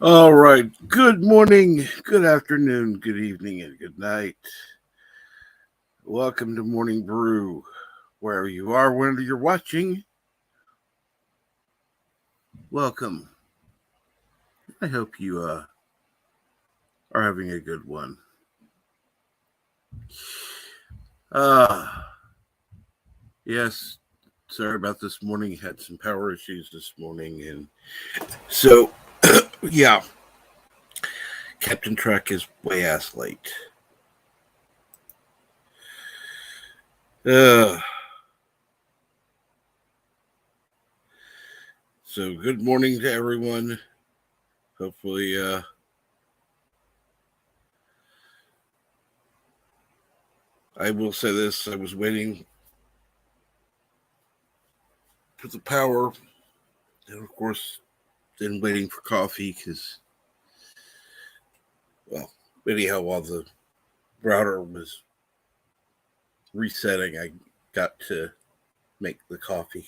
All right. Good morning, good afternoon, good evening, and good night. Welcome to Morning Brew, wherever you are, whenever you're watching. Welcome. I hope you are having a good one. Yes, sorry about this morning. Had some power issues this morning, and so yeah. Captain Truck is way ass late. So good morning to everyone. Hopefully, I will say this: I was waiting for the power, and of course, then waiting for coffee because, well, anyhow, while the router was resetting, I got to make the coffee.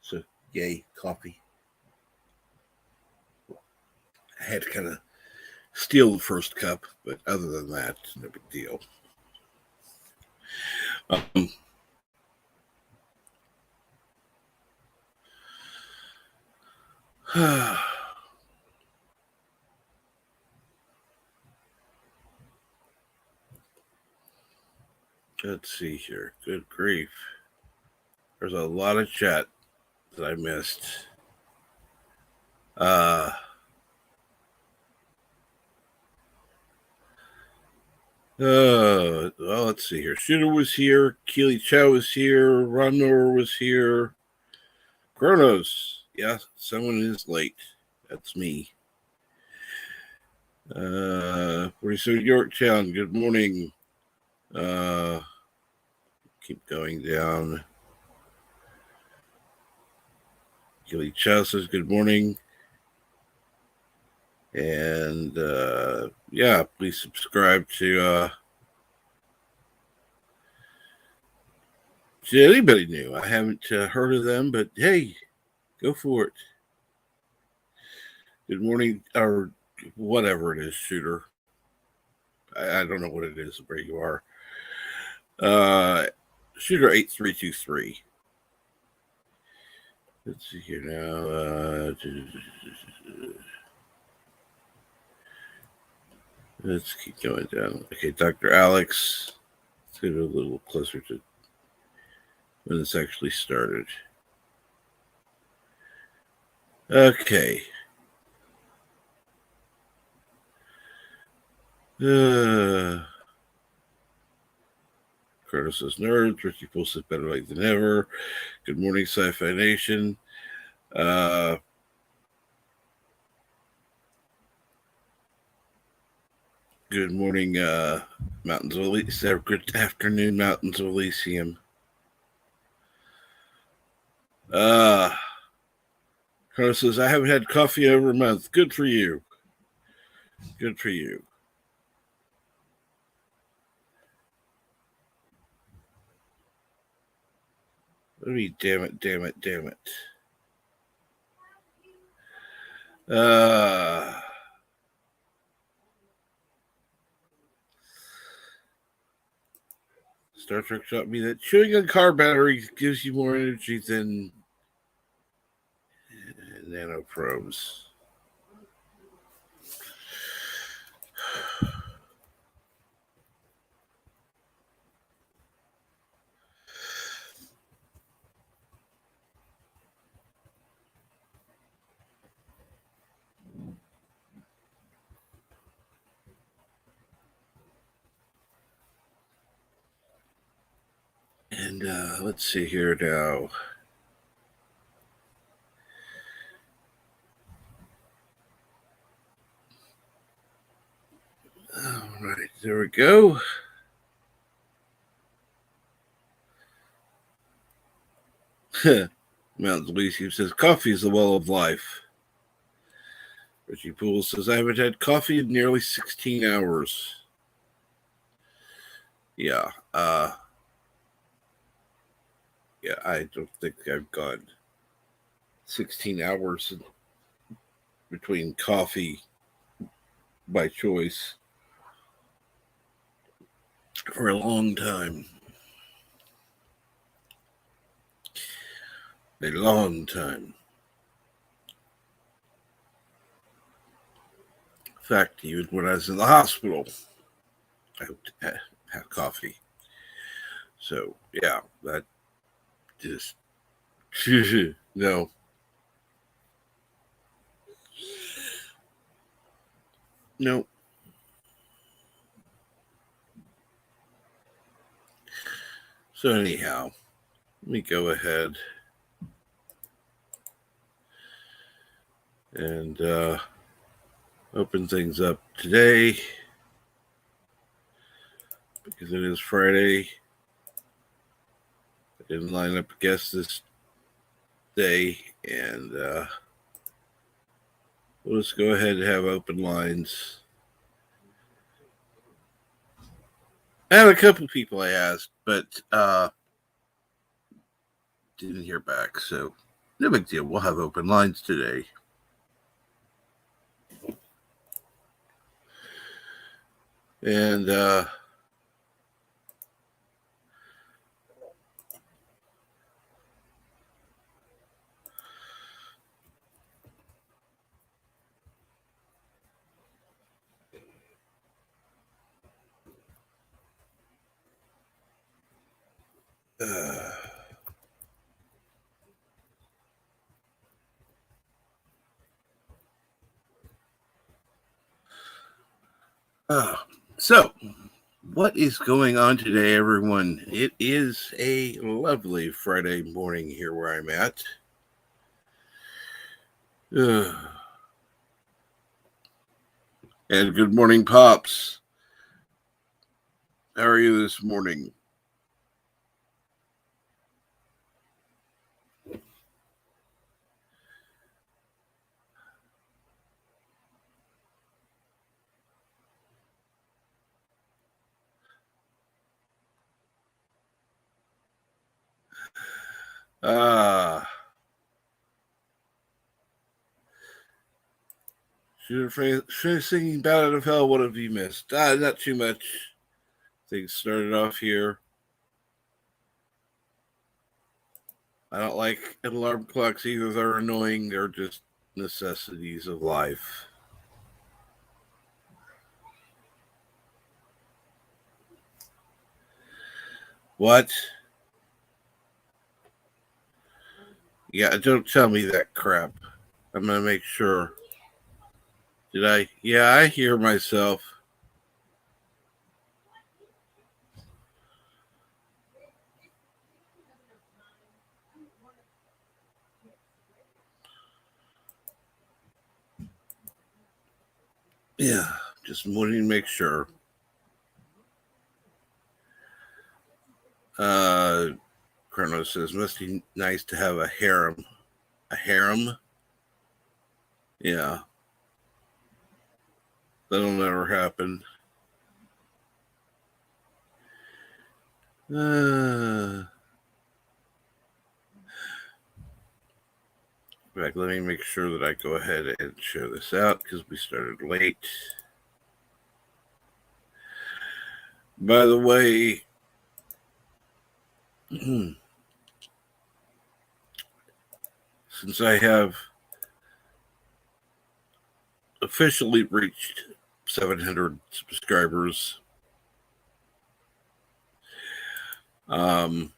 So, yay, coffee. I had to kind of steal the first cup, but other than that, no big deal. Let's see here. Good grief. There's a lot of chat that I missed. Well, let's see here. Shooter was here. Keely Chow was here. Ron Nor was here. Kronos. Yeah, someone is late. That's me. 47 Yorktown. Good morning. Keep going down. Keely Chow says good morning. And yeah, please subscribe to anybody new. I haven't heard of them, but hey, go for it. Good morning, or whatever it is, Shooter. I don't know what it is where you are. Shooter 8323. Let's see here now. Let's keep going down. Okay, Dr. Alex. Let's get a little closer to when this actually started. Okay. Curtis says nerds. Richie Pool says better late than ever. Good morning, Sci-Fi Nation. Good morning, Mountains of Elysium. Good afternoon, Mountains of Elysium. Carlos says, I haven't had coffee in over a month. Good for you. Good for you. Damn it. Star Trek taught me that chewing on car batteries gives you more energy than nanoprobes. And let's see here now. All right, there we go. Mountain Lucy says, coffee is the well of life. Richie Poole says, I haven't had coffee in nearly 16 hours. Yeah. Yeah, I don't think I've gone 16 hours between coffee by choice for a long time. A long time. In fact, even when I was in the hospital, I had coffee. So, yeah, that just, no. No. So, anyhow, let me go ahead and open things up today because it is Friday. I didn't line up a guest this day, and we'll just go ahead and have open lines. I had a couple people I asked, but didn't hear back, so no big deal. We'll have open lines today. And so, what is going on today, everyone? It is a lovely Friday morning here where I'm at. And good morning, Pops. How are you this morning? Should have finished singing Ballad of Hell. What have you missed? Not too much. Things started off here. I don't like alarm clocks either. They're annoying. They're just necessities of life. What? Yeah, don't tell me that crap. I'm going to make sure. Did I? Yeah, I hear myself. Yeah, just wanting to make sure. Chrono says, must be nice to have a harem. A harem? Yeah. That'll never happen. In fact, let me make sure that I go ahead and share this out because we started late. By the way, since I have officially reached 700 subscribers, I'm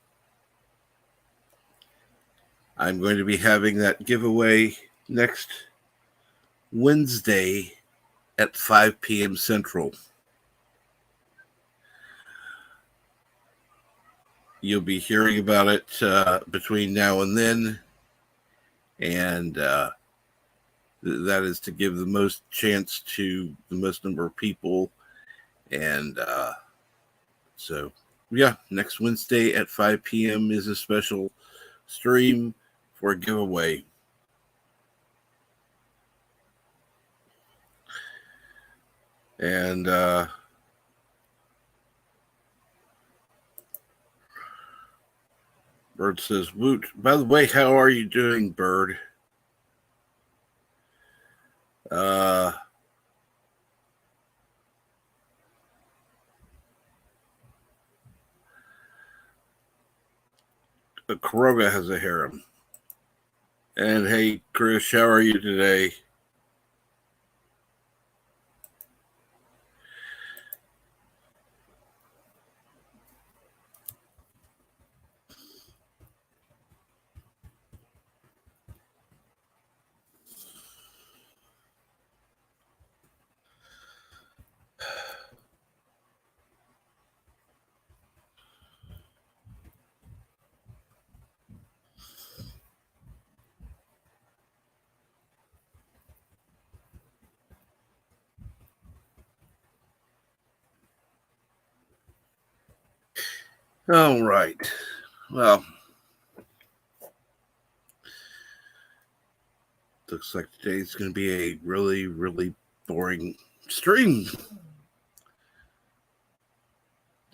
going to be having that giveaway next Wednesday at 5 p.m. Central. you'll be hearing about it between now and then. And that is to give the most chance to the most number of people. And so, yeah, next Wednesday at 5 p.m. is a special stream for a giveaway. And Bird says, Woot. By the way, how are you doing, Bird? Kuroga has a harem. And hey, Chris, how are you today? All right. Well, looks like today's going to be a really, really boring stream.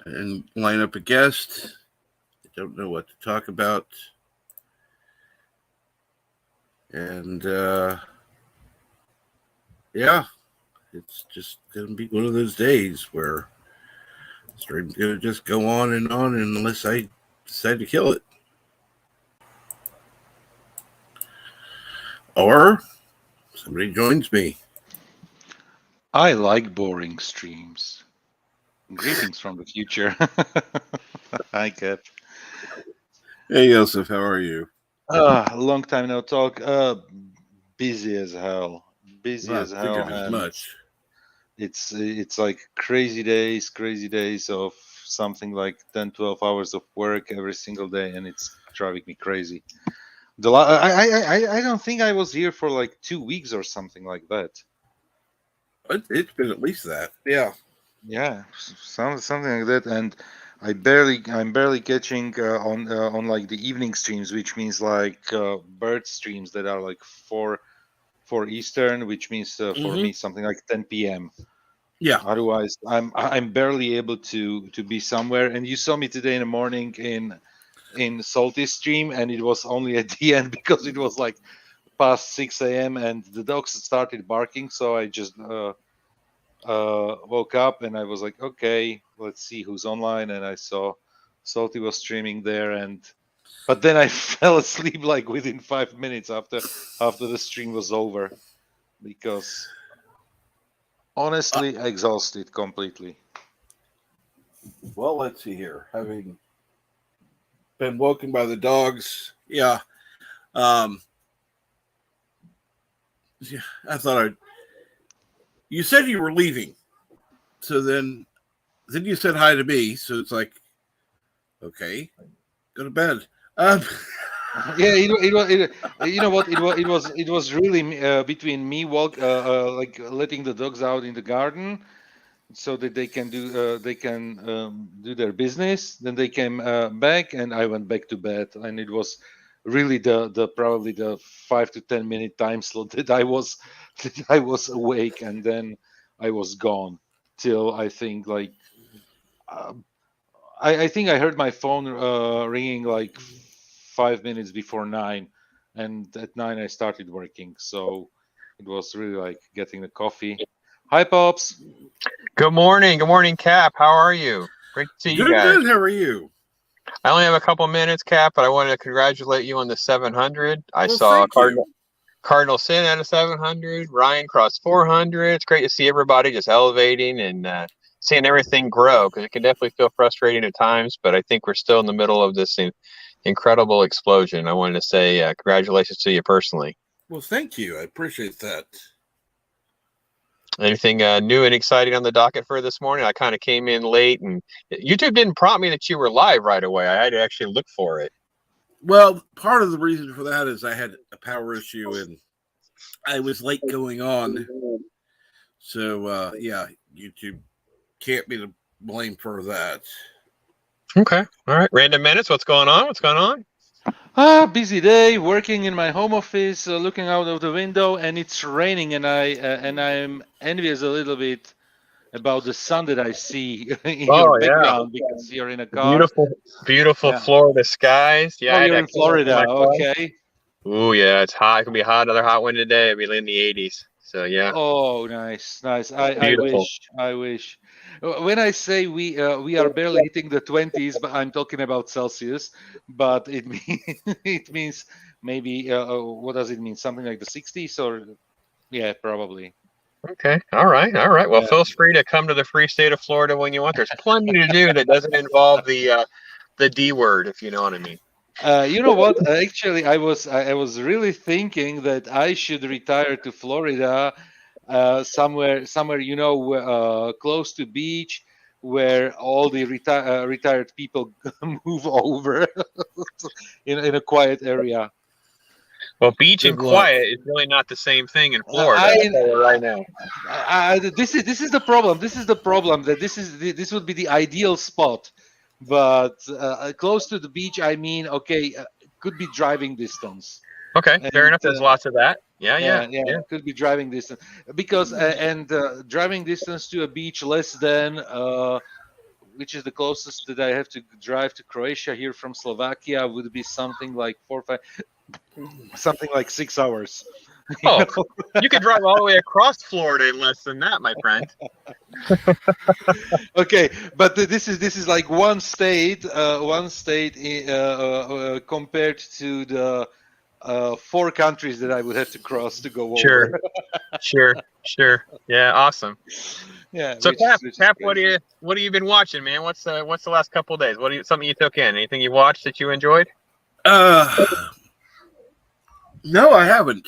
And line up a guest. I don't know what to talk about. And yeah, it's just going to be one of those days where the stream's going to just go on unless I decide to kill it. Or somebody joins me. I like boring streams. Greetings from the future. Hi, Cap. Hey, Yosef, how are you? Long time no talk. Busy as hell. Busy Well, as I hell, figured as and much. it's like crazy days of something like 10, 12 hours of work every single day, and it's driving me crazy. I don't think I was here for like 2 weeks or something like that. It's been at least that. Yeah. Yeah, something like that, and I'm barely catching on like the evening streams, which means like bird streams that are like four Eastern, which means for me something like 10 p.m. Yeah. Otherwise, I'm barely able to be somewhere. And you saw me today in the morning in Salty stream, and it was only at the end because it was like past 6 a.m. and the dogs started barking, so I just woke up and I was like, okay, let's see who's online. And I saw Salty was streaming there, but then I fell asleep like within 5 minutes after the stream was over because honestly exhausted completely. Well, let's see here. Having been woken by the dogs, yeah. Um, yeah, I thought I'd. You said you were leaving, so then you said hi to me. So it's like, okay, go to bed. Yeah, you know what it was really between me like letting the dogs out in the garden so that they can do their business. Then they came back, and I went back to bed, and it was really the probably the 5 to 10 minute time slot that I was that I was awake, and then I was gone till I think like um, I think I heard my phone ringing like 5 minutes before 9, and at 9 I started working. So it was really like getting the coffee. Hi, pops. Good morning. Good morning, Cap. How are you? Great to see you Doing guys. good. How are you? I only have a couple minutes, Cap, but I wanted to congratulate you on the 700. I Well, saw thank you. Cardinal Sin at a 700. Ryan crossed 400. It's great to see everybody just elevating and seeing everything grow, because it can definitely feel frustrating at times, but I think we're still in the middle of this incredible explosion. I wanted to say congratulations to you personally. Well, thank you. I appreciate that. Anything new and exciting on the docket for this morning? I kind of came in late, and YouTube didn't prompt me that you were live right away. I had to actually look for it. Well, part of the reason for that is I had a power issue and I was late going on. So, yeah, YouTube can't be to blame for that. Okay. All right. Random Minutes, what's going on? What's going on? Busy day, working in my home office, looking out of the window, and it's raining, and I'm envious a little bit about the sun that I see in your background because you're in a car. Beautiful Yeah. Florida skies. Yeah, Oh, I had you're that in clean up in Florida. my car. Okay. Ooh, yeah, it's hot. It can be hot. Another hot one today. It'll be in the 80s. So yeah, Oh, nice. I beautiful. wish. When I say we are barely hitting the 20s, but I'm talking about Celsius, but it means it means maybe what does it mean? Something like the 60s or yeah, probably. Okay. All right. All right. Well, Yeah. feel free to come to the free state of Florida when you want. There's plenty to do that doesn't involve the D word, if you know what I mean. You know what? Actually, I was really thinking that I should retire to Florida, somewhere close to beach, where all the retired people move over in a quiet area. Well, beach and Good luck. quiet is really not the same thing in Uh, Florida. I, I'll tell you right now. this is the problem. This is the problem that this would be the ideal spot, but close to the beach. I mean, okay, could be driving distance, Okay, fair and enough. There's lots of that. Yeah, yeah, yeah, yeah. could be driving distance because and driving distance to a beach less than which is the closest that I have to drive to Croatia here from Slovakia would be something like 4 5 something like 6 hours. You Oh, know? you could drive all the way across Florida in less than that, my friend. Okay, but this is like one state compared to the four countries that I would have to cross to go Sure, over. sure. Yeah, awesome. Yeah, So, which is Cap, crazy. what have you been watching, man? What's the last couple of days? Something you took in? Anything you watched that you enjoyed? No, I haven't.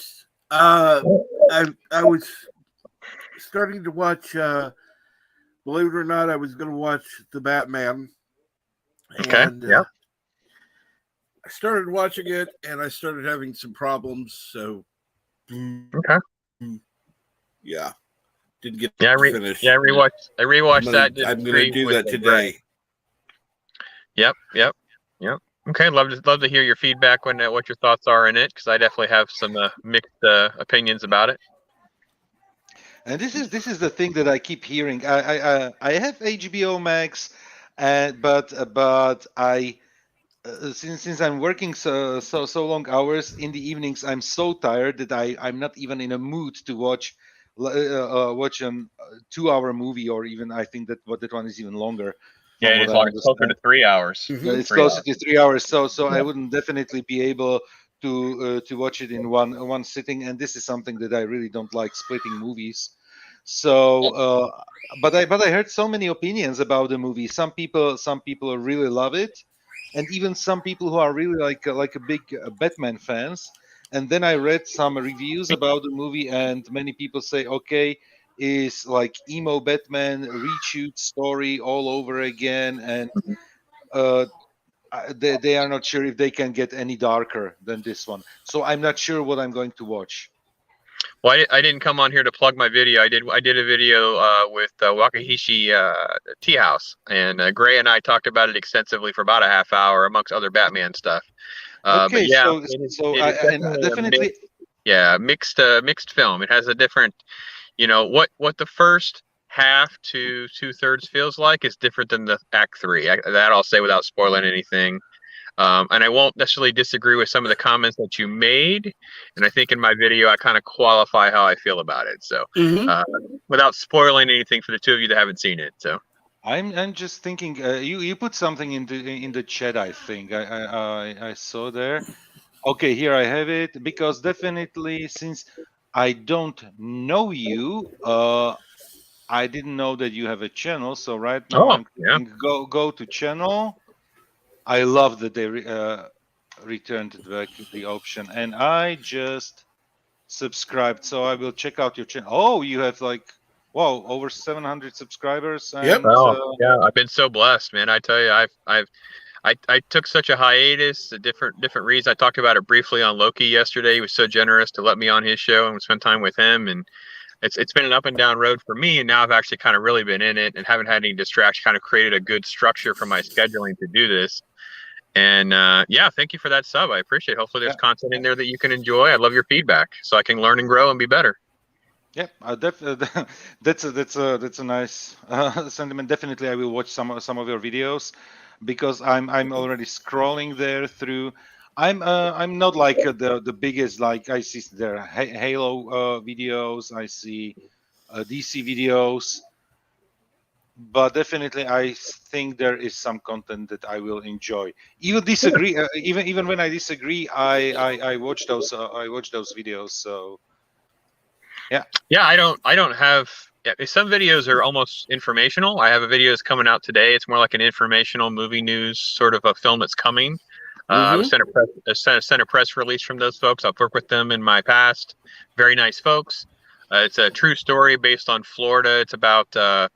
I was starting to watch. Believe it or not, I was going to watch the Batman, Okay. and Yeah. I started watching it, and I started having some problems. So, Okay. yeah, didn't get Yeah, to finish. I rewatched that. I'm gonna do that today. Yep. Okay, love to hear your feedback when what your thoughts are in it, because I definitely have some mixed opinions about it. And this is the thing that I keep hearing. I have HBO Max, but I since I'm working so long hours in the evenings, I'm so tired that I'm not even in a mood to watch a 2 hour movie, or even I think that one is even longer Yeah, from it what is I long. It's closer understand. to 3 hours. Mhm. It's 3 closer hours. to 3 hours, so I wouldn't definitely be able to watch it in one sitting, and this is something that I really don't like, splitting movies. So, but I heard so many opinions about the movie. Some people really love it, and even some people who are really like a big Batman fans. And then I read some reviews about the movie, and many people say, okay, is like emo Batman reshoot story all over again, and uh, they are not sure if they can get any darker than this one. So I'm not sure what I'm going to watch. Well, I didn't come on here to plug my video. I did a video with Wakahishi Teahouse, and Gray and I talked about it extensively for about a half hour, amongst other Batman stuff. But Okay, yeah, so it I is and definitely a definitely. mixed film. It has a different, what the first half to 2/3 feels like is different than the act three. That I'll say without spoiling anything. And I won't necessarily disagree with some of the comments that you made. And I think in my video, I kind of qualify how I feel about it. So, Mhm. without spoiling anything for the two of you that haven't seen it. So, I'm just thinking. You put something in the chat. I think I saw there. Okay, here I have it. Because definitely, since I don't know you, I didn't know that you have a channel. So right now oh I'm yeah, clicking go to channel. I love that they returned back the option, and I just subscribed. So I will check out your channel. Oh, you have like Wow, over 700 subscribers, Yep. and Oh, yeah, I've been so blessed, man. I tell you, I took such a hiatus, different reasons. I talked about it briefly on Loki yesterday. He was so generous to let me on his show and spend time with him, and it's been an up and down road for me. And now I've actually kind of really been in it and haven't had any distraction. Kind of created a good structure for my scheduling to do this. And yeah, thank you for that sub. I appreciate it. Hopefully, there's content in there that you can enjoy. I love your feedback, so I can learn and grow and be better. yeah, that's a nice sentiment. Definitely, I will watch some of your videos because I'm already scrolling there through. I'm not like the biggest, like I see there Halo videos, I see DC videos, but definitely I think there is some content that I will enjoy. Even disagree, even when I disagree, I watch those videos. So yeah. Yeah, I don't have. Yeah, some videos are almost informational. I have a video that's coming out today. It's more like an informational movie news sort of a film that's coming. I was sent a press release from those folks. I've worked with them in my past. Very nice folks. It's a true story based on Florida. It's about a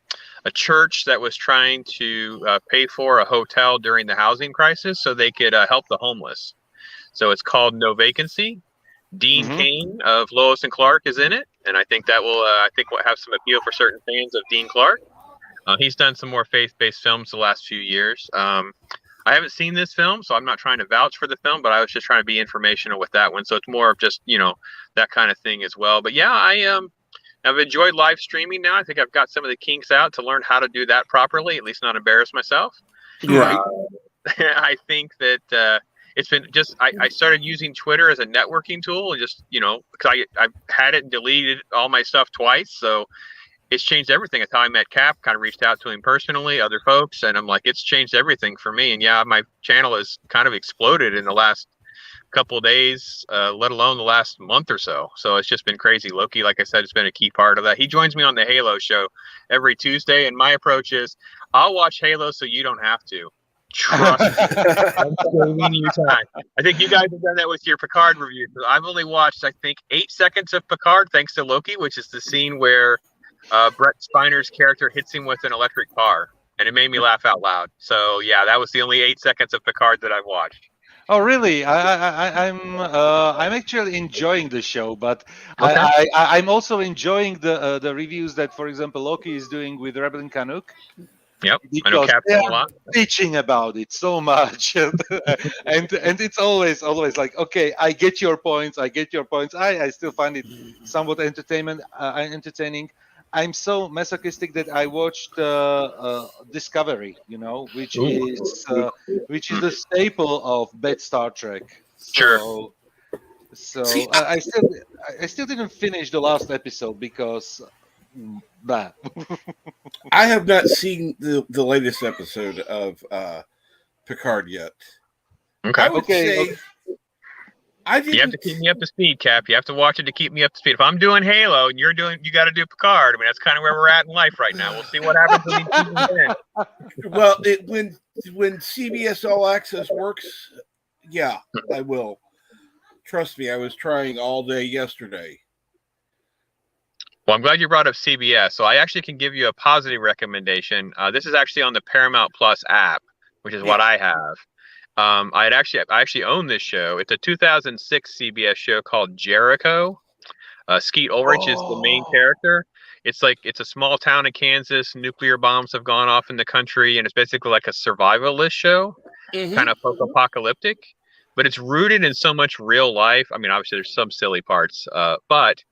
church that was trying to pay for a hotel during the housing crisis so they could help the homeless. So it's called No Vacancy. Dean Mm-hmm. Cain of Lois and Clark is in it, and I think that will have some appeal for certain fans of Dean Clark. He's done some more faith-based films the last few years. I haven't seen this film, so I'm not trying to vouch for the film, but I was just trying to be informational with that one. So it's more of just that kind of thing as well. But yeah, I've enjoyed live streaming now. I think I've got some of the kinks out to learn how to do that properly, at least not embarrass myself. Right. I think that it's been just I started using Twitter as a networking tool, and just because I've had it and deleted all my stuff twice, so it's changed everything. That's how I met Cap. Kind of reached out to him personally, other folks, and I'm like, it's changed everything for me. And yeah, my channel has kind of exploded in the last couple of days, let alone the last month or so. So it's just been crazy. Loki, like I said, has been a key part of that. He joins me on the Halo show every Tuesday, and my approach is, I'll watch Halo so you don't have to. Trust me. I'm saving you time. I think you guys have done that with your Picard review. I've only watched, I think, 8 seconds of Picard, thanks to Loki, which is the scene where Brett Spiner's character hits him with an electric car, and it made me laugh out loud. So yeah, that was the only 8 seconds of Picard that I've watched. Oh really? I'm actually enjoying the show, but Okay. I'm also enjoying the reviews that, for example, Loki is doing with Rebel and Canuck. Yep, I know Because Captain they a are lot. bitching about it so much, and it's always like, okay, I get your points. I still find it somewhat entertaining. I'm so masochistic that I watched Discovery, which Ooh. is the staple of bad Star Trek. Sure. So See, I still didn't finish the last episode because that. I have not seen the latest episode of Picard yet. Okay. I would Okay, say I You have to didn't. keep me up to speed, Cap. You have to watch it to keep me up to speed. If I'm doing Halo and you got to do Picard. I mean, that's kind of where we're at in life right now. We'll see what happens when these seasons end. Well, when CBS All Access works, yeah, I will. Trust me, I was trying all day yesterday. Well, I'm glad you brought up CBS. So I actually can give you a positive recommendation. This is actually on the Paramount Plus app, which is what I have. I actually own this show. It's a 2006 CBS show called Jericho. Skeet Ulrich is the main character. It's a small town in Kansas. Nuclear bombs have gone off in the country, and it's basically like a survivalist show, kind of post-apocalyptic. But it's rooted in so much real life. I mean, obviously there's some silly parts, but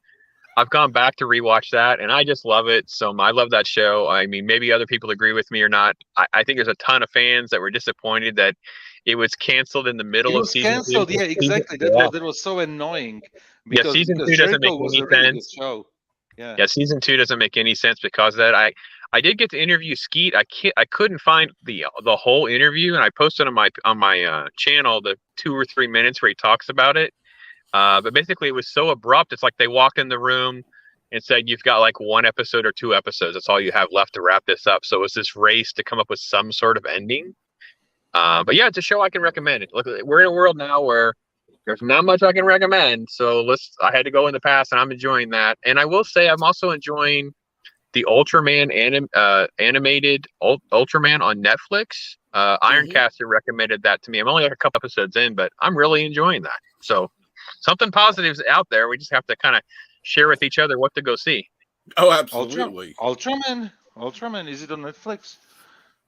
I've gone back to rewatch that, and I just love it. So I love that show. I mean, maybe other people agree with me or not. I think there's a ton of fans that were disappointed that it was canceled in the middle It of was season canceled. 2. Yeah, exactly. That was so annoying Yeah, because season 2 doesn't make Jericho was any a really good sense. show. Yeah. Yeah, season 2 doesn't make any sense because of that. I did get to interview Skeet. I couldn't find the whole interview, and I posted on my channel the 2 or 3 minutes where he talks about it. But basically, it was so abrupt. It's like they walk in the room and said, "You've got like 1 episode or 2 episodes. That's all you have left to wrap this up." So it was this race to come up with some sort of ending. But yeah, it's a show I can recommend. Look, we're in a world now where there's not much I can recommend. So I had to go in the past, and I'm enjoying that. And I will say I'm also enjoying the Ultraman animated Ultraman on Netflix. Ironcaster recommended that to me. I'm only like a couple episodes in, but I'm really enjoying that. So something positive's out there. We just have to kind of share with each other what to go see. Oh, absolutely. Ultraman. Is it on Netflix?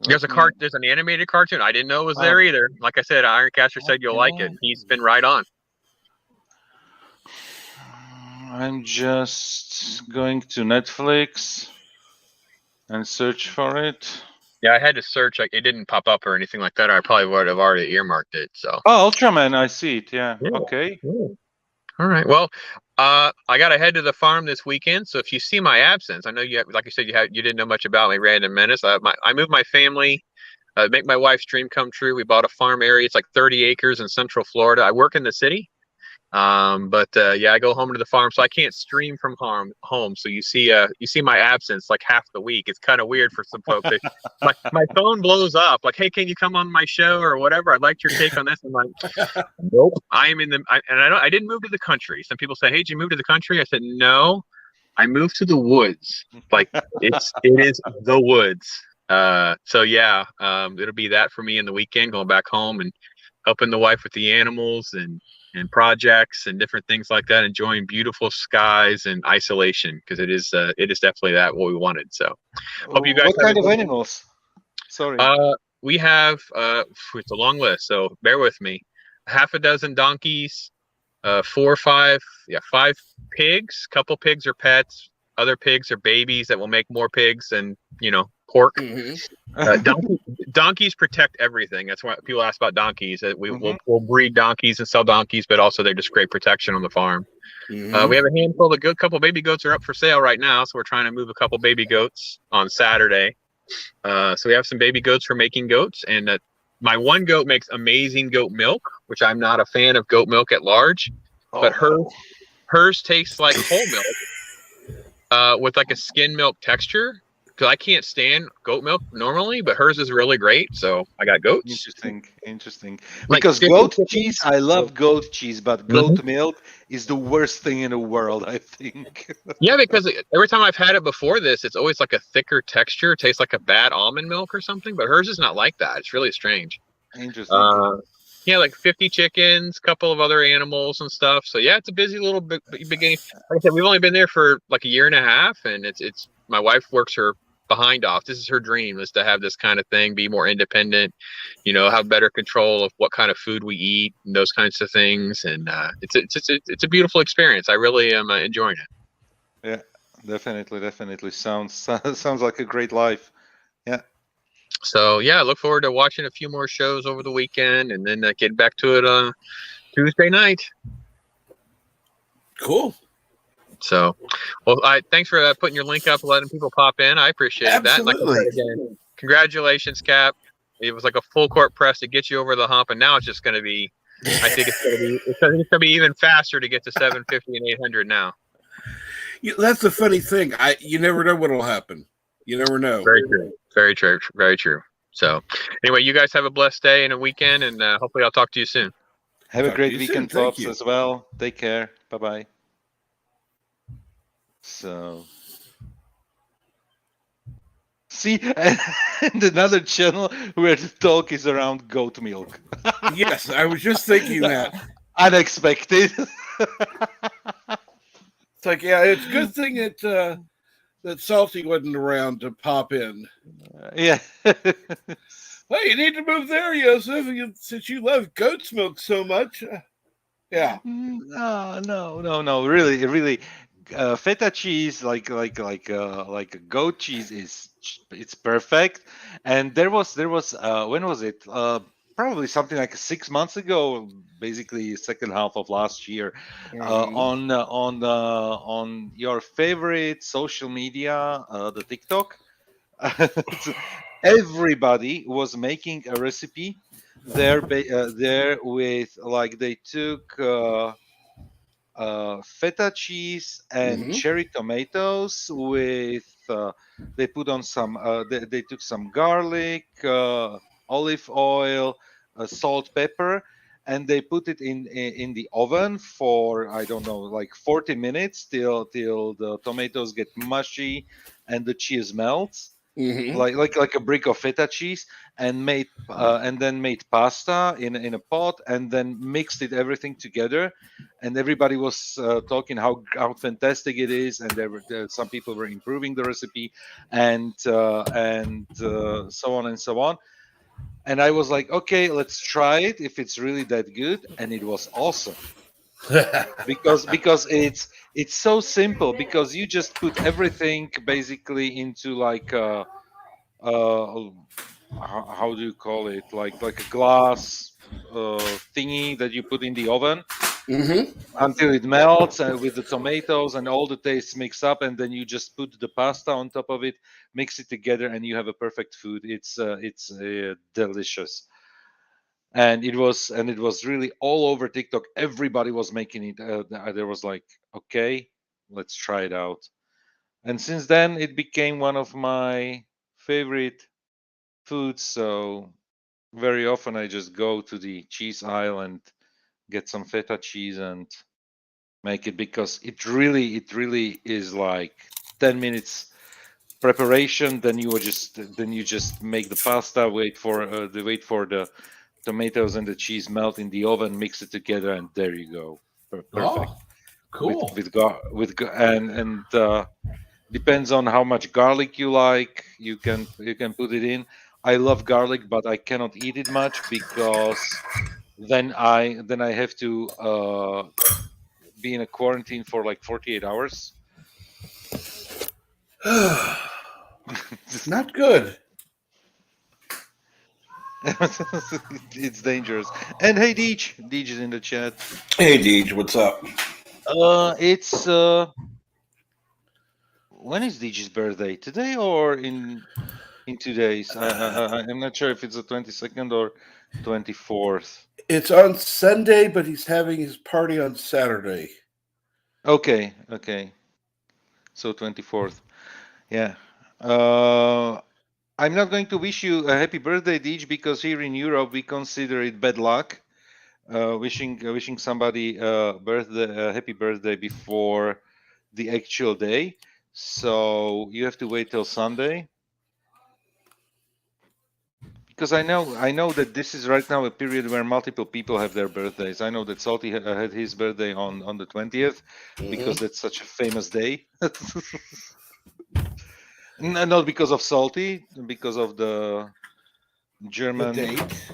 There's an animated cartoon. I didn't know it was there either. Like I said, Ironcaster said you'll like it. He's been right on. I'm just going to Netflix and search for it. Yeah, I had to search. Like, it didn't pop up or anything like that. Or I probably would have already earmarked it. So. Oh, Ultraman! I see it. Yeah. Okay. All right. Well, I got to head to the farm this weekend. So if you see my absence, I know you have, like you said, you didn't know much about me, Random Menace. I moved my family, make my wife's dream come true. We bought a farm area. It's like 30 acres in Central Florida. I work in the city. But I go home to the farm, so I can't stream from home. So you see my absence like half the week. It's kind of weird for some folks. My phone blows up like, hey, can you come on my show or whatever? I'd like your take on this. I'm like, nope. I didn't move to the country. Some people say, hey, did you move to the country? I said, no, I moved to the woods. Like it is the woods. It'll be that for me in the weekend, going back home and helping the wife with the animals and projects and different things like that, enjoying beautiful skies and isolation, because it is definitely that what we wanted. So hope you guys. What kind of animals? Sorry. We have it's a long list, so bear with me. Half a dozen donkeys, 4 or 5 pigs. Couple pigs are pets. Other pigs are babies that will make more pigs and pork. Donkeys protect everything. That's why people ask about donkeys. We'll breed donkeys and sell donkeys, but also they're just great protection on the farm. We have a handful of couple baby goats are up for sale right now, so we're trying to move a couple baby goats on Saturday. So we have some baby goats for making goats, and my one goat makes amazing goat milk, which I'm not a fan of goat milk at large, but hers tastes like whole milk with like a skim milk texture. Because I can't stand goat milk normally, but hers is really great. So I got goats. Interesting. Like Because goat cheese, I love goat cheese, but goat milk is the worst thing in the world, I think. Yeah, because every time I've had it before this, it's always like a thicker texture. It tastes like a bad almond milk or something, but hers is not like that. It's really strange. Interesting. Like 50 chickens, couple of other animals and stuff. So yeah, it's a busy little beginning. Like I said, we've only been there for like a year and a half, and it's my wife works her behind off. This is her dream, is to have this kind of thing, be more independent, have better control of what kind of food we eat and those kinds of things. And it's a beautiful experience. I really am enjoying it. Yeah, definitely sounds like a great life. Yeah. So yeah, I look forward to watching a few more shows over the weekend, and then getting back to it Tuesday night. Cool. So, well, thanks for putting your link up, letting people pop in. I appreciate that. Absolutely. Like again, congratulations, Cap. It was like a full court press to get you over the hump, and now it's just going to be. I think it's going to be even faster to get to 750 and 800 now. That's the funny thing. You never know what'll happen. You never know. Very true. Very true. Very true. So, anyway, you guys have a blessed day and a weekend, and hopefully I'll talk to you soon. Have a great weekend, folks, as well. Take care. Bye-bye. So, see, and another channel where the talk is around goat milk. Yes, I was just thinking that. Unexpected. It's like, yeah, it's a good thing that Salty wasn't around to pop in. Yeah. Hey, you need to move there, Yosef, since you love goat's milk so much. Yeah. No. Really. Feta cheese, like a goat cheese, it's perfect. And there was when was it? Probably something like 6 months ago, basically second half of last year, on your favorite social media, the TikTok. Everybody was making a recipe there with, like, they took feta cheese and cherry tomatoes with they put on some they took some garlic, olive oil, salt, pepper, and they put it in the oven for, I don't know, like 40 minutes till the tomatoes get mushy and the cheese melts, Mm-hmm. like a brick of feta cheese, and then made pasta in a pot, and then mixed it everything together. And everybody was talking how fantastic it is, and some people were improving the recipe, and so on and so on. And I was like, okay, let's try it if it's really that good. And it was awesome because it's so simple, because you just put everything basically into like how do you call it, like a glass thingy that you put in the oven Mm-hmm. until it melts, with the tomatoes and all the tastes mix up, and then you just put the pasta on top of it, mix it together, and you have a perfect food. It's delicious. And it was really all over TikTok. Everybody was making it. There was like, okay, let's try it out. And since then, it became one of my favorite foods. So very often, I just go to the cheese aisle and get some feta cheese and make it, because it really is like 10 minutes preparation. Then you just make the pasta, wait for the tomatoes and the cheese melt in the oven, mix it together, and there you go. Perfect. Oh, cool. And depends on how much garlic you like. You can put it in. I love garlic, but I cannot eat it much, because then I have to be in a quarantine for like 48 hours. Not good. It's dangerous. And hey, Deej is in the chat. Hey, Deej, what's up? It's when is Deej's birthday? Today or in 2 days? I'm not sure if it's the 22nd or 24th. It's on Sunday, but he's having his party on Saturday. Okay. So 24th. Yeah. Uh, I'm not going to wish you a happy birthday, Deej, because here in Europe we consider it bad luck. Wishing somebody a happy birthday before the actual day. So you have to wait till Sunday. Because I know that this is right now a period where multiple people have their birthdays. I know that Salty had his birthday on the 20th, because that's such a famous day. Not because of Salty, because of the The German date.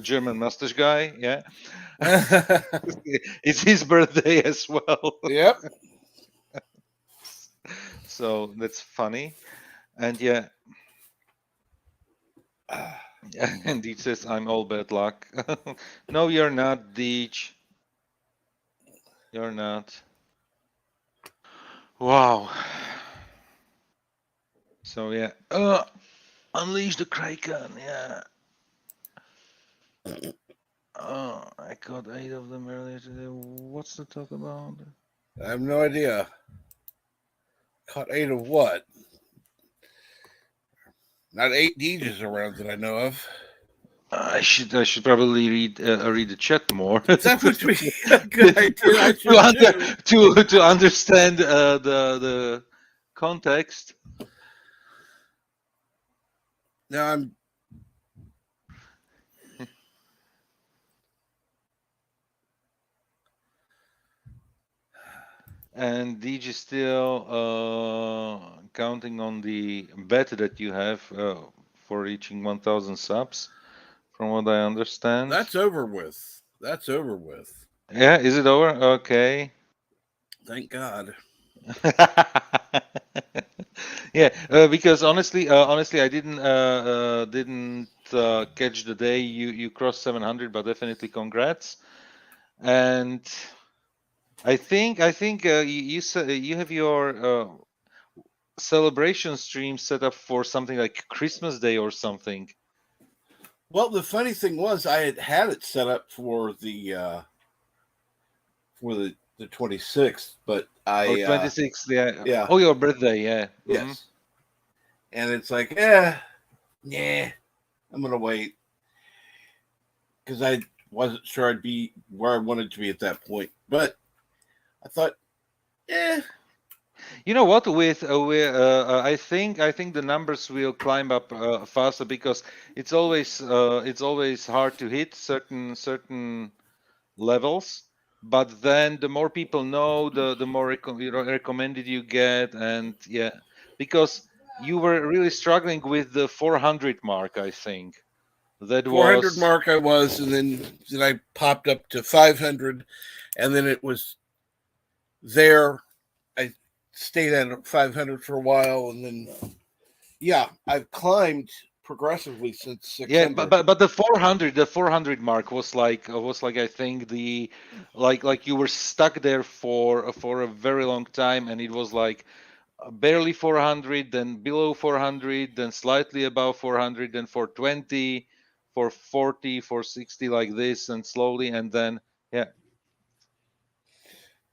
German mustache guy. Yeah, it's his birthday as well. Yep. So that's funny. And yeah, and Deej says, I'm all bad luck. No, you're not, Deej. You're not. Wow. So yeah. Unleash the Kraken, yeah. I caught 8 of them earlier today. What's the talk about? I have no idea. Caught 8 of what? Not 8 Deeges around that I know of. I should probably read the chat more. That would be a good idea. I should to understand the context. Now I'm. And Deej is still counting on the bet that you have for reaching 1,000 subs, from what I understand. That's over with. That's over with. Yeah, is it over? Okay. Thank God. Yeah, because honestly, I didn't catch the day you crossed 700, but definitely congrats. And I think you have your celebration stream set up for something like Christmas Day or something. Well, the funny thing was, I had it set up for the 26th, but I 26th, yeah. yeah. Oh, your birthday, yeah. Yes. Mhm. And it's like, yeah, I'm gonna wait because I wasn't sure I'd be where I wanted to be at that point. But I thought, You know what? I think the numbers will climb up faster because it's always hard to hit certain levels. But then the more people know, the more recommended you get, and yeah, because you were really struggling with the 400 mark. I think that 400 was mark I was, and then I popped up to 500, and then it was there. I stayed at 500 for a while, and then yeah, I've climbed progressively since yeah, 600. but the 400 mark was like I think the like you were stuck there for a very long time, and it was like barely 400, then below 400, then slightly above 400, then 420, 440, 460, like this, and slowly, and then yeah.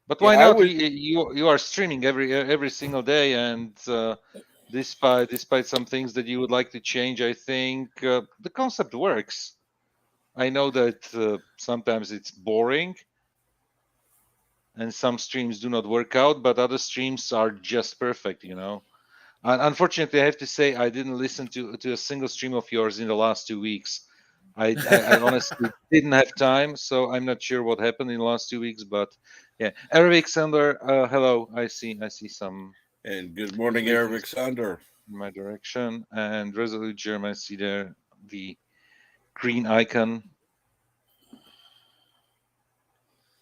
But Yeah, why I not? was. You are streaming every single day, and despite some things that you would like to change, I think the concept works. I know that sometimes it's boring and some streams do not work out, but other streams are just perfect, you know. And unfortunately, I have to say I didn't listen to a single stream of yours in the last 2 weeks. I honestly didn't have time, so I'm not sure what happened in the last 2 weeks. But yeah, Eric Sander, hello. I see some And good morning, greetings Eric Sander. in my direction, and Resolute German. I see there the green icon.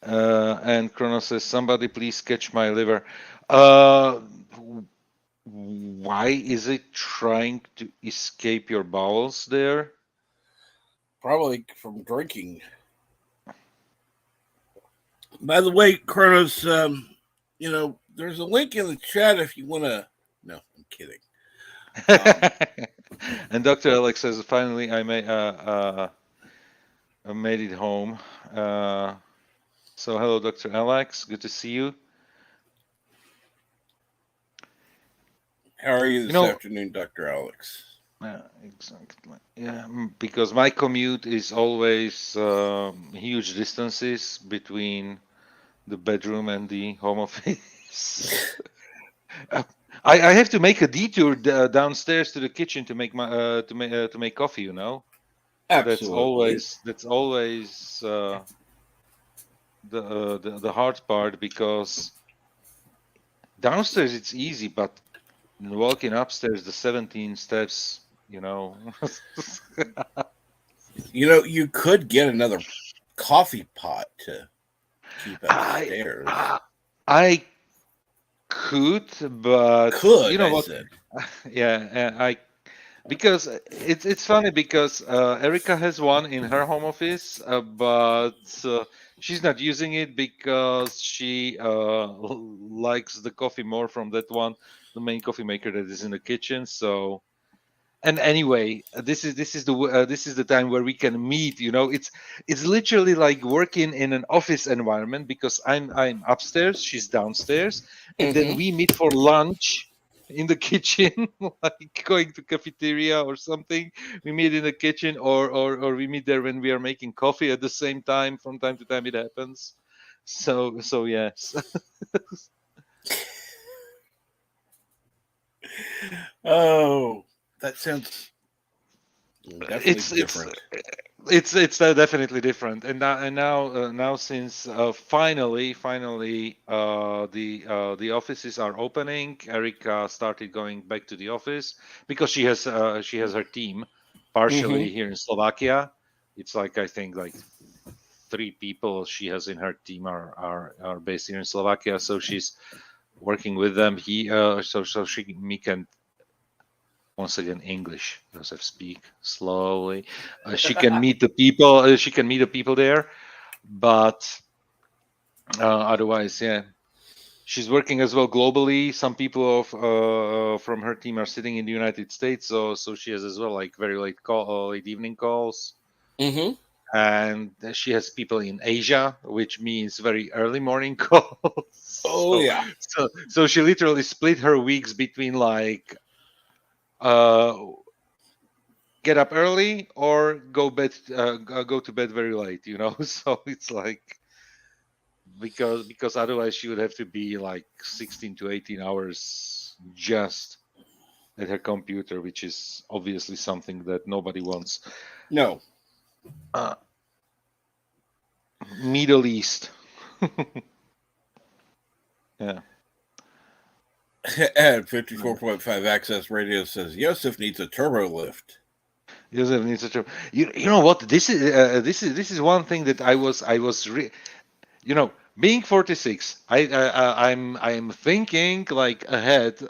And Chrono says, "Somebody please catch my liver." Uh, why is it trying to escape your bowels there? Probably from drinking. By the way, Kronos, there's a link in the chat if you want to. No, I'm kidding. And Dr. Alex says, "Finally, I made it home." So hello, Dr. Alex. Good to see you. How are you You this know, afternoon, Dr. Alex? yeah, exactly. Yeah, because my commute is always huge distances between the bedroom and the home office. Uh, I have to make a detour downstairs to the kitchen to make my to make coffee. You know, that's Absolutely. always the hard part because downstairs it's easy, but walking upstairs the 17 steps, you know. You could get another coffee pot to keep I upstairs. I could, but you Could, know I what? said. Yeah, I because it's funny because Erica has one in her home office, but she's not using it because she likes the coffee more from that one, the main coffee maker that is in the kitchen. So, and anyway, this is the time where we can meet. You know, it's literally like working in an office environment because I'm upstairs, she's downstairs, and then Mm-hmm. we meet for lunch in the kitchen, like going to cafeteria or something. We meet in the kitchen, or we meet there when we are making coffee at the same time. From time to time, it happens. So yes. Oh, that sounds definitely it's it's different. it's definitely different, and now since finally the offices are opening, Erica started going back to the office because she has her team Mm-hmm. partially here in Slovakia. It's like I think like 3 people she has in her team are based here in Slovakia, so she's working with them. So she me can once again English. Joseph, speak slowly. She can meet the people. She can meet the people there, but otherwise, yeah, she's working as well globally. Some people from her team are sitting in the United States, so she has as well like very late evening calls, Mm-hmm. and she has people in Asia, which means very early morning calls. Oh so, yeah. so she literally split her weeks between like uh get up early or go to bed very late. So it's like because otherwise she would have to be like 16 to 18 hours just at her computer, which is obviously something that nobody wants. No. Middle East. Yeah. At 54.5 Access Radio says Yosef needs a turbo lift. Joseph needs a turbo. You know what? This is one thing that being 46. I'm thinking like ahead.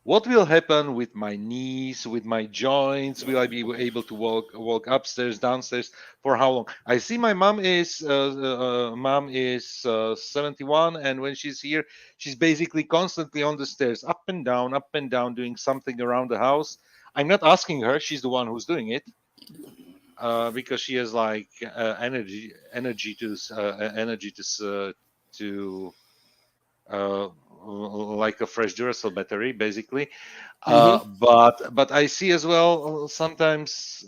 What will happen with my knees, with my joints? Will I be able to walk upstairs, downstairs for how long? I see my mom is 71, and when she's here, she's basically constantly on the stairs, up and down, doing something around the house. I'm not asking her; she's the one who's doing it, because she has like energy to like a fresh Duracell battery, basically. But I see as well sometimes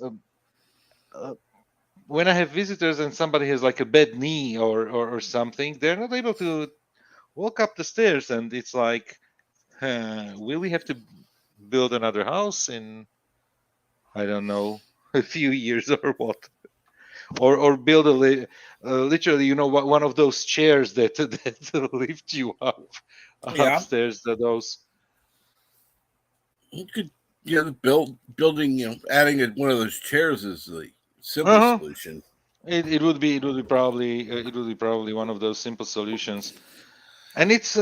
when I have visitors and somebody has like a bad knee or something, they're not able to walk up the stairs, and it's like, will we have to build another house in, I don't know, a few years or what? Or build literally, one of those chairs that that lift you up Yeah. upstairs. Those. You could, building, adding one of those chairs is the simple Uh-huh. solution. It would be probably one of those simple solutions, and it's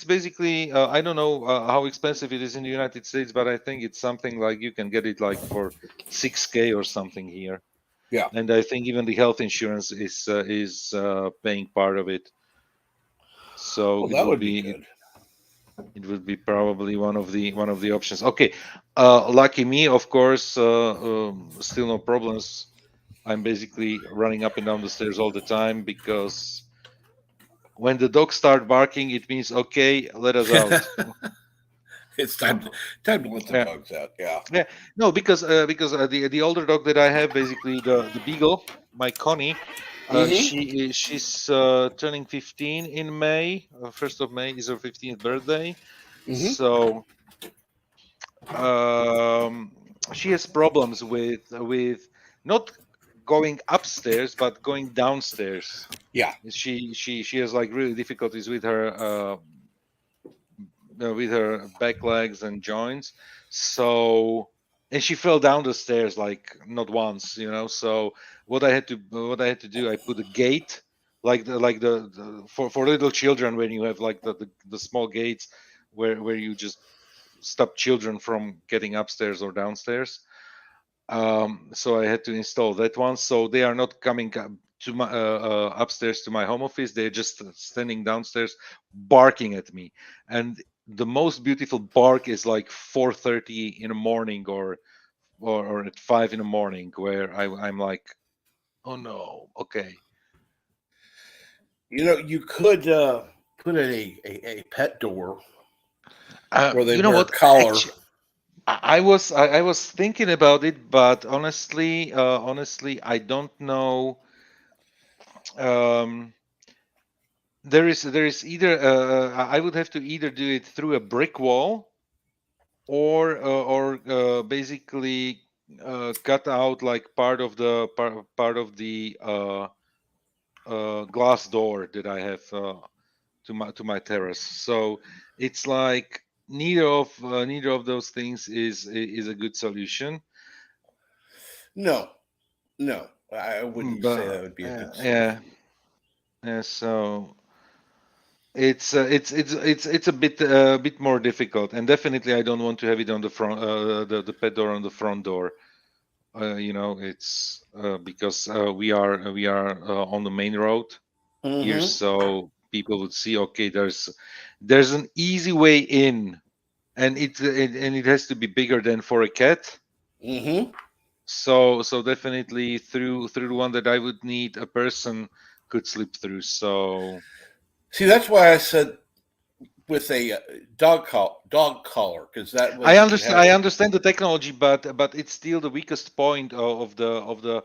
basically, I don't know how expensive it is in the United States, but I think it's something like you can get it like for 6K or something here. Yeah. And I think even the health insurance is paying part of it. So Well, that would be good. It would be probably one of the options. Okay, lucky me, of course. Still no problems. I'm basically running up and down the stairs all the time, because when the dogs start barking, it means okay, let us out. It's time to let the dogs out. Yeah. Yeah. No, because the older dog that I have, basically the beagle, my Connie, she's turning 15 in May. 1st of May is her 15th birthday. So she has problems with not going upstairs but going downstairs. Yeah. She has like really difficulties with her back legs and joints. So, and she fell down the stairs like not once, so what I had to do, I put a gate, like the for little children, when you have like the small gates where you just stop children from getting upstairs or downstairs. So I had to install that one, so they are not coming to my upstairs to my home office. They're just standing downstairs barking at me, and the most beautiful bark is like 4:30 in the morning, or at 5 in the morning, where I'm like, oh no, okay. You could put in a pet door where they You know wear a what? collar. I was thinking about it, but honestly, I don't know. There is either I would have to either do it through a brick wall, or basically cut out like part of the glass door that I have to my terrace. So it's like neither of those things is a good solution. No, I wouldn't say that would be a good Yeah, solution. yeah. So it's a bit more difficult, and definitely I don't want to have it on the front, the pet door on the front door. It's because we are on the main road here, so people would see, okay, there's an easy way in, and it has to be bigger than for a cat. So definitely through the one that I would need, a person could slip through. So see, that's why I said with a dog collar, because that way I you could understand. have I it. understand the technology, but it's still the weakest point of the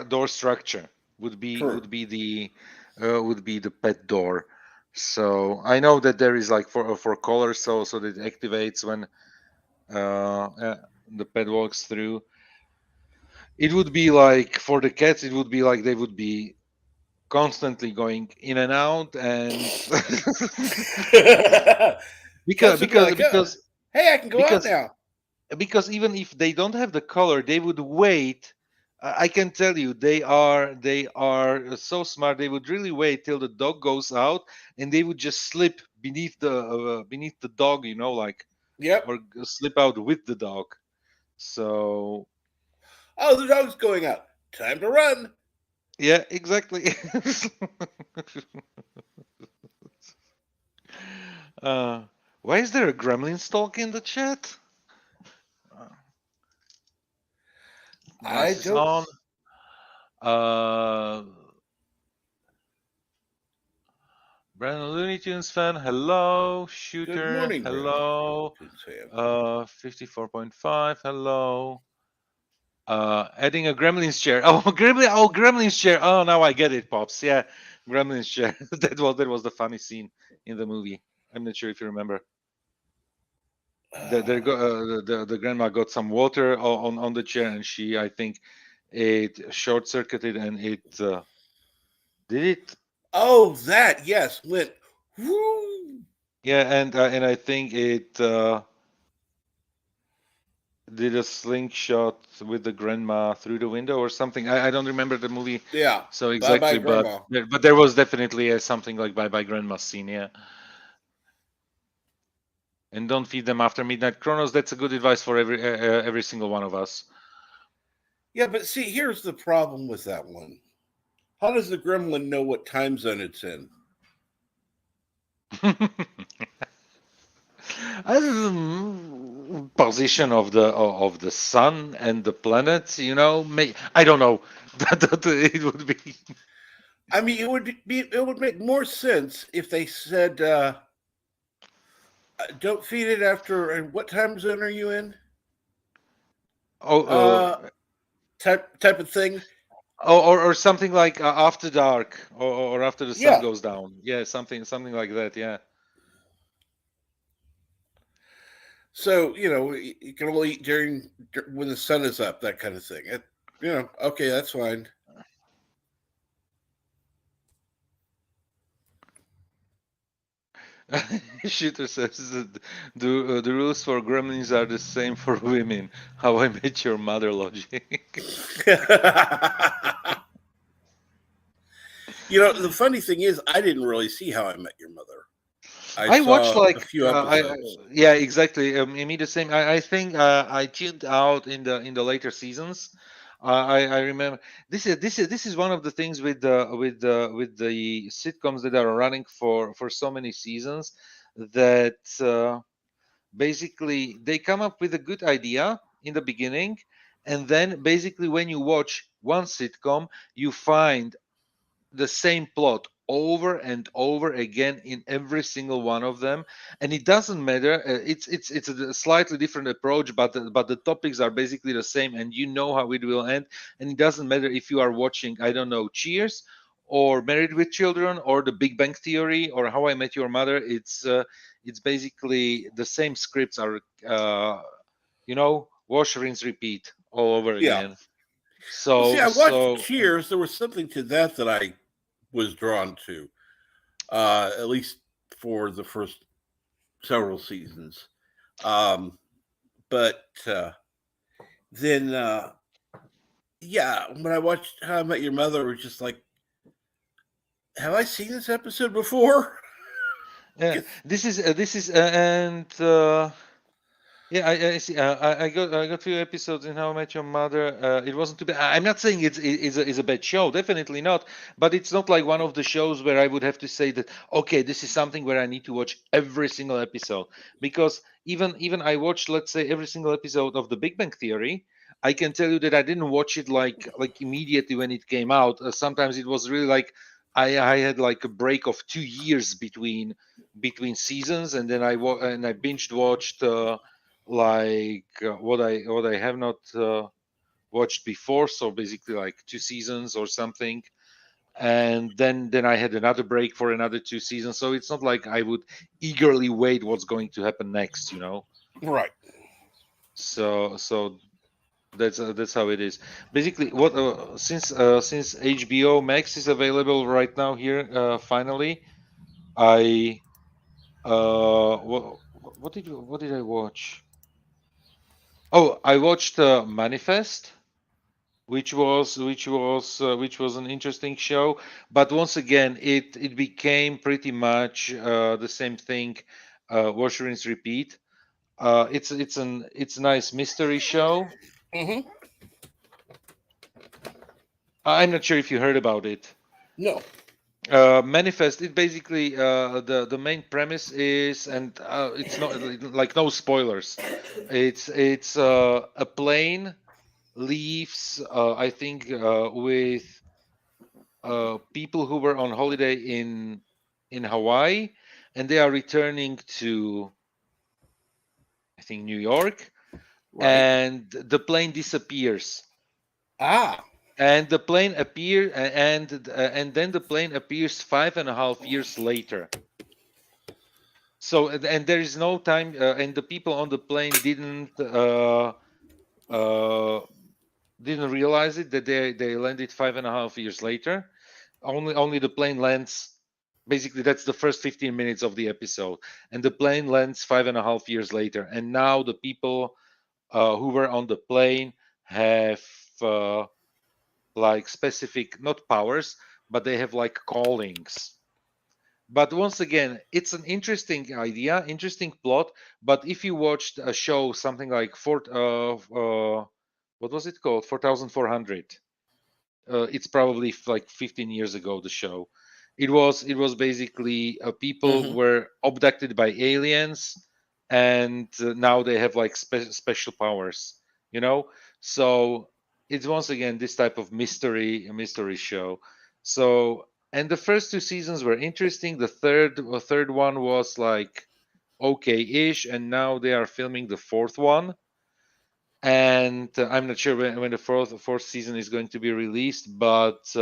door structure True. would be the pet door. So I know that there is like for collar, so that it activates when the pet walks through. It would be like for the cats, it would be like they would be constantly going in and out, and because Cats would be because like, oh, because hey, I can go out because now. because even if they don't have the color, they would wait. I can tell you, they are so smart. They would really wait till the dog goes out, and they would just slip beneath the dog, like, Yep. or slip out with the dog. So Oh, the dog's going out. Time to run. yeah, exactly. uh, why is there a gremlin stalk in the chat? Uh, I Glasses don't. on. Uh, Brandon Looney Tunes fan, hello. Good Shooter, morning, Brandon. hello. Sam. 54.5, hello. Adding a Gremlins chair. Gremlins chair. Oh, now I get it, Pops. Yeah, Gremlins chair. that was the funny scene in the movie. I'm not sure if you remember. The grandma got some water on the chair, and I think, it short circuited, and it did it. Oh, that, yes, went whoo. Yeah, and I think it did a slingshot with the grandma through the window or something. I don't remember the movie Yeah. so Bye bye, exactly, but Grandma. there was definitely something like Bye Bye Grandma scene, yeah. And don't feed them after midnight. Chronos, that's a good advice for every single one of us. Yeah, but see, here's the problem with that one. How does the gremlin know what time zone it's in? Position of the sun and the planets, I don't know. It would be. I mean, it would make more sense if they said, "Don't feed it after." And what time zone are you in? Oh, Uh, type of thing. or something like after dark, or after the sun Yeah. goes down. Yeah, something like that. Yeah. So you can only eat during when the sun is up, that kind of thing. Okay, that's fine. Shooter says that the rules for gremlins are the same for women. How I Met Your Mother logic. The funny thing is, I didn't really see How I Met Your Mother. I I watched saw a like few episodes. yeah, exactly. Me the same. I think I tuned out in the later seasons. I remember this is one of the things with the sitcoms that are running for so many seasons, that basically they come up with a good idea in the beginning, and then basically when you watch one sitcom, you find the same plot over and over again in every single one of them, and it doesn't matter. It's a slightly different approach, but the topics are basically the same, and you know how it will end. And it doesn't matter if you are watching, I don't know, Cheers, or Married with Children, or The Big Bang Theory, or How I Met Your Mother. It's basically the same scripts are wash, rinse, repeat all over Yeah. again. Well, see, So I watched so Cheers. There was something to that I was drawn to, at least for the first several seasons. But then, yeah, when I watched How I Met Your Mother, it was just like, have I seen this episode before? yeah, this is and yeah, I see. I got few episodes in How I Met Your Mother. It wasn't too bad. I'm not saying it's a bad show, definitely not. But it's not like one of the shows where I would have to say that, okay, this is something where I need to watch every single episode, because even I watched, let's say, every single episode of The Big Bang Theory. I can tell you that I didn't watch it like immediately when it came out. Sometimes it was really like I had like a break of 2 years between seasons, and then I binged watched what I have not watched before. So basically, like 2 seasons or something, and then I had another break for another 2 seasons. So it's not like I would eagerly wait what's going to happen next, Right. So that's how it is. Basically, what since HBO Max is available right now here, finally, I what did I watch? Oh, I watched Manifest, which was an interesting show. But once again, it became pretty much the same thing. Wash, rinse, repeat. It's a nice mystery show. Mm-hmm. I'm not sure if you heard about it. No. Manifest. It basically the main premise is, and it's not like no spoilers. It's a plane leaves, I think, with people who were on holiday in Hawaii, and they are returning to, I think, New York, Right. and the plane disappears. Ah. And the plane and then the plane appears 5.5 years later. So, and there is no time, and the people on the plane uh, didn't realize it, that they landed 5.5 years later. Only the plane lands. Basically, that's the first 15 minutes of the episode, and the plane lands 5.5 years later. And now the people who were on the plane have like specific, not powers, but they have like callings. But once again, it's an interesting idea, interesting plot. But if you watched a show, something like what was it called, 4400, it's probably like 15 years ago, the show. It was basically people Mm-hmm. were abducted by aliens, and now they have like special powers, you know. So it's once again this type of mystery show. So, and the first 2 seasons were interesting. The third one was like okay-ish, and now they are filming the fourth one. And I'm not sure when the fourth season is going to be released, but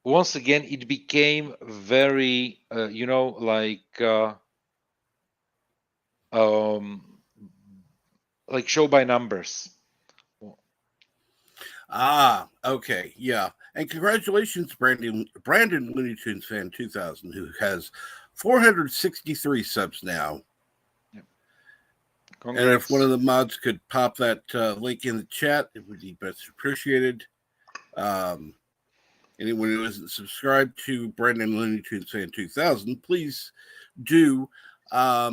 once again it became very um like show by numbers. Ah. Okay. Yeah. And congratulations, Brandon Looney Tunes fan 2000, who has 463 subs now. Yeah. And if one of the mods could pop that link in the chat, it would be best appreciated. Anyone who isn't subscribed to Brandon Looney Tunes fan 2000, please do. I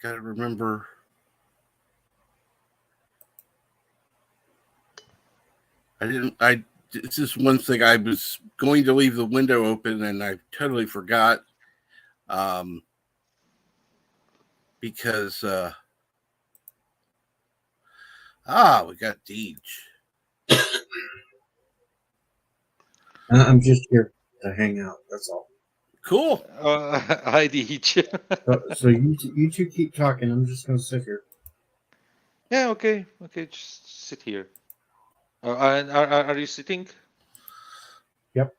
gotta remember. It's just one thing. I was going to leave the window open and I totally forgot. Because we got Deej. I'm just here to hang out. That's all. Cool. Hi, Deej. So you two keep talking. I'm just gonna sit here. Yeah, okay, just sit here. And are you sitting? Yep.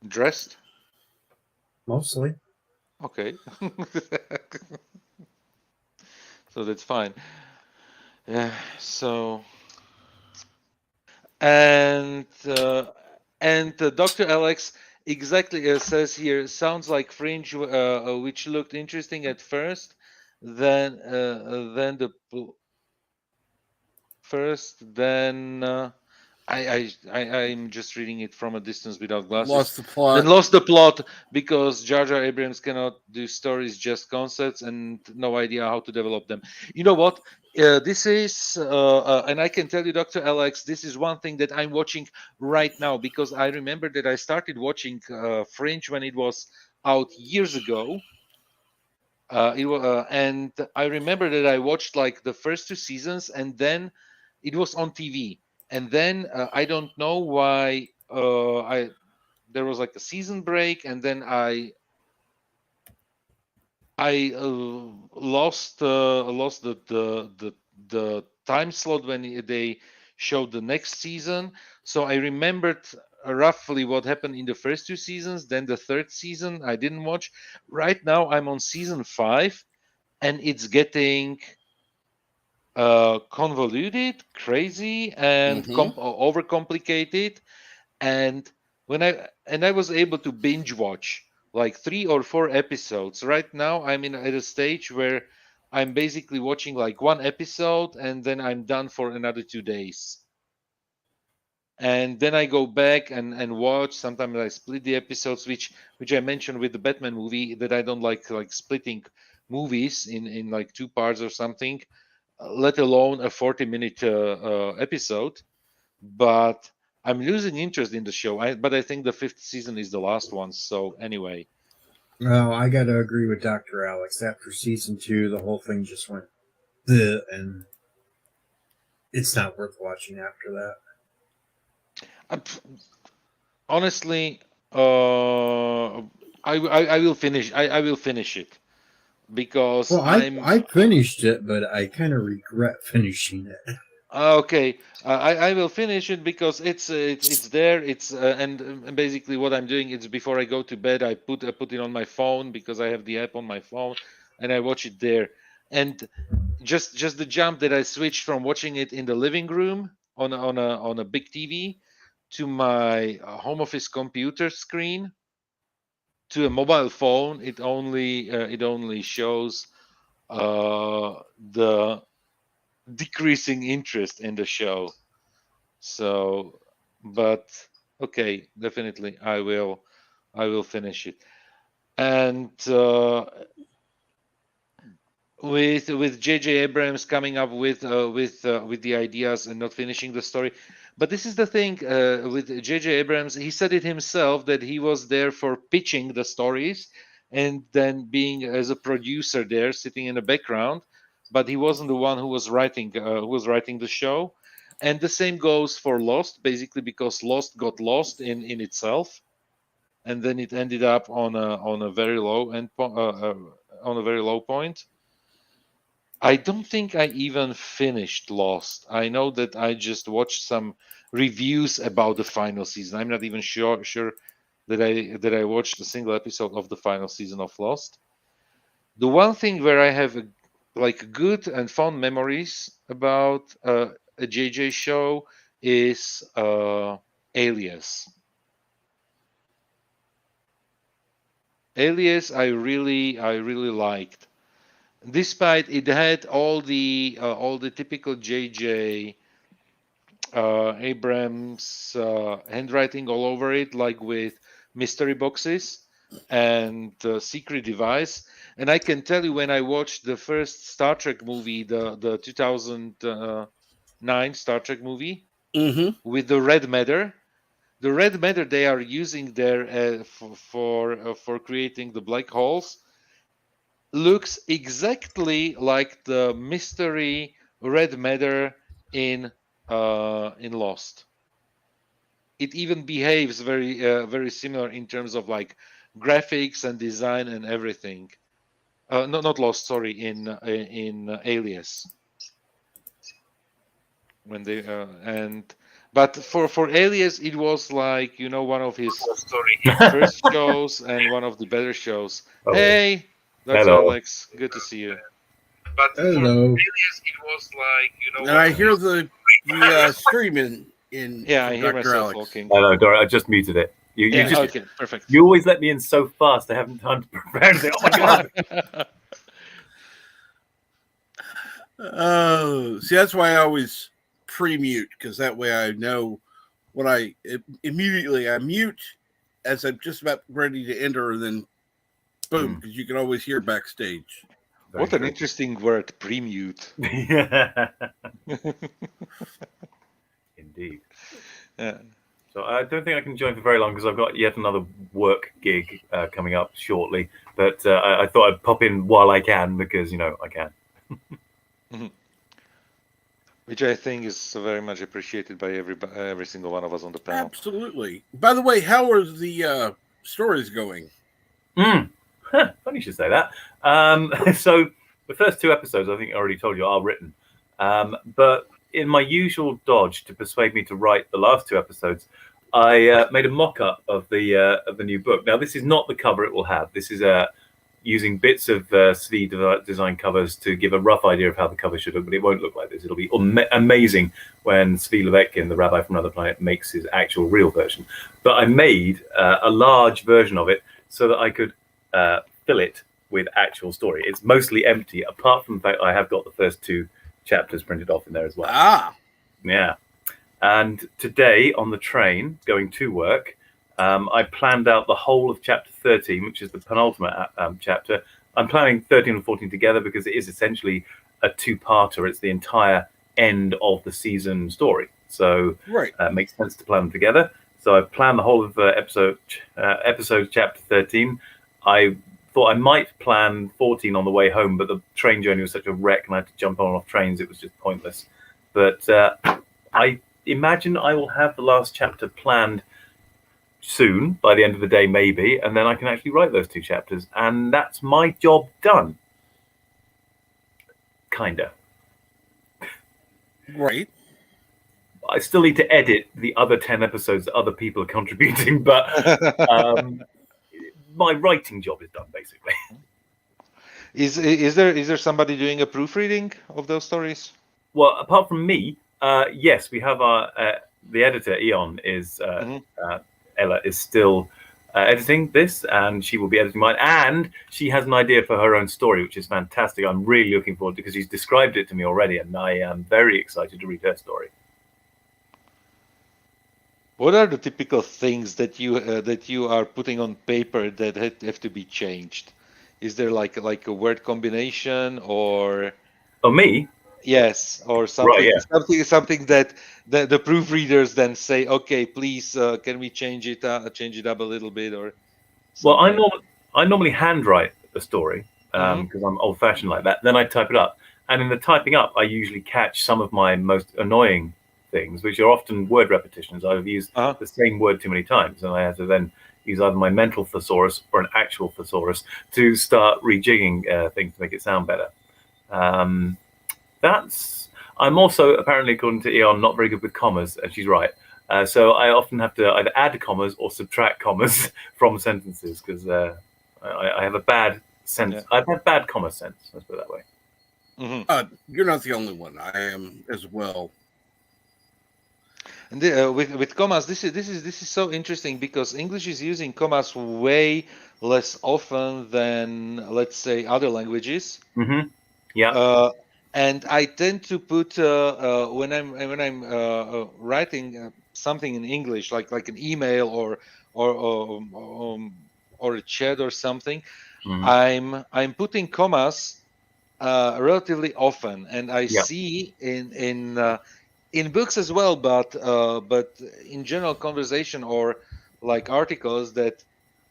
Dressed? Mostly. Okay. So that's fine. Yeah. So and Dr. Alex exactly says here, sounds like Fringe, which looked interesting at first, then I'm just reading it from a distance without glasses. Lost the plot. Then lost the plot because Jar Jar Abrams cannot do stories, just concepts, and no idea how to develop them. You know what? This is, and I can tell you, Dr. Alex, this is one thing that I'm watching right now, because I remember that I started watching Fringe when it was out years ago. And I remember that I watched like the first 2 seasons, and then it was on TV. and then I don't know why there was like a season break, and then I lost the time slot when they showed the next season. So I remembered roughly what happened in the first two seasons. Then the third season I didn't watch. Right now I'm on season 5, and it's getting convoluted, crazy, and overcomplicated. And I was able to binge watch like 3 or 4 episodes. Right now I'm at a stage where I'm basically watching like one episode, and then I'm done for another 2 days, and then I go back and watch. Sometimes I split the episodes, which I mentioned with the Batman movie, that I don't like splitting movies in like 2 parts or something, let alone a 40-minute episode. But I'm losing interest in the show. But I think the 5th season is the last one. So anyway, Well, I got to agree with Dr. Alex. After season 2, the whole thing just went and it's not worth watching after that. honestly, I will finish. I will finish it because Well, I finished it, but I kind of regret finishing it. Okay, I will finish it because it's there. It's and basically what I'm doing is before I go to bed, I put it on my phone because I have the app on my phone, and I watch it there. And just the jump that I switched from watching it in the living room on a big TV to my home office computer screen to a mobile phone, it only shows the decreasing interest in the show. So, but okay, definitely I will finish it. And with J.J. Abrams coming up with the ideas and not finishing the story. But this is the thing with J.J. Abrams. He said it himself that he was there for pitching the stories and then being as a producer there, sitting in the background. But he wasn't the one who was writing the show. And the same goes for Lost, basically because Lost got lost in itself, and then it ended up on a very on a very low point. I don't think I even finished Lost. I know that I just watched some reviews about the final season. I'm not even sure that I watched a single episode of the final season of Lost. The one thing where I have like good and fond memories about a JJ show is Alias. Alias, I really liked, despite it had all the typical JJ Abrams handwriting all over it, like with mystery boxes and secret device. And I can tell you, when I watched the first Star Trek movie, the 2009 Star Trek movie with the red matter, the red matter they are using there for creating the black holes looks exactly like the mystery red matter in Lost. It even behaves very similar in terms of like graphics and design and everything. No, not Lost. Sorry, in Alias. When they and but for Alias, it was like one of his first shows and one of the better shows. Oh. Hey, that's Hello. Alex. Good to see you. But Hello. for Alias, it was like And I hear the streaming in. Yeah, I hear Dr. myself Alex. talking. Hello, Dora. I just muted it. You just Okay, perfect. you always let me in so fast. I haven't time to prepare anything. Oh my god! Oh, see, that's why I always pre-mute, because that way I know when I immediately I mute as I'm just about ready to enter, and then boom, because you can always hear backstage. Very What an true. interesting word, pre-mute. Indeed. Yeah. So I don't think I can join for very long because I've got yet another work gig coming up shortly. But I thought I'd pop in while I can because I can. which I think is very much appreciated by every single one of us on the panel. Absolutely. By the way, how are the stories going? Funny you should say that. So the first 2 episodes, I think I already told you, are written. But in my usual dodge to persuade me to write the last 2 episodes, I made a mock-up of the new book. Now, this is not the cover it will have. This is using bits of Svi design covers to give a rough idea of how the cover should look, but it won't look like this. It'll be amazing when Svi Levetkin, the rabbi from another planet, makes his actual real version. But I made a large version of it so that I could fill it with actual story. It's mostly empty, apart from the fact I have got the first 2 chapters printed off in there as well. Ah, Yeah. And today on the train going to work, I planned out the whole of chapter 13, which is the penultimate chapter. I'm planning 13 and 14 together because it is essentially a 2-parter. It's the entire end of the season story. So right. it makes sense to plan them together. So I planned the whole of episode chapter 13. I thought I might plan 14 on the way home, but the train journey was such a wreck and I had to jump on and off trains. It was just pointless. But I imagine I will have the last chapter planned soon, by the end of the day maybe, and then I can actually write those 2 chapters, and that's my job done. Kinda. Right. I still need to edit the other 10 episodes that other people are contributing, but my writing job is done, basically. Is there somebody doing a proofreading of those stories? Well, apart from me, yes, we have our the editor Eon is Ella is still editing this, and she will be editing mine. And she has an idea for her own story, which is fantastic. I'm really looking forward to, because she's described it to me already, and I am very excited to read her story. What are the typical things that you are putting on paper that have to be changed? Is there like a word combination or? Oh, me? Yes, or something, right, something that the proofreaders then say, okay, please, can we change it up a little bit, or? Something. Well, I normally handwrite the story because I'm old-fashioned like that. Then I type it up, and in the typing up, I usually catch some of my most annoying things, which are often word repetitions. I've used the same word too many times, and I have to then use either my mental thesaurus or an actual thesaurus to start rejigging things to make it sound better. I'm also, apparently, according to Eon, not very good with commas, and she's right. So I often have to either add commas or subtract commas from sentences, because I have a bad sense. Yeah. I have bad comma sense. Let's put it that way. You're not the only one. I am as well. And with commas, this is so interesting, because English is using commas way less often than, let's say, other languages. Yeah. And I tend to put when I'm writing something in English, like an email or a chat or something, I'm putting commas relatively often, and I see in books as well, but in general conversation or like articles, that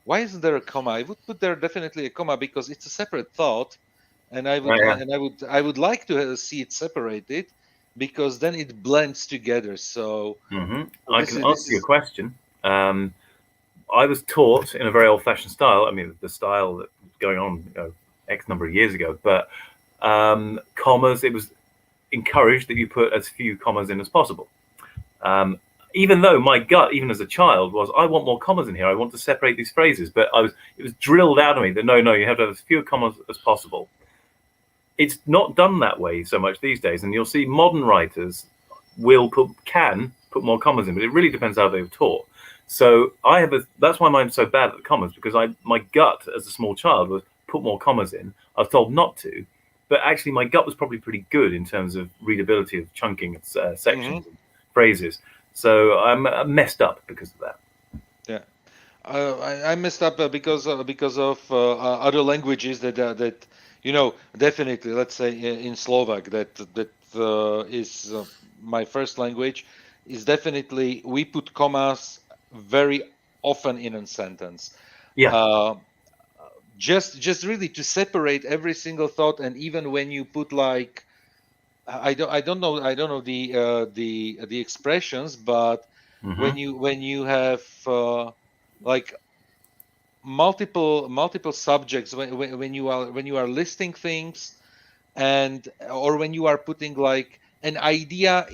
why isn't there a comma? I would put there definitely a comma, because it's a separate thought. And I would like to see it separated, because then it blends together. So I can answer your question. I was taught in a very old-fashioned style. I mean, the style that was going on X number of years ago. But commas, it was encouraged that you put as few commas in as possible. Even though my gut, even as a child, was, I want more commas in here. I want to separate these phrases. But it was drilled out of me that no, you have to have as few commas as possible. It's not done that way so much these days, and you'll see modern writers can put more commas in, but it really depends how they were taught. So that's why I'm so bad at the commas, because my gut as a small child was put more commas in. I was told not to, but actually my gut was probably pretty good in terms of readability of chunking sections and phrases. So I'm messed up because of that. Yeah, I messed up because of other languages that definitely, let's say in Slovak, that is my first language, is definitely, we put commas very often in a sentence. Yeah. Just really to separate every single thought, and even when you put like I don't know the expressions, but when you have like multiple subjects, when you are listing things, and or when you are putting like an idea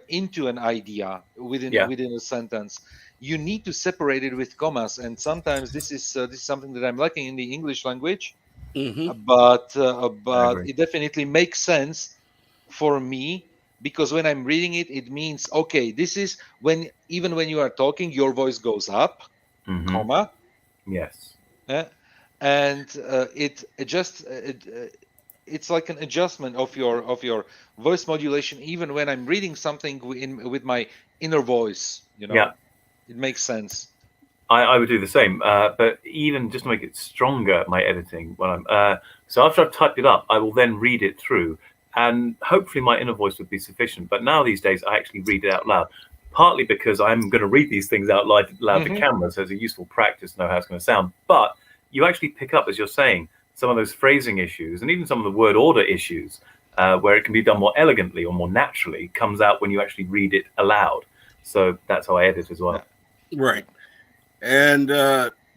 into an idea Yeah. within a sentence, you need to separate it with commas, and sometimes this is something that I'm lacking in the English language. Hmm. But agree. it definitely makes sense for me, because when I'm reading it, it means, okay, this is when, even when you are talking, your voice goes up, comma, Yes. eh, and it's like an adjustment of your voice modulation, even when I'm reading something with my inner voice, Yeah. it makes sense. I would do the same, but even just to make it stronger, my editing when I'm so after I've typed it up, I will then read it through, and hopefully my inner voice would be sufficient. But now these days, I actually read it out loud, partly because I'm going to read these things out loud to Hmm. camera, so it's a useful practice to know how it's going to sound. But you actually pick up, as you're saying, some of those phrasing issues and even some of the word order issues, where it can be done more elegantly or more naturally, comes out when you actually read it aloud. So that's how I edit as well. Yeah. Right. And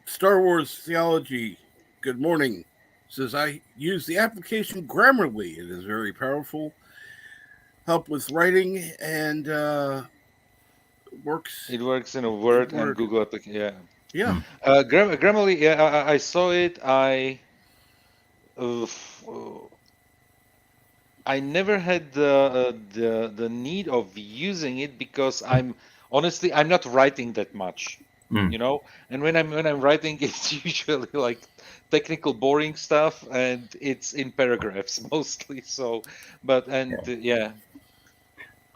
Star Wars Theology, good morning, says, I use the application Grammarly. It is very powerful. Help with writing and works It works in a in Word and Word. Google application. Yeah. Hmm. Yeah, Grammarly. Yeah, I saw it. Uh, I never had the need of using it, because I'm not writing that much, Mm. And when I'm writing, it's usually like technical, boring stuff, and it's in paragraphs mostly. So, but and Yeah.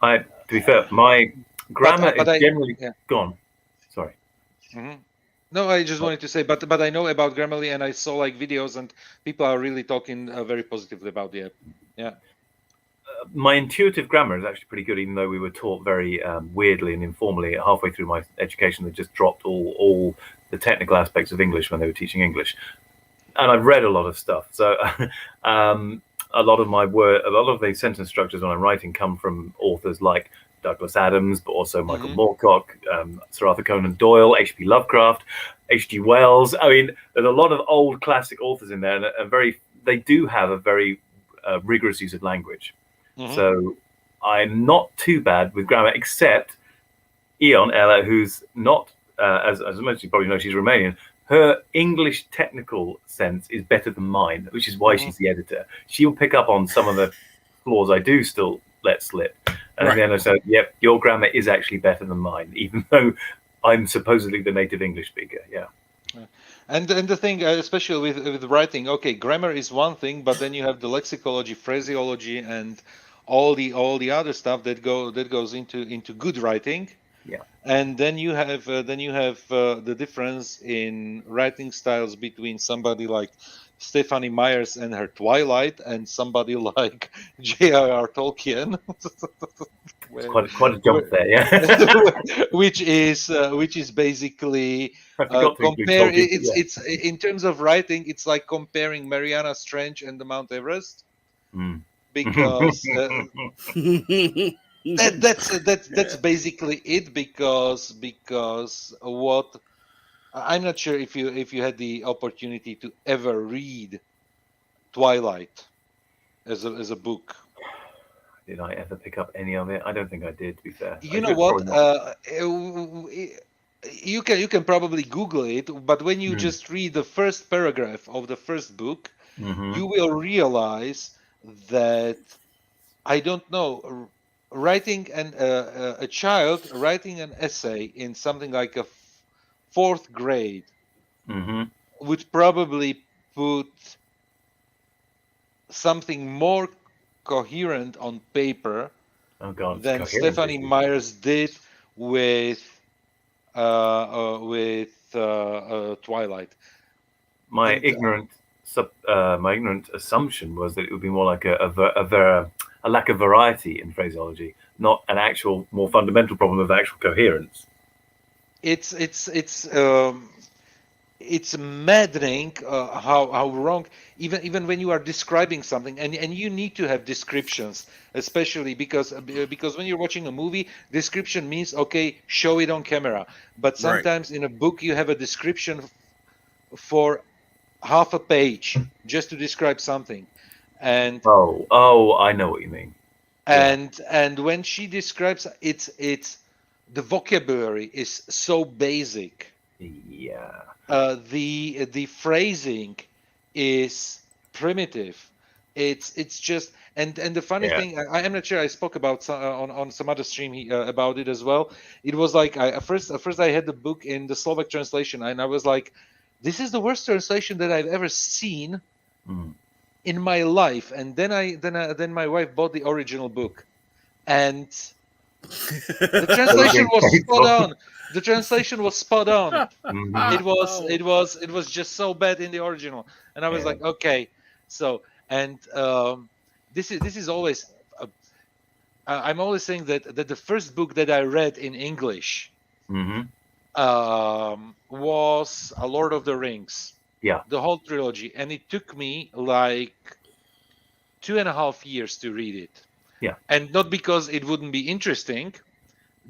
yeah, To be fair, my grammar is but I generally yeah. gone. Sorry. Mhm. No, I just wanted to say, but I know about Grammarly, and I saw like videos, and people are really talking very positively about the app. Yeah. My intuitive grammar is actually pretty good, even though we were taught very weirdly and informally halfway through my education. They just dropped all the technical aspects of English when they were teaching English. And I've read a lot of stuff, so a lot of the sentence structures when I'm writing come from authors like Douglas Adams, but also Michael Hmm. Moorcock, Sir Arthur Conan Doyle, H.P. Lovecraft, H.G. Wells. I mean, there's a lot of old classic authors in there, and they do have a very rigorous use of language. Hmm. So I'm not too bad with grammar, except Eon Ella, who's not, as most of you probably know, she's Romanian. Her English technical sense is better than mine, which is why Hmm. she's the editor. She'll pick up on some of the flaws I do still let slip. And at the Right. end, I said, yep, your grammar is actually better than mine, even though I'm supposedly the native English speaker. Yeah. And the thing, especially with writing, okay, grammar is one thing, but then you have the lexicology, phraseology, and all the other stuff that goes into good writing. Yeah. And then you have the difference in writing styles between somebody like Stephanie Myers and her Twilight, and somebody like J.R.R. Tolkien, It's where, quite a jump where there. Yeah. which is basically I forgot to include compare. Tolkien, but It's in terms of writing, it's like comparing Mariana Trench and the Mount Everest, yeah. because that's Yeah. basically it, because what I'm not sure if you had the opportunity to ever read Twilight as a book. Did I ever pick up any of it? I don't think I did, to be fair. I You know should what? probably not. You can probably Google it, but when you Mm. just read the first paragraph of the first book, Hmm. you will realize that, I don't know, writing a child writing an essay in something like a fourth grade Hmm. would probably put something more coherent on paper Oh God, it's than coherence Stephanie issue. Myers did with Twilight. My And ignorant my ignorant assumption was that it would be more like a lack of variety in phraseology, not an actual more fundamental problem of actual coherence. it's it's maddening how wrong, even when you are describing something, and you need to have descriptions, especially because when you're watching a movie, description means okay, show it on camera, but Right. sometimes in a book you have a description for half a page just to describe something, and Oh, I know what you mean. Yeah. and when she describes, it's the vocabulary is so basic. Yeah. The phrasing is primitive. It's just, and the funny Yeah. thing, I am not sure I spoke about on some other stream about it as well. It was like at first I had the book in the Slovak translation, and I was like, this is the worst translation that I've ever seen Mm. in my life. And then my wife bought the original book, and the translation was spot on. The translation was spot on. Mhm. It was just so bad in the original, and I was Yeah. like, okay. So, and this is always I'm always saying that the first book that I read in English Hmm. was A Lord of the Rings, Yeah. the whole trilogy, and it took me like 2.5 years to read it. Yeah. And not because it wouldn't be interesting,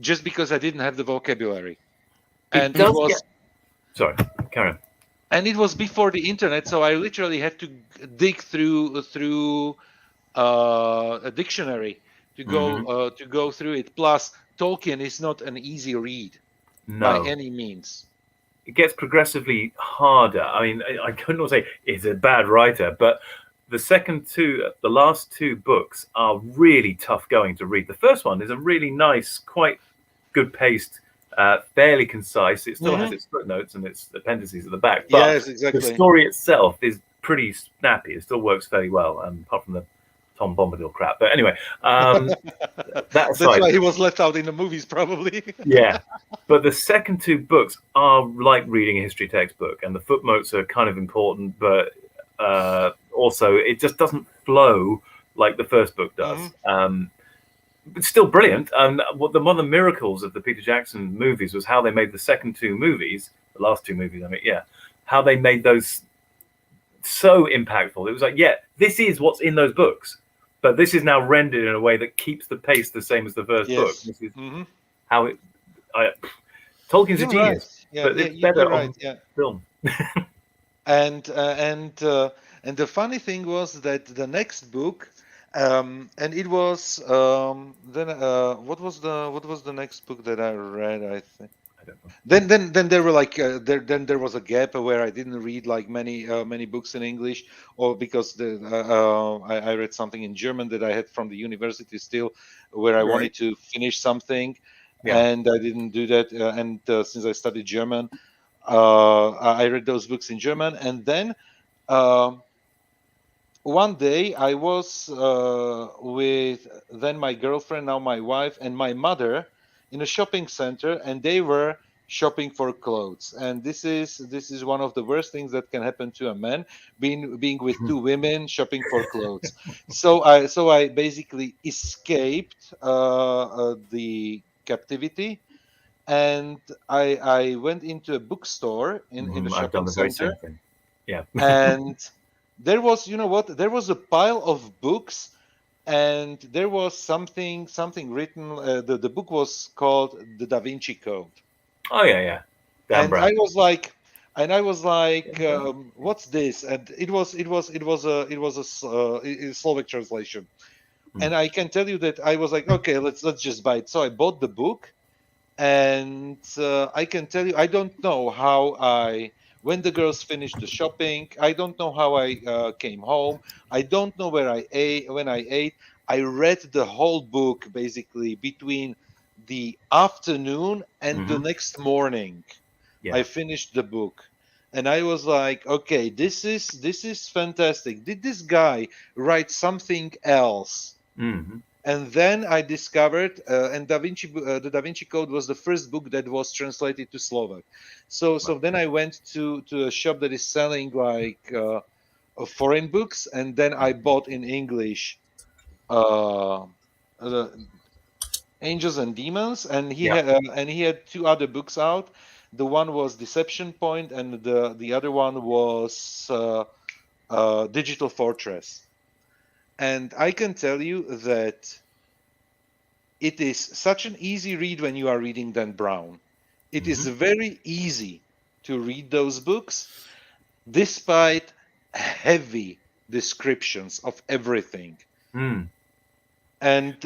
just because I didn't have the vocabulary. It And it does was get. Sorry, carry on. and it was before the internet, so I literally had to dig through a dictionary to Mhm. go through it. Plus, Tolkien is not an easy read by No, any means. it gets progressively harder. I mean, I couldn't say he's a bad writer, but the last two books are really tough going to read. The first one is a really nice, quite good paced, fairly concise. It still has Mhm. its footnotes and its appendices at the back, but Yes, the exactly. story itself is pretty snappy. It still works fairly well, apart from the Tom Bombadil crap. But anyway, that That's aside, why he was left out in the movies, probably. yeah. But the second two books are like reading a history textbook, and the footnotes are kind of important, but also it just doesn't flow like the first book does. But still brilliant. And one of the miracles of the Peter Jackson movies was how they made the second two movies, the last two movies, I mean, yeah, how they made those so impactful. It was like, yeah, this is what's in those books, but this is now rendered in a way that keeps the pace the same as the first book. Yes. This is Hmm. how it. Tolkien's a You're right. genius, Yeah, but yeah, it's better you're right. on Yeah. film. And the funny thing was that the next book, and it was then what was the next book that I read? I think I don't know. then there were like there was a gap where I didn't read like many books in English, or because I read something in German that I had from the university still, where I wanted Right. to finish something, Yeah. and I didn't do that. And since I studied German, I read those books in German, and then um, one day I was with then my girlfriend, now my wife, and my mother in a shopping center, and they were shopping for clothes. And this is one of the worst things that can happen to a man, being with two women shopping for clothes. So I basically escaped the captivity, and I went into a bookstore in the I've done shopping the very center, same thing. Yeah. and there was, you know what, there was a pile of books, and there was something written. The book was called The Da Vinci Code, Oh yeah. Dan and Brown. I was like, what's this? And it was a Slovak translation. Hmm. And I can tell you that I was like, okay, let's just buy it. So I bought the book, and I can tell you, I don't know how when the girls finished the shopping, I don't know how I came home. I don't know where I ate when I ate. I read the whole book basically between the afternoon and the Hmm. next morning. I Yeah. finished the book, and I was like, okay, this is fantastic. Did this guy write something else? Hmm. And then I discovered, and the Da Vinci Code was the first book that was translated to Slovak. So then I went to a shop that is selling like foreign books, and then I bought in English uh, Angels and Demons, and he Yeah. had two other books out. The one was Deception Point, and the other one was Digital Fortress. And I can tell you that it is such an easy read when you are reading Dan Brown. It is very easy to read those books, despite heavy descriptions of everything. And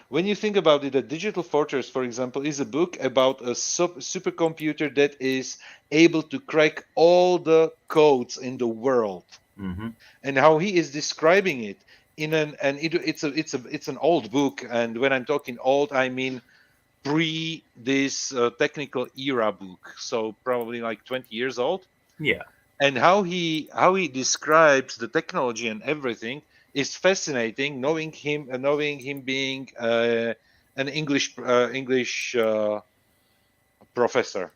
when you think about it, a Digital Fortress, for example, is a book about a supercomputer that is able to crack all the codes in the world, and how he is describing it it's an old book, and when I'm talking old, I mean pre this technical era book, so probably like 20 years old. Yeah. And how he describes the technology and everything is fascinating. Knowing him being an English professor,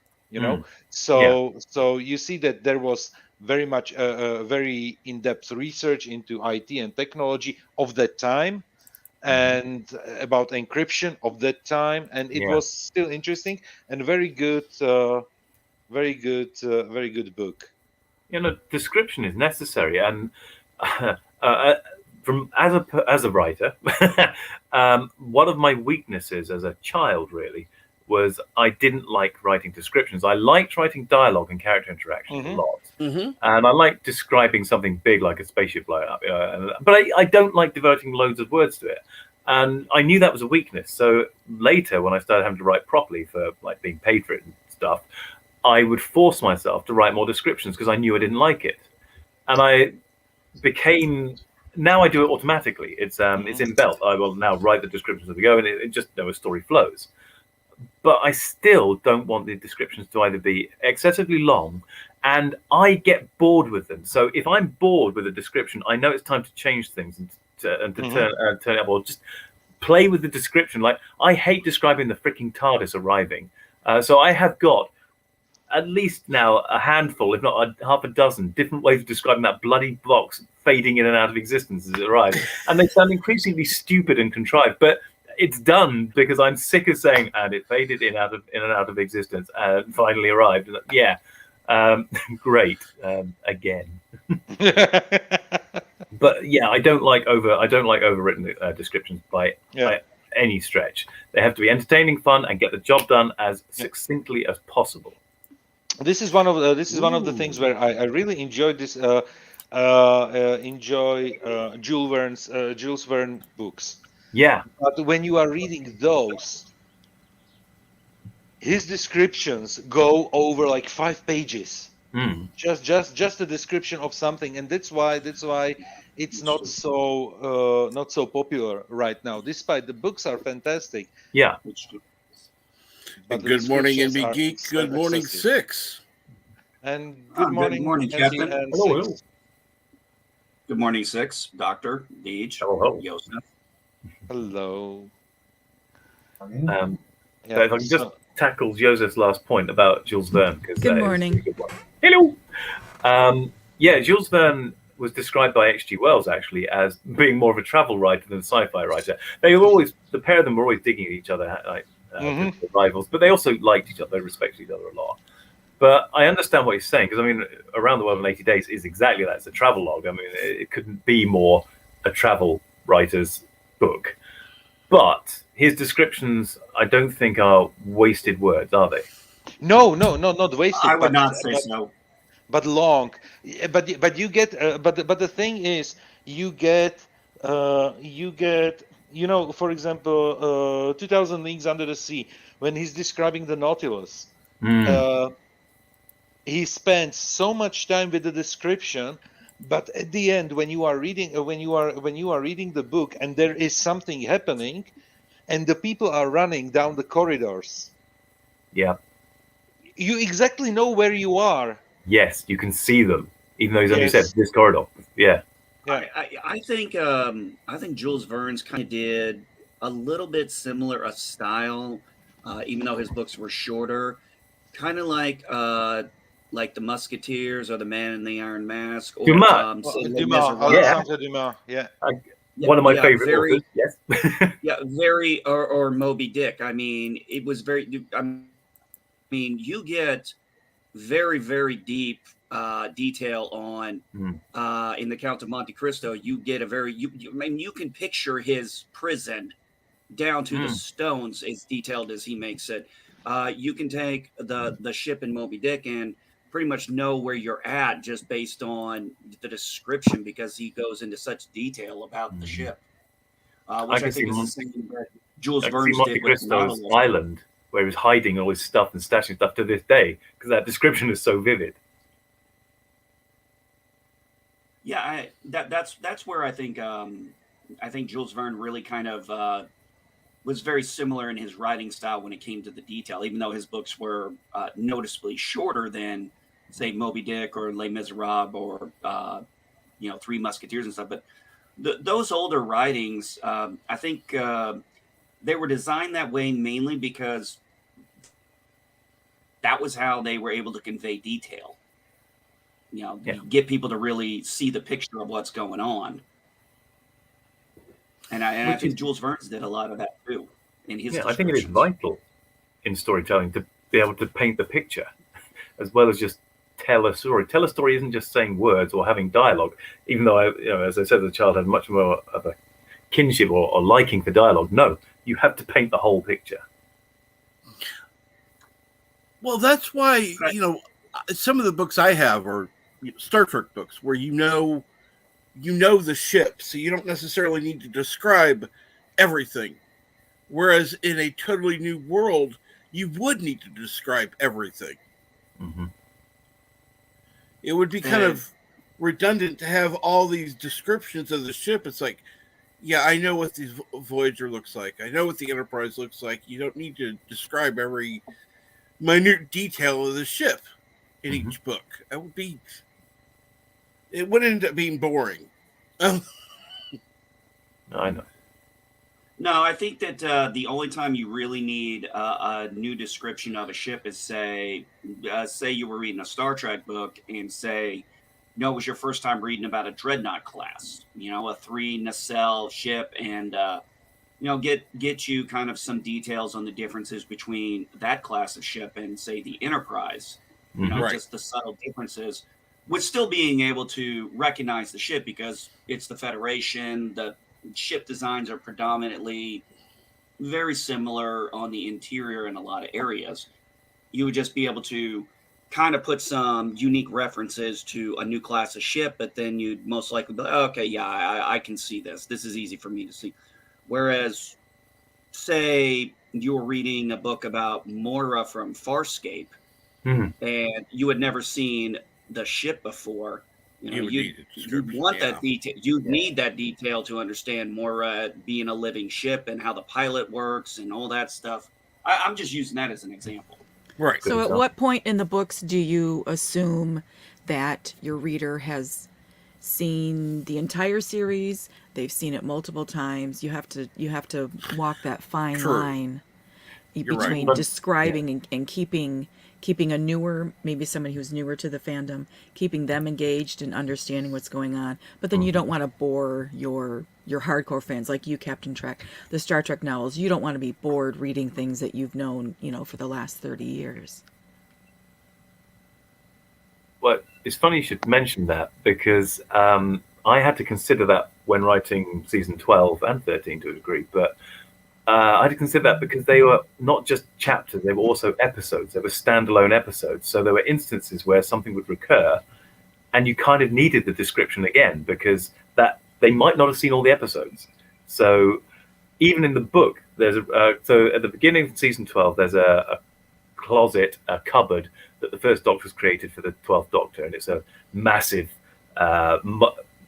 so you see that there was very much very in-depth research into IT and technology of that time, and about encryption of that time, and it was still interesting and very good book. Description is necessary, and from as a writer, one of my weaknesses as a child really was I didn't like writing descriptions. I liked writing dialogue and character interaction a lot, and I liked describing something big like a spaceship blowing up. But I don't like devoting loads of words to it, and I knew that was a weakness. So later, when I started having to write properly for like being paid for it and stuff, I would force myself to write more descriptions because I knew I didn't like it, and I became. Now I do it automatically. It's inbuilt. I will now write the descriptions as we go, and it just a story flows. But I still don't want the descriptions to either be excessively long, and I get bored with them. So if I'm bored with a description, I know it's time to change things and to turn it up, or just play with the description. Like, I hate describing the freaking TARDIS arriving. So I have got at least now a handful, if not half a dozen, different ways of describing that bloody box fading in and out of existence as it arrives. And they sound increasingly stupid and contrived, but it's done because I'm sick of saying, and it faded in and out of existence and finally arrived. Great, again. But yeah, I don't like overwritten descriptions by any stretch. They have to be entertaining, fun, and get the job done as succinctly as possible. This is one of the things where I really enjoyed this. Jules Verne books. Yeah. But when you are reading those, his descriptions go over like 5 pages. Just a description of something, and that's why it's not so popular right now. Despite the books are fantastic. Yeah. Good morning, NB Geek. Good morning, Six. And good morning, Captain. Hello. Good morning, Six. Doctor, Deej, Hello. Yosef. Hello. If I can just tackle Josef's last point about Jules Verne. Good morning. Hello. Jules Verne was described by H.G. Wells actually as being more of a travel writer than a sci-fi writer. The pair of them were always digging at each other, like rivals, but they also liked each other, they respected each other a lot. But I understand what he's saying, because I mean, Around the World in 80 Days is exactly that. It's a travel log. I mean, it couldn't be more a travel writer's book. But his descriptions, I don't think, are wasted words, are they? No, not wasted. I would not say so. But long. But you get. But the thing is, you get. For example, 2000 Leagues Under the Sea, when he's describing the Nautilus. He spends so much time with the description, but at the end, when you are reading the book, and there is something happening, and the people are running down the corridors. Yeah. You exactly know where you are. Yes, you can see them, even though he's only said this corridor. Yeah. I think Jules Verne's kind of did a little bit similar a style, even though his books were shorter, kind of like the Musketeers or the Man in the Iron Mask, or Dumas. Dumas. One of my favorite authors. Yes. or Moby Dick. I mean, it was very. mean, you get very, very deep detail on in the Count of Monte Cristo. You get a very, I mean, you can picture his prison down to the stones, as detailed as he makes it. You can take the ship in Moby Dick and pretty much know where you're at just based on the description, because he goes into such detail about the ship, which I think is the same that Jules I can see Verne's Monte did with Cristo's Nautilus. island, where he was hiding all his stuff and stashing stuff to this day, because that description is so vivid. Yeah, that's where I think Jules Verne really kind of was very similar in his writing style when it came to the detail, even though his books were noticeably shorter than, say, Moby Dick or Les Miserables or Three Musketeers and stuff. But those older writings, I think they were designed that way mainly because that was how they were able to convey detail. Get people to really see the picture of what's going on. And I think Jules Verne did a lot of that too in his. I think it is vital in storytelling to be able to paint the picture as well as just tell a story. Tell a story isn't just saying words or having dialogue, even though as I said, as a child, I had much more of a kinship or liking for dialogue. No, you have to paint the whole picture. Well, that's why, some of the books I have are Star Trek books where you know the ship, so you don't necessarily need to describe everything. Whereas in a totally new world, you would need to describe everything. Mm-hmm. It would be kind of redundant to have all these descriptions of the ship. It's like, yeah, I know what the Voyager looks like. I know what the Enterprise looks like. You don't need to describe every minute detail of the ship in each book. It would end up being boring. I know. No, I think that the only time you really need a new description of a ship is say you were reading a Star Trek book and it was your first time reading about a Dreadnought class, a 3 nacelle ship, and get you kind of some details on the differences between that class of ship and, say, the Enterprise. Just the subtle differences, with still being able to recognize the ship because it's the Federation. The ship designs are predominantly very similar on the interior in a lot of areas. You would just be able to kind of put some unique references to a new class of ship, but then you'd most likely be like, okay, yeah, I can see this. This is easy for me to see. Whereas, say you were reading a book about Moira from Farscape, and you had never seen the ship before, you'd want that detail. You'd need that detail to understand Moira being a living ship and how the pilot works and all that stuff. I'm just using that as an example. Right. So at what point in the books do you assume that your reader has seen the entire series? They've seen it multiple times. You have to walk that fine line between describing and keeping a newer, maybe somebody who's newer to the fandom, keeping them engaged and understanding what's going on. But then you don't want to bore your hardcore fans like you, Captain Trek, the Star Trek novels. You don't want to be bored reading things that you've known, for the last 30 years. Well, it's funny you should mention that because I had to consider that when writing season 12 and 13 to a degree, but I had to consider that because they were not just chapters, they were also episodes. They were standalone episodes. So there were instances where something would recur and you kind of needed the description again because that they might not have seen all the episodes. So even in the book, there's so at the beginning of season 12, there's a closet, a cupboard that the first Doctor's created for the 12th Doctor. And it's a massive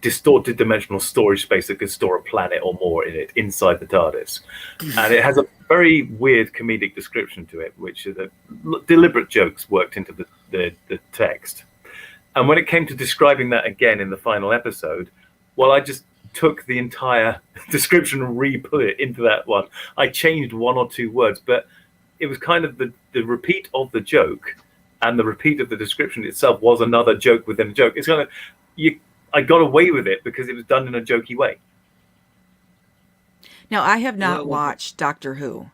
distorted dimensional storage space that could store a planet or more in it inside the TARDIS. And it has a very weird comedic description to it, which are the deliberate jokes worked into the text. And when it came to describing that again in the final episode, well, I just took the entire description and re-put it into that one. I changed 1 or 2 words, but it was kind of the repeat of the joke and the repeat of the description itself was another joke within a joke. It's kind of, I got away with it because it was done in a jokey way. Now, I have not watched Doctor Who,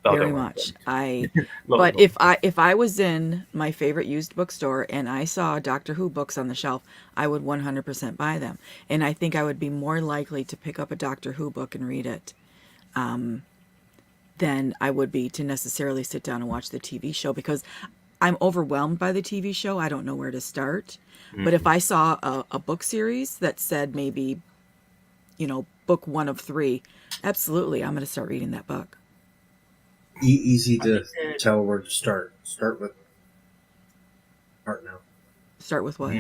Oh, very don't worry. much. I Lot but of if I was in my favorite used bookstore and I saw Doctor Who books on the shelf, I would 100% buy them. And I think I would be more likely to pick up a Doctor Who book and read it than I would be to necessarily sit down and watch the TV show, because I'm overwhelmed by the TV show. I don't know where to start. But if I saw a book series that said maybe, book 1 of 3, absolutely, I'm going to start reading that book. Easy to tell where to start. Start with Hartnell. Start with what?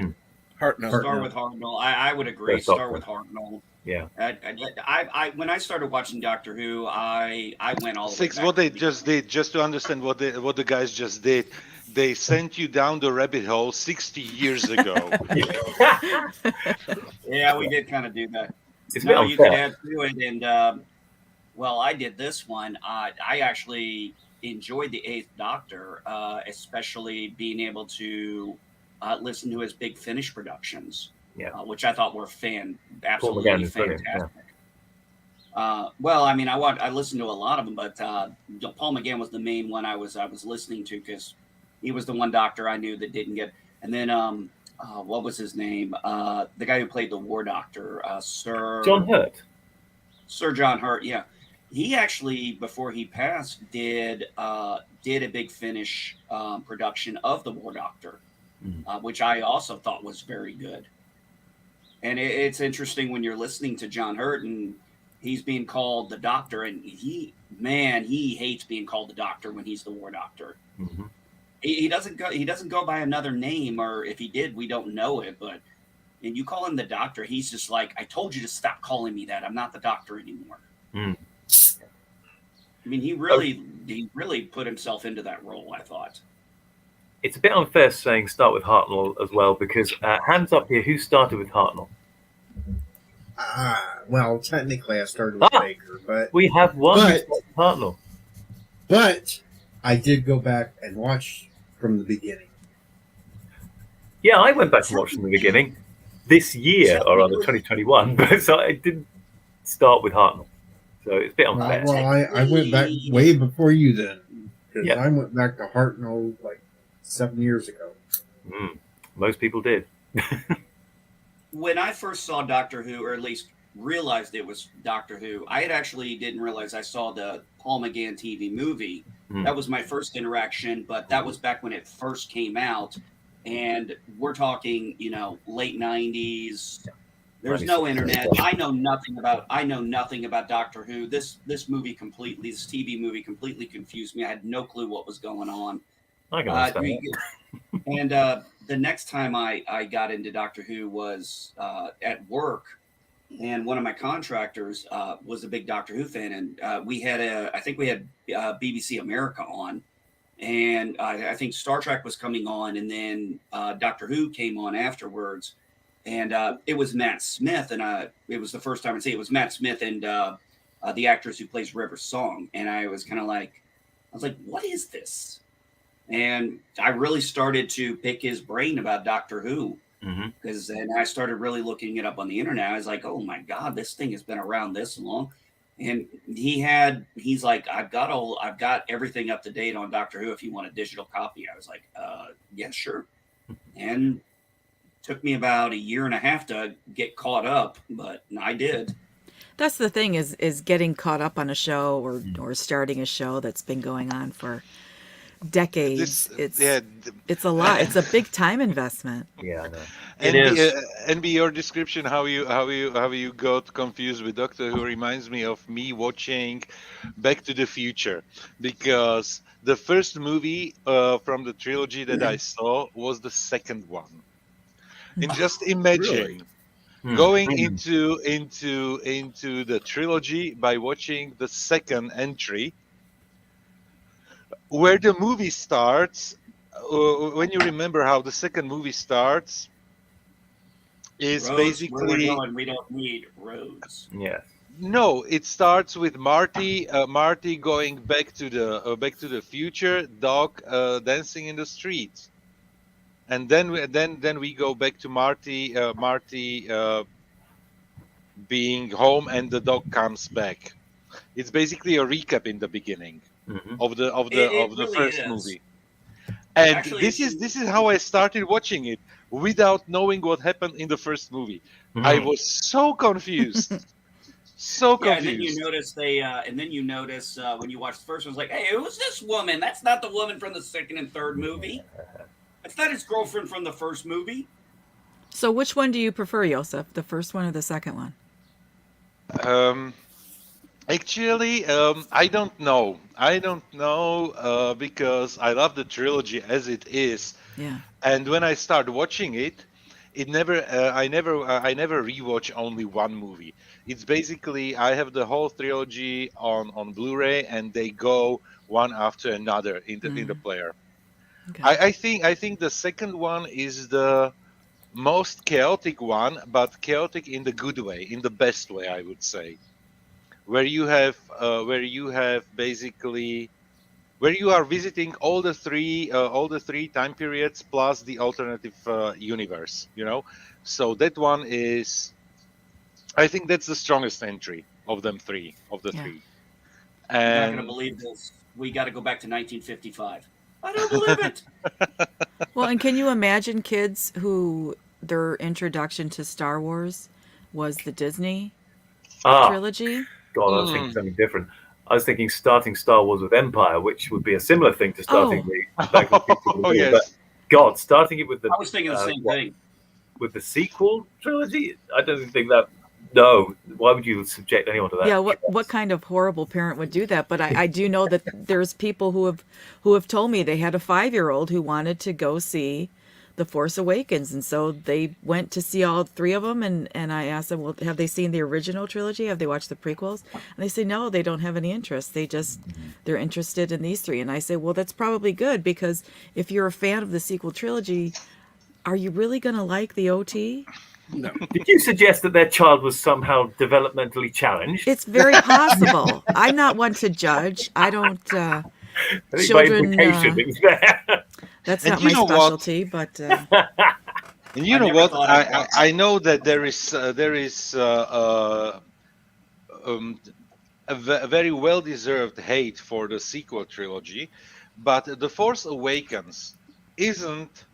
Hartnell. Start with Hartnell. I would agree. First Start Doctor. with Hartnell. Yeah. I when I started watching Doctor Who, I went all the way Six, back what they to the just did, just to understand what the guys just did, they sent you down the rabbit hole 60 years ago. Yeah, we did kind of do that. It's a bit No, you could unfair. add to it, and well, I did this one. I actually enjoyed the Eighth Doctor, especially being able to listen to his Big Finish productions, Yeah. which I thought were absolutely McGann is brilliant, fantastic. Well, I mean, I listened to a lot of them, but Paul McGann was the main one I was listening to, because he was the one Doctor I knew that didn't get. And then what was his name? The guy who played the War Doctor, John Hurt. Sir John Hurt. Yeah, he actually, before he passed, did a Big Finish production of the War Doctor, which I also thought was very good. And it's interesting when you're listening to John Hurt and he's being called the Doctor, and he hates being called the Doctor when he's the War Doctor. Mm-hmm. He doesn't go by another name, or if he did, we don't know it. But and you call him the Doctor, he's just like, I told you to stop calling me that. I'm not the Doctor anymore. Mm. I mean, he really put himself into that role, I thought. It's a bit unfair saying start with Hartnell as well, because hands up here, who started with Hartnell? Well, technically I started with Baker, but we have one who started with Hartnell. But I did go back and watch from the beginning. Yeah, I went back and watched from the beginning this year, or rather 2021, but so I didn't start with Hartnell. So it's a bit unfair. Well, I went back way before you then, because Yeah. I went back to Hartnell like 7 years ago. Most people did. When I first saw Doctor Who, or at least realized it was Doctor Who, I didn't realize I saw the Paul McGann TV movie. That was my first interaction, but that was back when it first came out. And we're talking, late 90s. There's no internet. I know nothing about Doctor Who. This TV movie completely confused me. I had no clue what was going on. I can understand that. And the next time I got into Doctor Who was at work, and one of my contractors was a big Doctor Who fan, and I think we had BBC America on, and I think Star Trek was coming on, and then Doctor Who came on afterwards, and it was Matt Smith, and it was the first time I'd say it was Matt Smith and the actress who plays River Song, and I was like, what is this? And I really started to pick his brain about Doctor Who, because then I started really looking it up on the internet. I was like, oh my God, this thing has been around this long. And he's like, I've got everything up to date on Doctor Who if you want a digital copy. I was like, yeah, sure. And it took me about 1.5 years to get caught up, but I did. That's the thing is getting caught up on a show or starting a show that's been going on for decades. It's a lot. It's a big time investment. Yeah, I know. And your description how you got confused with Doctor Who reminds me of me watching Back to the Future, because the first movie from the trilogy that I saw was the second one. And just imagine going into the trilogy by watching the second entry, where the movie starts. When you remember how the second movie starts, is Roads, basically where we're going, we don't need roads. Yeah. No, it starts with Marty going back to the future, Doc dancing in the streets, and then we go back to Marty being home, and the dog comes back. It's basically a recap in the beginning Mhm. of the It really first is. movie. And Actually, this is how I started watching it without knowing what happened in the first movie. I Mhm. was so confused. So Yeah, and then you confused. notice when you watch the first one, it's like, hey, who's this woman? That's not the woman from the second and third movie. That's not his girlfriend from the first movie. So which one do you prefer, Yosef? The first one or the second one? Actually, I don't know. I don't know because I love the trilogy as it is. Yeah. And when I start watching it, I never rewatch only one movie. It's basically I have the whole trilogy on Blu-ray, and they go one after another in the player. Okay. I think the second one is the most chaotic one, but chaotic in the good way, in the best way, I would say, where you have basically where you are visiting all the three time periods plus the alternative universe, so that one is, I think that's the strongest entry of them three of the Yeah. three. You're not going to And believe this. We got to go back to 1955. I don't believe it. Well, and can you imagine kids who their introduction to Star Wars was the Disney Ah, trilogy? God, I was thinking something different. I was thinking starting Star Wars with Empire, which would be a similar thing to starting Oh. the Back to the Future. oh movie. But yes, God, starting it with the I was thinking the same thing. with the sequel trilogy, I don't think that. No, why would you subject anyone to that? Yeah, what kind of horrible parent would do that? But I do know that there's people who have told me they had a 5-year-old who wanted to go see The Force Awakens, and so they went to see all three of them, and I asked them, well, have they seen the original trilogy? Have they watched the prequels? And they say no, they don't have any interest. They're interested in these three. And I say, well, that's probably good, because if you're a fan of the sequel trilogy, are you really going to like the OT? No. Did you suggest that their child was somehow developmentally challenged? It's very possible. I'm not one to judge. I don't. I think Children. by implication, it was there. That's And not you my know what? specialty, but and you I know never what, thought I'd watch I know that there is a very well deserved hate for the sequel trilogy, but The Force Awakens isn't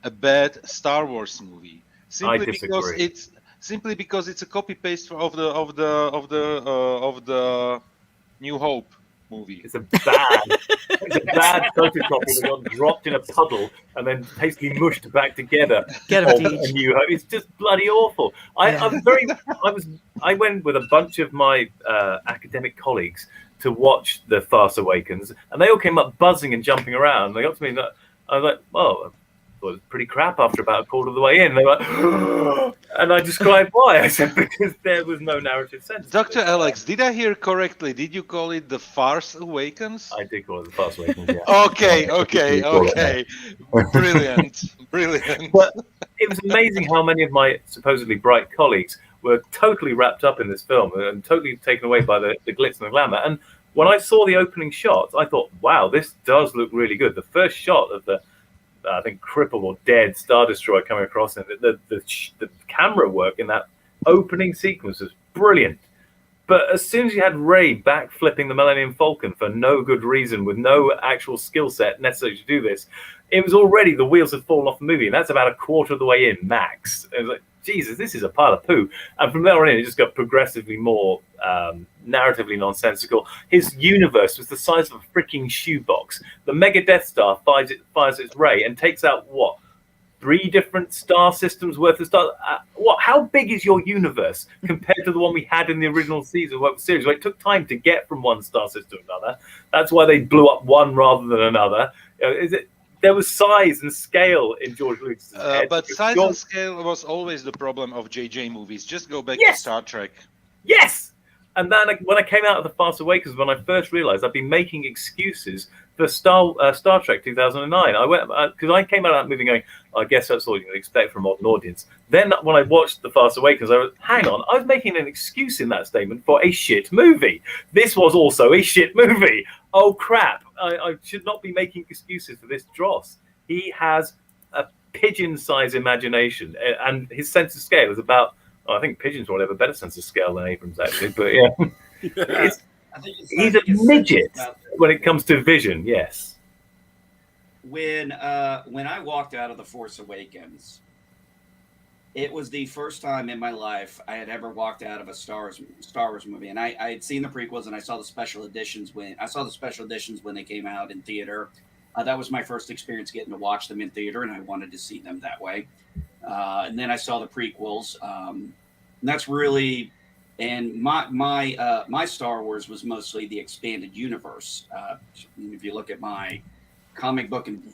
a bad Star Wars movie, I disagree. simply because it's a copy paste of the New Hope movie. It's a bad photocopy that got dropped in a puddle and then hastily mushed back together. Get 'em, of Deej. A New Hope. It's just bloody awful. I went with a bunch of my academic colleagues to watch The Force Awakens, and they all came up buzzing and jumping around. They got to me, and I was like, "Oh, it was pretty crap after about a quarter of the way in." They were like, and I described why. I said, because there was no narrative sense. Dr. Alex, did I hear correctly? Did you call it The Farce Awakens? I did call it The Force Awakens. Yeah. Okay. Brilliant. But it was amazing how many of my supposedly bright colleagues were totally wrapped up in this film and totally taken away by the glitz and the glamour. And when I saw the opening shots, I thought, wow, this does look really good. The first shot of the, I think, crippled or dead Star Destroyer coming across, and the camera work in that opening sequence was brilliant. But as soon as you had Rey backflipping the Millennium Falcon for no good reason, with no actual skill set necessary to do this, it was already, the wheels had fallen off the movie, and that's about a quarter of the way in, max. It was like, Jesus, this is a pile of poo. And from there on in, it just got progressively more narratively nonsensical. His universe was the size of a freaking shoebox. The Mega Death Star fires its ray and takes out, what, 3 different star systems worth of stars? How big is your universe compared to the one we had in the original series? Well, it took time to get from one star system to another. That's why they blew up one rather than another. There was size and scale in George Lucas's head. But size and scale was always the problem of JJ movies. Just go back to Star Trek. Yes! And then when I came out of The Force Awakens, when I first realized I'd been making excuses for Star Trek 2009. I went, because I came out of that movie going, I guess that's all you can expect from a modern audience. Then when I watched The Force Awakens, I was, hang on, I was making an excuse in that statement for a shit movie. This was also a shit movie. Oh, crap. I should not be making excuses for this dross. He has a pigeon-sized imagination, and his sense of scale is about, I think pigeons will have a better sense of scale than Abrams, actually. But yeah, He's a midget when it comes to vision. Yes. When I walked out of The Force Awakens, it was the first time in my life I had ever walked out of a Star Wars movie, and I had seen the prequels and I saw the special editions when they came out in theater. That was my first experience getting to watch them in theater, and I wanted to see them that way. And then I saw the prequels, and that's really, and my Star Wars was mostly the expanded universe. If you look at my comic book and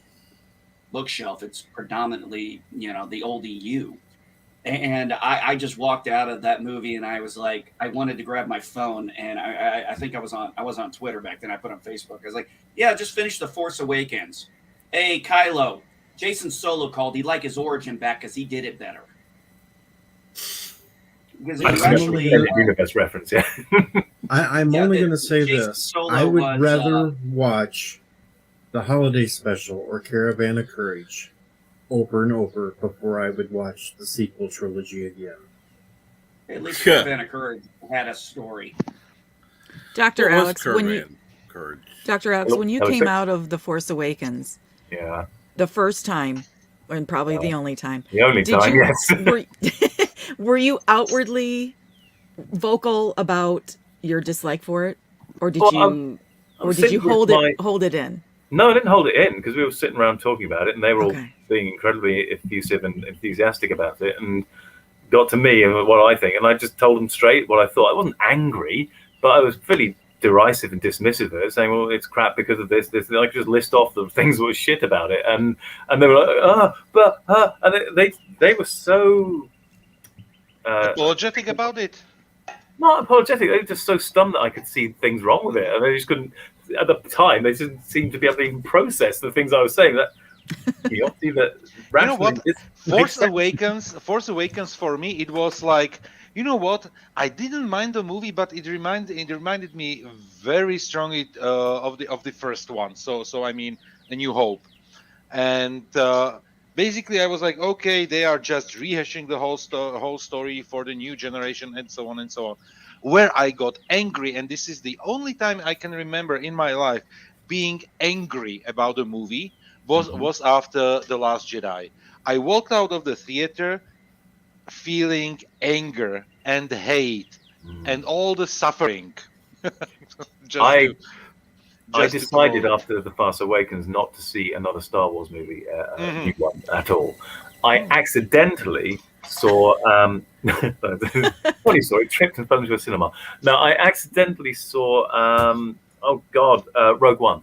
bookshelf, it's predominantly the old EU. And I just walked out of that movie and I was like, I wanted to grab my phone, and I think I was on Twitter back then. I put on Facebook. I was like, yeah, just finished The Force Awakens. Hey, Kylo, Jason Solo called. He'd like his origin back because he did it better. Because I actually universe reference, yeah. I'm only going to say Jason this. Solo I would was, rather watch the holiday special or Caravan of Courage over and over before I would watch the sequel trilogy again. At least Caravan of Courage had a story. Dr. Alex, when you That was came it. out of The Force Awakens, Yeah. the first time, and probably the only time, The only time, yes. were you outwardly vocal about your dislike for it, or did you hold it in? No, I didn't hold it in because we were sitting around talking about it, and they were all Okay. being incredibly effusive and enthusiastic about it, and got to me and what I think, and I just told them straight what I thought. I wasn't angry, but I was fairly derisive and dismissive of it, saying, "Well, it's crap because of this." And I could just list off the things that were shit about it, and they were like, and they were so apologetic about it. Not apologetic. They were just so stunned that I could see things wrong with it, and they just couldn't. At the time, they didn't seem to be able to even process the things I was saying. That you see that. You know what? Force Awakens for me, it was like, you know what? I didn't mind the movie, but it reminded me very strongly of the first one. So I mean, A New Hope, and basically I was like, okay, they are just rehashing the whole story for the new generation, and so on and so on. Where I got angry, and this is the only time I can remember in my life being angry about a movie, was after The Last Jedi. I walked out of the theater feeling anger and hate and all the suffering. I decided after The Force Awakens not to see another Star Wars movie, new one at all. I accidentally saw funny story, tripped and fell into a cinema. No, I accidentally saw Rogue One.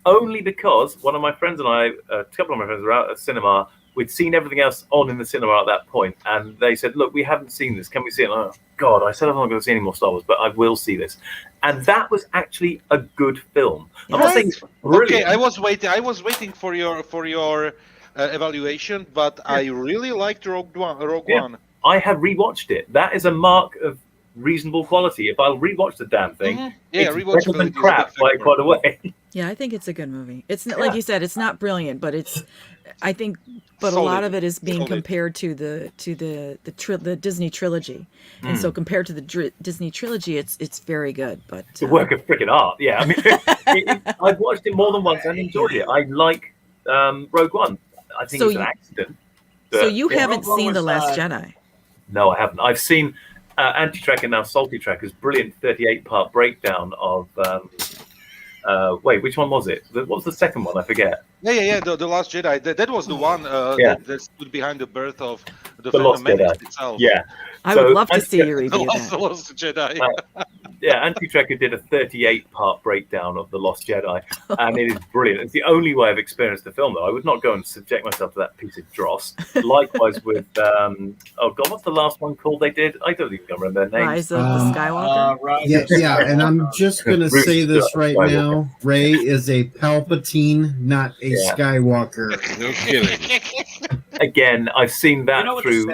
Only because one of my friends and I, a couple of my friends were out at cinema. We'd seen everything else on in the cinema at that point, and they said, "Look, we haven't seen this. Can we see it?" Oh God! I said I'm not going to see any more Star Wars, but I will see this. And that was actually a good film. I'm not saying it's brilliant. Okay, I was waiting for your evaluation, but I really liked Rogue One. I have rewatched it. That is a mark of reasonable quality. If I'll rewatch the damn thing, it's better than crap by quite a way. Yeah, I think it's a good movie. It's not, like you said, it's not brilliant, but I think a lot of it is being compared to the Disney trilogy, and so compared to the Disney trilogy, it's very good. But it's a work of freaking art. Yeah, I mean, I've watched it more than once and enjoyed it. I like Rogue One. I think it's an accident. So you haven't seen The Last Jedi? No, I haven't. I've seen Anti-Track and now Salty Tracker's brilliant 38-part breakdown of. Wait, which one was it? What was the second one? I forget. Yeah. The Last Jedi. That was the one that stood behind the birth of the Fandom Jedi itself. Yeah, I would love to see you review that. The Lost Jedi. Anti-Tracker did a 38-part breakdown of The Lost Jedi, and it is brilliant. It's the only way I've experienced the film, though. I would not go and subject myself to that piece of dross. Likewise with, what's the last one called they did? I don't even remember their names. Rise of the Skywalker? Yeah, and I'm just going to say this right now. Rey is a Palpatine, not a Skywalker. No kidding. Again, I've seen that through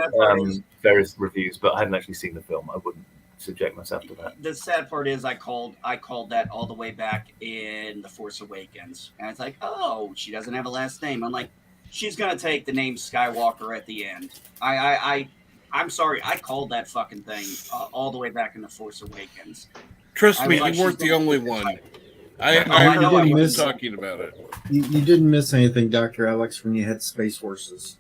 various reviews, but I hadn't actually seen the film. I wouldn't subject myself to that. The sad part is I called that all the way back in The Force Awakens, and it's like, oh, she doesn't have a last name. I'm like, she's gonna take the name Skywalker at the end. I'm sorry, I called that fucking thing all the way back in The Force Awakens. Trust I me, was like, you weren't she's the only one. I you know didn't I was miss- talking about it. You didn't miss anything, Dr. Alex, when you had Space Horses.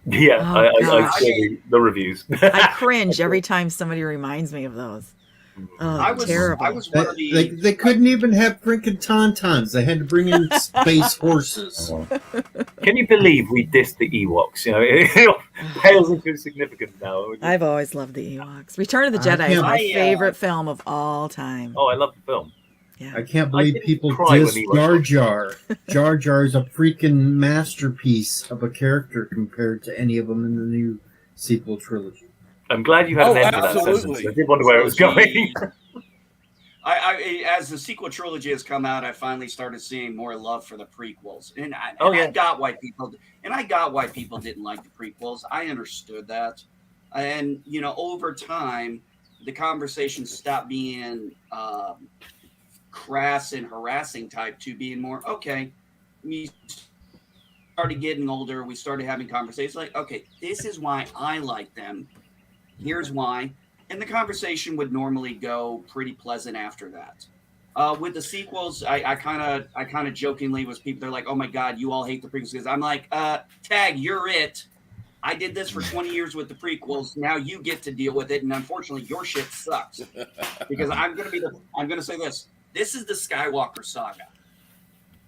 Yeah, Oh, I gosh. saw the reviews. I cringe every time somebody reminds me of those. Oh, I was terrible. I was one of the They couldn't even have freaking tauntauns. They had to bring in Space Horses. Can you believe we dissed the Ewoks? You know, it pales into insignificance now. I've always loved the Ewoks. Return of the I Jedi is can't- my I, favorite film of all time. Oh, I love the film. Yeah. I can't believe didn't people cry when diss he was Jar on. Jar. Jar Jar is a freaking masterpiece of a character compared to any of them in the new sequel trilogy. I'm glad you had Oh, an end to that absolutely. sentence. I did wonder where it was going. as the sequel trilogy has come out, I finally started seeing more love for the prequels, and I Yeah. got why people didn't like the prequels. I understood that, and over time, the conversation stopped being crass and harassing type to being more okay. We started getting older. We started having conversations like, okay, this is why I like them. Here's why. And the conversation would normally go pretty pleasant after that. With the sequels, I kind of jokingly was people. They're like, "Oh my God, you all hate the prequels." Because I'm like, "Tag, you're it. I did this for 20 years with the prequels. Now you get to deal with it, and unfortunately, your shit sucks." Because I'm gonna say this. This is the Skywalker saga.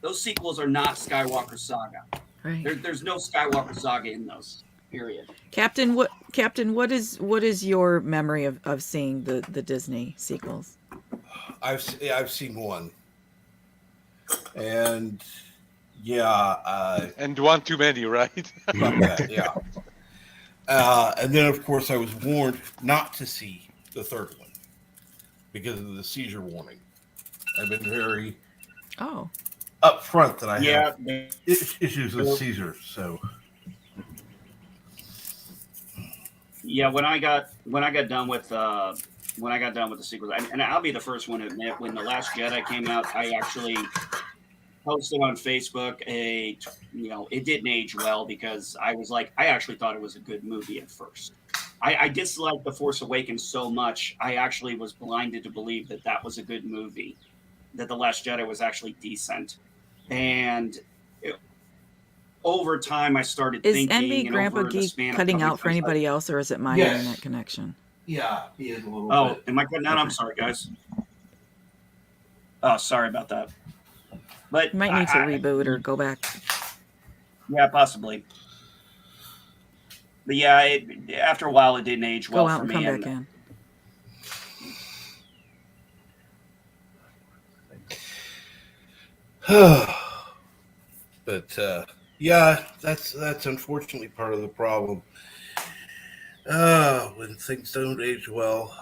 Those sequels are not Skywalker saga. Right. There's no Skywalker saga in those. Period. Captain, what is your memory of seeing the Disney sequels? I've seen one, and yeah, And one too many, right? about that, yeah. And then of course I was warned not to see the third one because of the seizure warning. I've been very upfront that I have issues with seizures. So yeah, when I got done with the sequels, and I'll be the first one to admit, when The Last Jedi came out, I actually posted on Facebook it didn't age well because I was like, I actually thought it was a good movie at first. I disliked The Force Awakens so much, I actually was blinded to believe that was a good movie, that The Last Jedi was actually decent. And over time, I started thinking... Is NB Grandpa Geek cutting out for anybody else, or is it my internet connection? yeah, he is a little bit. Am I cutting out? I'm sorry, guys. Oh, sorry about that. But You might need to reboot or go back. Yeah, possibly. But yeah, after a while, it didn't age well Go out for and me. come back in. But yeah, that's unfortunately part of the problem. When things don't age well.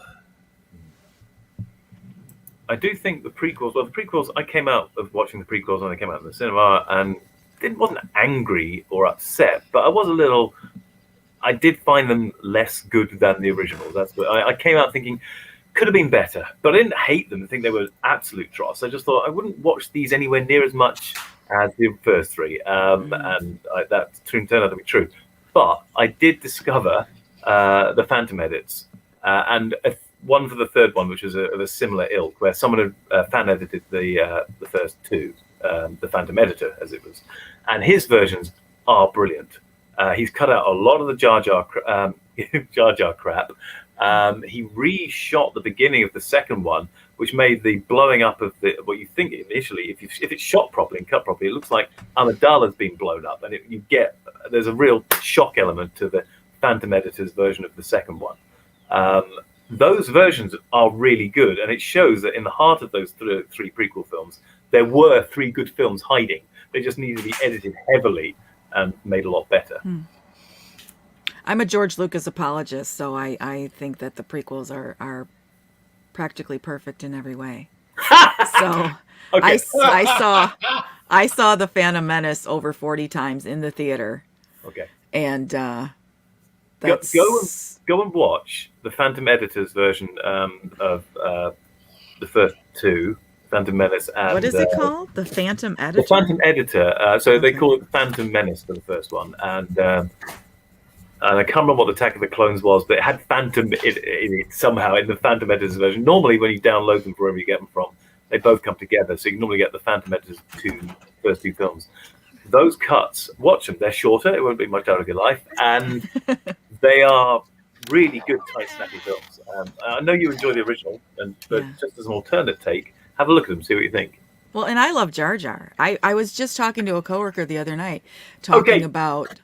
I do think the prequels, I came out of watching the prequels when they came out in the cinema and wasn't angry or upset, but I did find them less good than the originals. That's what I came out thinking could have been better, but I didn't hate them and think they were absolute dross. I just thought I wouldn't watch these anywhere near as much as the first three, and that turned out to be true. But I did discover the Phantom edits, and one for the third one, which was of a similar ilk, where someone had fan edited the first two, the Phantom editor, as it was, and his versions are brilliant. He's cut out a lot of the Jar Jar crap. He reshot the beginning of the second one, which made the blowing up of what you think initially, if it's shot properly and cut properly, it looks like Amidala's been blown up, and there's a real shock element to the Phantom editor's version of the second one. Those versions are really good, and it shows that in the heart of those three prequel films, there were three good films hiding. They just needed to be edited heavily and made a lot better. I'm a George Lucas apologist, so I think that the prequels are practically perfect in every way. So Okay. I saw The Phantom Menace over 40 times in the theater. Okay. And Go and watch the Phantom Editor's version of the first two, Phantom Menace and... What is it called? The Phantom Editor? The Phantom Editor. So they call it Phantom Menace for the first one. And and I can't remember what the Attack of the Clones was, but it had Phantom in it somehow in the Phantom Editor's version. Normally, when you download them, wherever you get them from, they both come together, so you can normally get the Phantom Editor's first two films. Those cuts, watch them. They're shorter. It won't be much out of your life, and they are really good, tight, snappy films. I know you enjoy the original, but just as an alternate take, have a look at them, see what you think. Well, and I love Jar Jar. I was just talking to a coworker the other night, talking about.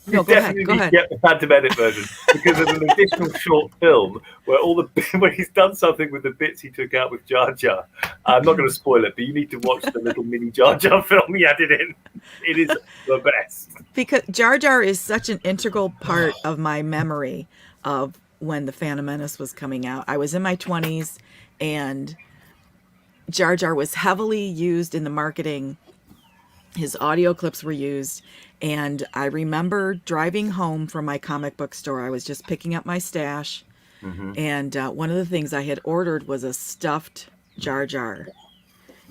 No, go ahead. Go ahead. Get the Phantom Edit version because there's an additional short film where where he's done something with the bits he took out with Jar Jar. I'm not going to spoil it, but you need to watch the little mini Jar Jar film he added in. It is the best. Because Jar Jar is such an integral part of my memory of when the Phantom Menace was coming out. I was in my 20s, and Jar Jar was heavily used in the marketing. His audio clips were used, and I remember driving home from my comic book store. I was just picking up my stash, and one of the things I had ordered was a stuffed Jar Jar,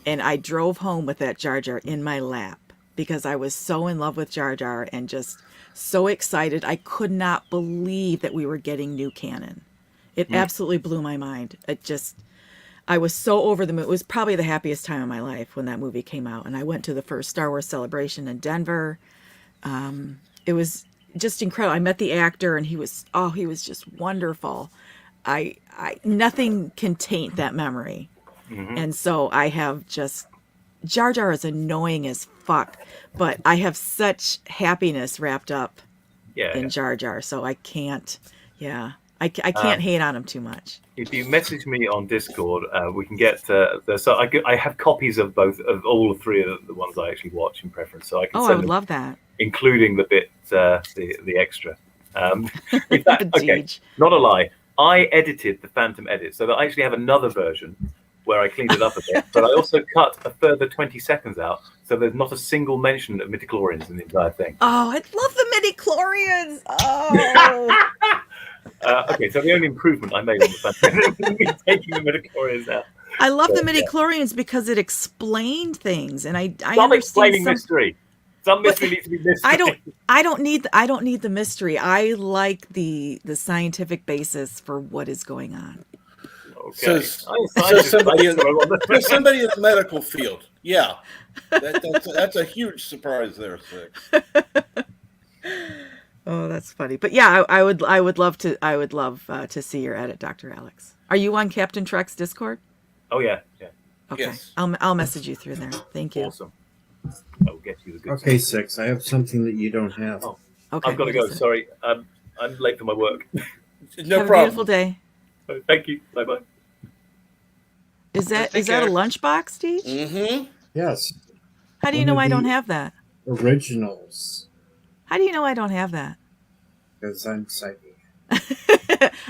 and I drove home with that Jar Jar in my lap because I was so in love with Jar Jar and just so excited. I could not believe that we were getting new canon. It absolutely blew my mind. I was so over the moon. It was probably the happiest time of my life when that movie came out. And I went to the first Star Wars celebration in Denver. It was just incredible. I met the actor, and he was just wonderful. Nothing can taint that memory. And so I have just, Jar Jar is annoying as fuck, but I have such happiness wrapped up in Jar Jar. So I can't, I can't hate on him too much. If you message me on Discord, we can get so I have copies of all three of the ones I actually watch in preference. So I can I would love that, including the bit the extra. In fact, okay, not a lie. I edited the Phantom edit so that I actually have another version where I cleaned it up a bit, but I also cut a further 20 seconds out, so there's not a single mention of midichlorians in the entire thing. Oh, I love the midichlorians. Oh. Okay, so the only improvement I made on the Phantom is taking the midichlorians out. I love the midichlorians because it explained things, and I Stop understand explaining mystery. Some mystery needs to be mystery. I don't need the mystery. I like the scientific basis for what is going on. Okay. So somebody in the medical field. Yeah. That's a huge surprise there, Six. Oh, that's funny. But yeah, I would love to see your edit, Dr. Alex. Are you on Captain Trek's Discord? Oh yeah. Okay. Yes. I'll message you through there. Thank you. Awesome. I'll get you the good Okay, stuff. Six. I have something that you don't have. Oh, Okay. I've got to go. Sorry. I'm late for my work. No Have problem. a beautiful day. Thank you. Bye bye. Is that a lunchbox, Steve? Mm-hmm. Yes. How do you know I don't have that? Originals. How do you know I don't have that? Because I'm psychic.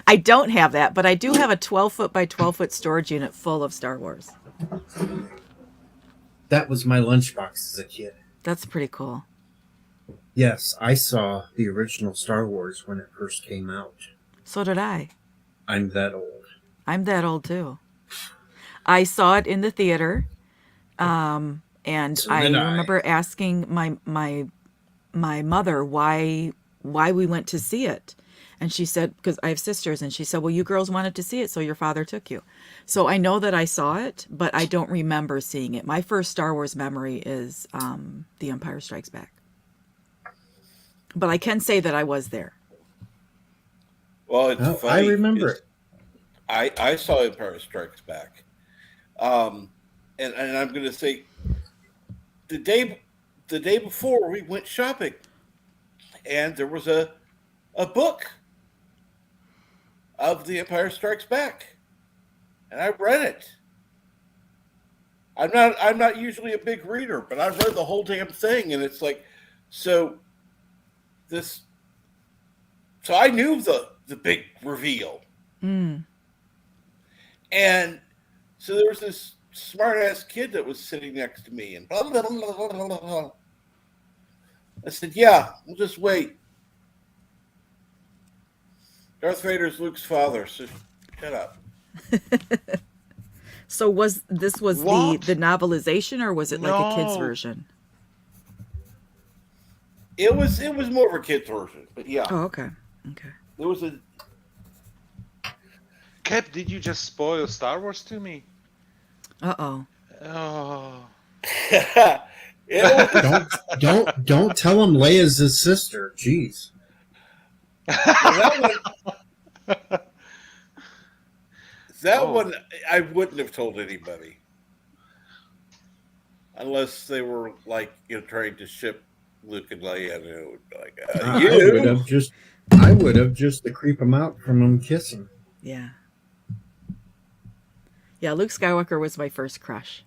I don't have that, but I do have a 12-foot by 12-foot storage unit full of Star Wars. That was my lunchbox as a kid. That's pretty cool. Yes, I saw the original Star Wars when it first came out. So did I. I'm that old. I'm that old too. I saw it in the theater, and So I did I. remember asking my mother why we went to see it, and she said, because I have sisters, and she said, well, you girls wanted to see it, so your father took you. So I know that I saw it, but I don't remember seeing it. My first Star Wars memory is The Empire Strikes Back, but I can say that I was there. Well, it's funny. I remember it. I saw Empire Strikes Back. And I'm going to say the day before we went shopping, and there was a book of The Empire Strikes Back, and I read it. I'm not usually a big reader, but I read the whole damn thing, and it's like, so I knew the big reveal. Mm. And so there was this smart-ass kid that was sitting next to me, and blah, blah, blah, blah, blah, blah, blah. I said, yeah, we'll just wait. Darth Vader's Luke's father, so shut up. So was the What? novelization, or was it like a kid's No. version? It was more of a kid's version, but yeah, Oh, okay. Okay. it was a. Cap, did you just spoil Star Wars to me? Uh-oh. Oh. It was, Don't tell him Leia's his sister. Jeez. that Oh. one I wouldn't have told anybody unless they were like trying to ship Luke and Leia, and it would be like I would have just to creep him out from him kissing. Yeah. Yeah, Luke Skywalker was my first crush.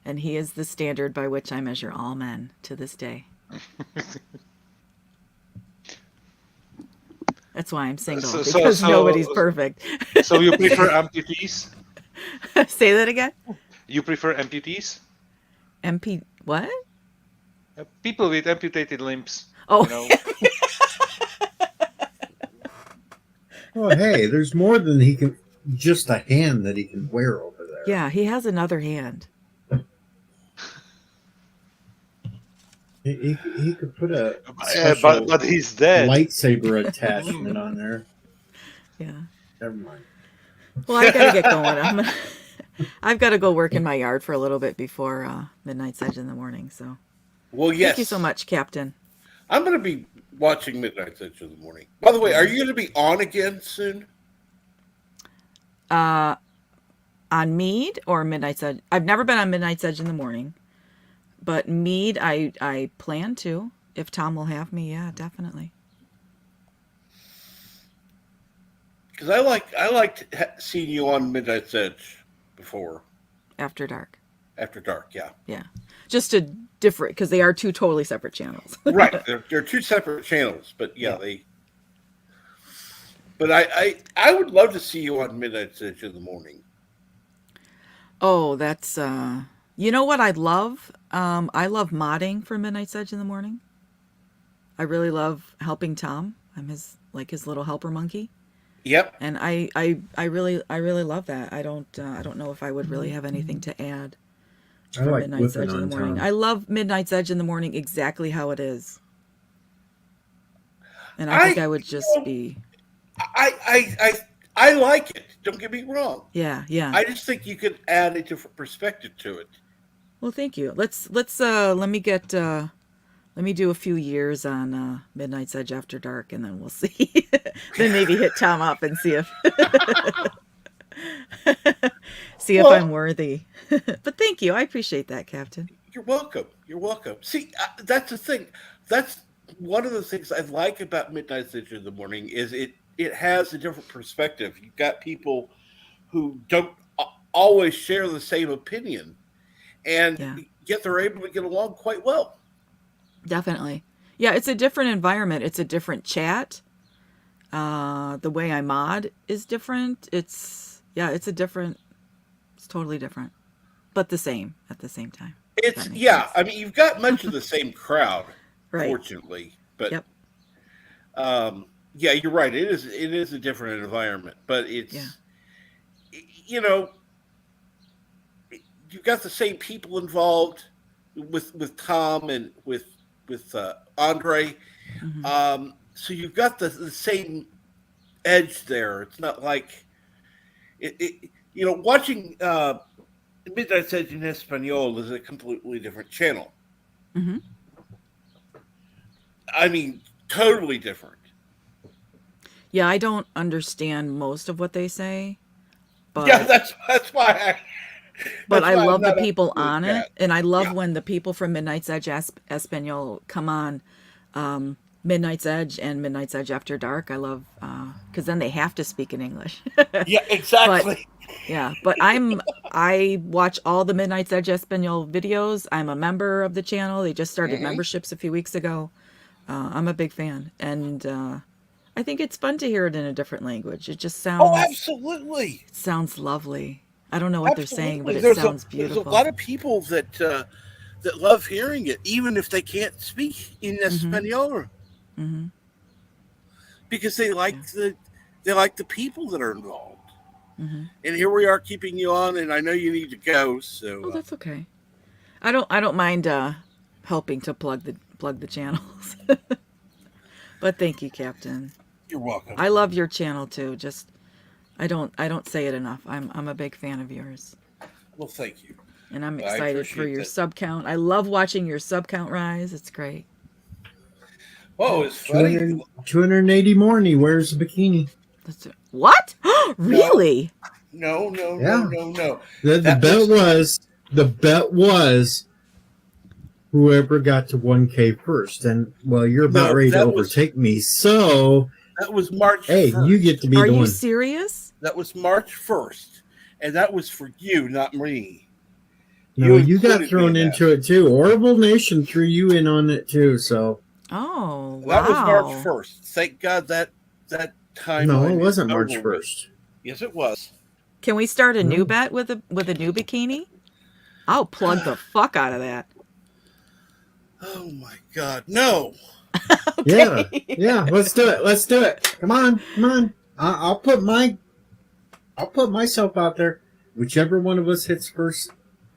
And he is the standard by which I measure all men to this day. That's why I'm single, because nobody's perfect. So you prefer amputees? Say that again? You prefer amputees? What? People with amputated limbs. Oh. You know? Oh, hey, there's more than he can. Just a hand that he can wear over there. Yeah, he has another hand. He could put a special but he's dead. lightsaber attachment on there. Yeah. Never mind. Well, I gotta get going. I've got to go work in my yard for a little bit before Midnight's Edge in the morning. So, well, yes. Thank you so much, Captain. I'm going to be watching Midnight's Edge in the morning. By the way, are you going to be on again soon? On Mead or Midnight's Edge? I've never been on Midnight's Edge in the morning, but Mead, I plan to. If Tom will have me, yeah, definitely. Because I liked seeing you on Midnight's Edge before. After dark. After dark, yeah. Yeah, just a different, because they are two totally separate channels. Right, they're two separate channels, but yeah, they. But I would love to see you on Midnight's Edge in the morning. Oh, that's you know what I love? I love modding for Midnight's Edge in the morning. I really love helping Tom. I'm his little helper monkey. Yep. And I really love that. I don't know if I would really have anything to add for like Midnight's Edge in the on morning. Tom. I love Midnight's Edge in the morning exactly how it is. And I think I would just be. I like it. Don't get me wrong. Yeah. I just think you could add a different perspective to it. Well, thank you. Let me do a few years on Midnight's Edge After Dark, and then we'll see. Then maybe hit Tom up and see if if I'm worthy. But thank you. I appreciate that, Captain. You're welcome. You're welcome. See, that's the thing. That's one of the things I like about Midnight's Edge in the morning is it has a different perspective. You've got people who don't always share the same opinion, and yet they're able to get along quite well. Definitely. Yeah, it's a different environment. It's a different chat. The way I mod is different. It's totally different, but the same at the same time. It's I mean, you've got much of the same crowd, right. Fortunately, but yep. Yeah, you're right. It is a different environment, but it's you've got the same people involved with Tom and with Andre. Mm-hmm. So you've got the same edge there. It's not like watching Midnight's Edge in Espanol is a completely different channel. Mm-hmm. I mean, totally different. Yeah, I don't understand most of what they say. But yeah, that's why I love the people on it, and I love when the people from Midnight's Edge Espanol come on Midnight's Edge and Midnight's Edge After Dark. I love because then they have to speak in English. Yeah, exactly. But I watch all the Midnight's Edge Espanol videos. I'm a member of the channel. They just started memberships a few weeks ago. I'm a big fan, and I think it's fun to hear it in a different language. It just sounds absolutely. It sounds lovely. I don't know what they're saying, but it sounds beautiful. There's a lot of people that love hearing it, even if they can't speak in Espanol, because they like the people that are involved. Mm-hmm. And here we are keeping you on, and I know you need to go. So that's okay. I don't mind helping to plug plug the channels. But thank you, Captain. You're welcome. I love your channel too. Just I don't say it enough. I'm a big fan of yours. Well, thank you. And I'm I excited for appreciate your that. sub count. I love watching your sub count rise. It's great. Oh, it's funny. 280 more and he wears a bikini. What? Really? No. The bet was whoever got to 1K first. And well, you're about ready to overtake me. So that was March 1st. Hey, you get to be the one. Are you serious? That was March 1st. And that was for you, not me. No, you got thrown into it too. Orville Nation threw you in on it too, so. Oh, wow. That was March 1st. Thank God that time. No, it wasn't March 1st. Yes, it was. Can we start a new bet with a new bikini? I'll plug the fuck out of that. Oh my God, no. Yeah, let's do it. Come on. I'll put myself out there. Whichever one of us hits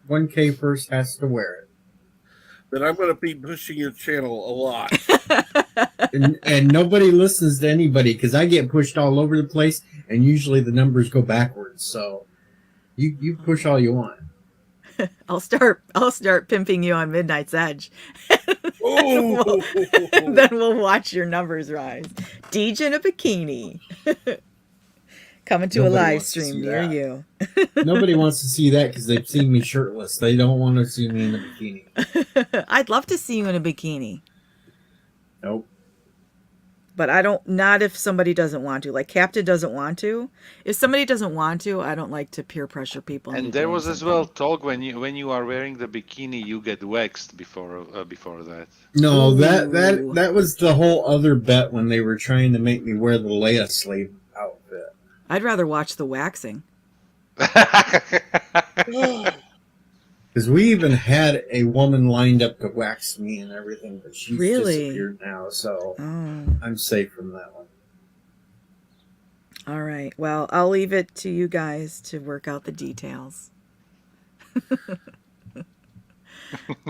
1K first has to wear it. Then I'm going to be pushing your channel a lot. and nobody listens to anybody because I get pushed all over the place, and usually the numbers go backwards. So you push all you want. I'll start pimping you on Midnight's Edge. Then we'll watch your numbers rise. Deej in a bikini. Coming to a live stream near you. Nobody wants to see that because they've seen me shirtless. They don't want to see me in a bikini. I'd love to see you in a bikini. Nope. But not if somebody doesn't want to. Like Captain doesn't want to. If somebody doesn't want to, I don't like to peer pressure people. And there was as well talk when you are wearing the bikini, you get waxed before that. No, that was the whole other bet when they were trying to make me wear the Leia slave outfit. I'd rather watch the waxing. Because we even had a woman lined up to wax me and everything, but she's disappeared now, so I'm safe from that one. All right. Well, I'll leave it to you guys to work out the details.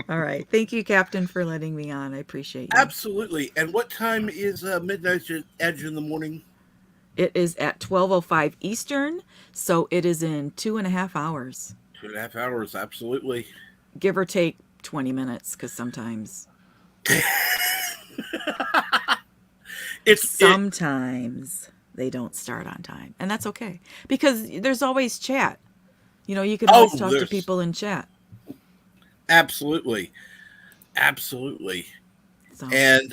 All right. Thank you, Captain, for letting me on. I appreciate you. Absolutely. And what time is Midnight Edge in the morning? It is at 12:05 Eastern, so it is in 2.5 hours. 2.5 hours, absolutely. Give or take 20 minutes, because sometimes... sometimes they don't start on time. And that's okay. Because there's always chat. You know, you can always talk to people in chat. Absolutely. So. And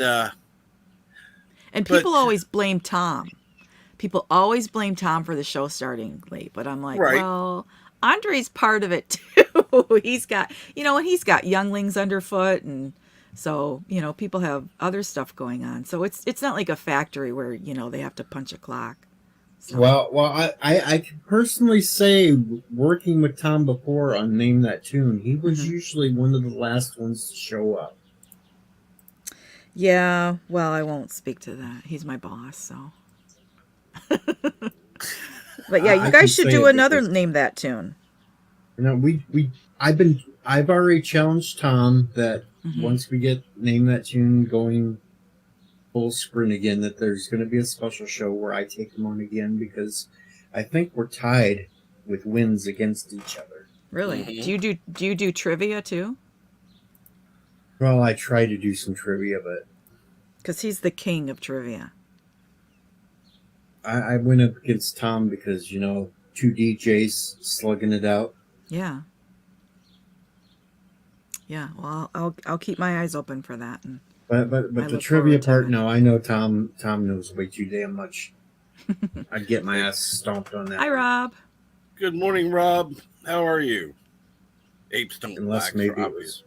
people always blame Tom. People always blame Tom for the show starting late. But I'm like, well... Andre's part of it too. He's got younglings underfoot, and so people have other stuff going on. So it's not like a factory where they have to punch a clock. So. Well, I can personally say, working with Tom before on Name That Tune, he was usually one of the last ones to show up. Yeah, well, I won't speak to that. He's my boss, so. But yeah, you guys should do another Name That Tune. I've already challenged Tom that once we get Name That Tune going full sprint again, that there's going to be a special show where I take him on again, because I think we're tied with wins against each other. Really? Do you do trivia too? Well, I try to do some trivia, but because he's the king of trivia. I went up against Tom because, two DJs slugging it out. Yeah. Yeah, well, I'll keep my eyes open for that. And but the trivia part, no, I know Tom knows way too damn much. I'd get my ass stomped on that. Hi, Rob. Good morning, Rob. How are you? Apes don't Unless maybe it was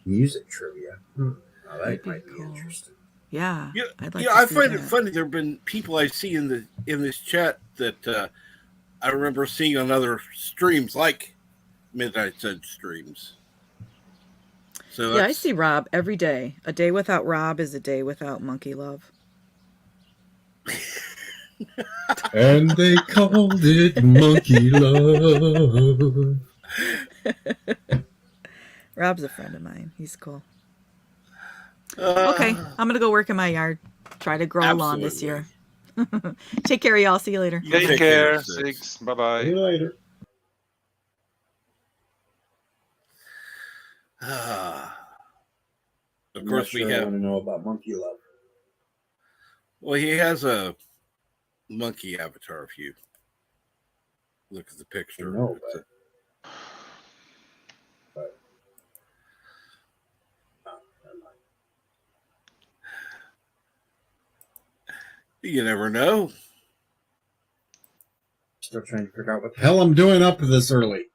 music trivia. Oh, that might be interesting. Yeah, I find it funny. There have been people I see in this chat that I remember seeing on other streams, like Midnight Edge streams. So yeah, I see Rob every day. A day without Rob is a day without monkey love. And they called it monkey love. Rob's a friend of mine. He's cool. Okay, I'm gonna go work in my yard. Try to grow a lawn this year. Take care, y'all. See you later. You Take take care, Six. Six. Bye See you bye. later. Of I'm course, not sure we I have. want to know about Monkey Love. Well, he has a monkey avatar. If you look at the picture, No, It's a- but never mind. you never know. Still trying to figure out what the hell I'm doing up this early.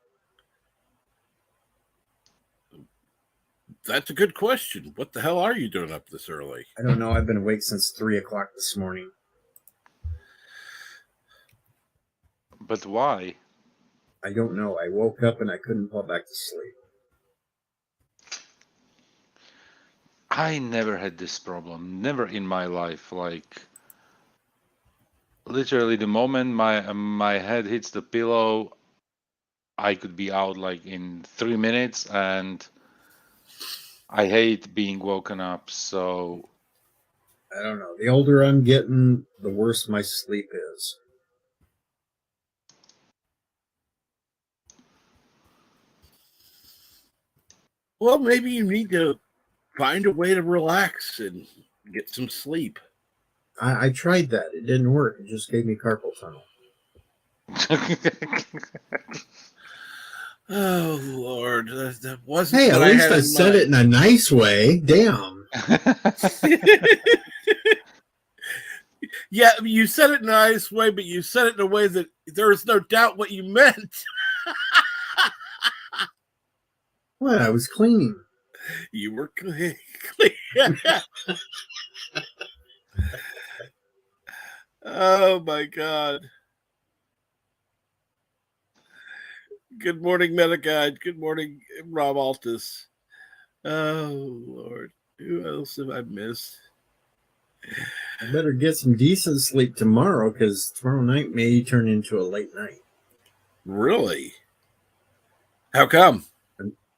That's a good question. What the hell are you doing up this early? I don't know. I've been awake since 3 o'clock this morning. But why? I don't know. I woke up and I couldn't fall back to sleep. I never had this problem. Never in my life. Like literally, the moment my head hits the pillow, I could be out like in 3 minutes, and I hate being woken up. So I don't know. The older I'm getting, the worse my sleep is. Well, maybe you need to find a way to relax and get some sleep. I tried that. It didn't work. It just gave me carpal tunnel. Oh Lord, that wasn't. Hey, at what I least had I in said it in a nice way. Damn. Yeah, you said it in a nice way, but you said it in a way that there is no doubt what you meant. What? I was cleaning. You were clean. Oh my God. Good morning, Metaguide. Good morning, Rob Altus. Oh Lord, who else have I missed? I better get some decent sleep tomorrow because tomorrow night may turn into a late night. Really? How come?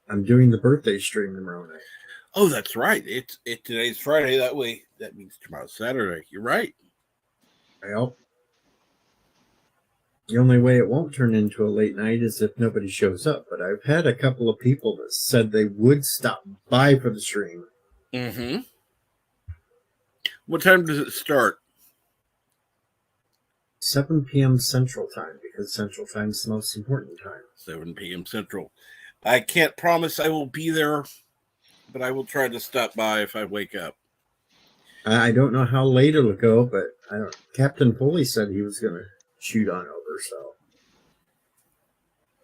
I'm doing the birthday stream tomorrow night. Oh, that's right. It's today's Friday. That means tomorrow's Saturday. You're right. Well, the only way it won't turn into a late night is if nobody shows up. But I've had a couple of people that said they would stop by for the stream. Mm-hmm. What time does it start? 7 p.m. Central Time, because Central Time is the most important time. 7 p.m. Central. I can't promise I will be there, but I will try to stop by if I wake up. I don't know how late it'll go, but I don't. Captain Foley said he was going to shoot on over, so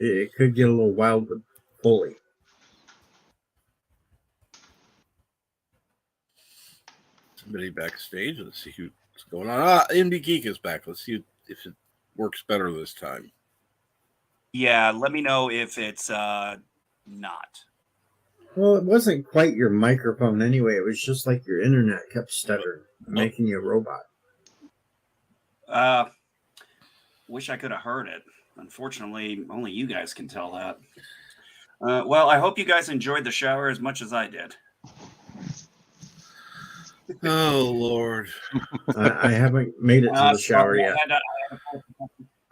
it could get a little wild with Foley. Somebody backstage. Let's see what's going on. Indie Geek is back. Let's see if it works better this time. Yeah, let me know if it's not. Well, it wasn't quite your microphone anyway. It was just like your internet kept stuttering, making you a robot. Wish I could have heard it. Unfortunately, only you guys can tell that. Well, I hope you guys enjoyed the shower as much as I did. Oh Lord. I haven't made it to the shower yet.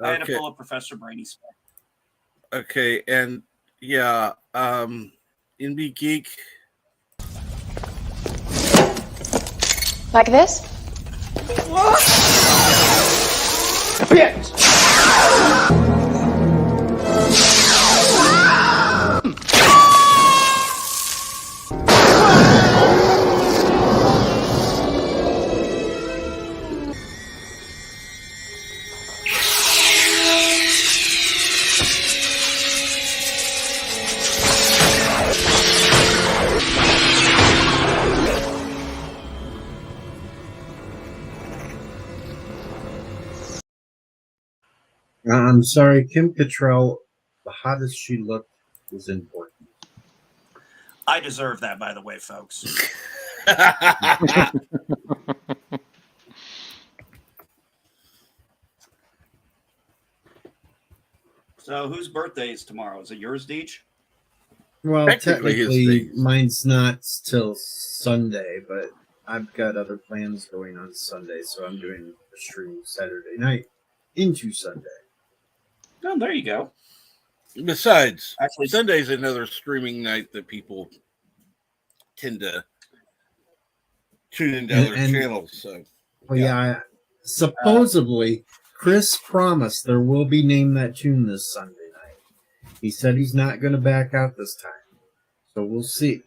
I had to pull up Professor Brady's. Okay, and yeah, Indie Geek. Like this? Bitch! I'm sorry, Kim Cattrall, the hottest she looked was important. I deserve that, by the way, folks. So, whose birthday is tomorrow? Is it yours, Deej? Well, Technically his technically, days. mine's not till Sunday, but I've got other plans going on Sunday, so I'm doing a stream Saturday night into Sunday. Oh, there you go. Besides, Actually, Sunday's another streaming night that people tend to tune into other And channels. So, well, yeah, supposedly Chris promised there will be Name That Tune this Sunday night. He said he's not going to back out this time, so we'll see.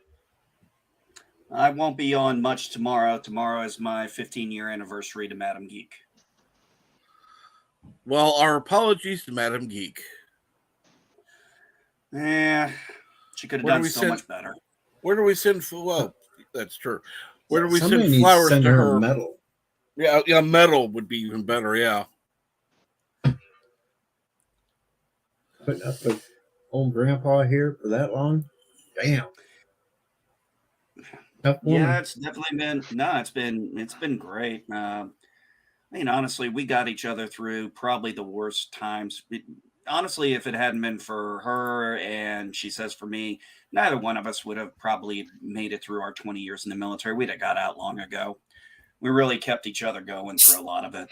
I won't be on much tomorrow. Tomorrow is my 15-year anniversary to Madam Geek. well, our apologies to Madam Geek. She could have Where do done we so send- much better. Where do we send? Well, that's true. Where do we Somebody send needs flowers send to her? a medal. Yeah, metal would be even better. Yeah. Putting up with old grandpa here for that long? Damn. Tough woman. Yeah, it's definitely been it's been great. I mean, honestly, we got each other through probably the worst times. Honestly, if it hadn't been for her and she says for me, neither one of us would have probably made it through our 20 years in the military. We'd have got out long ago. We really kept each other going through a lot of it.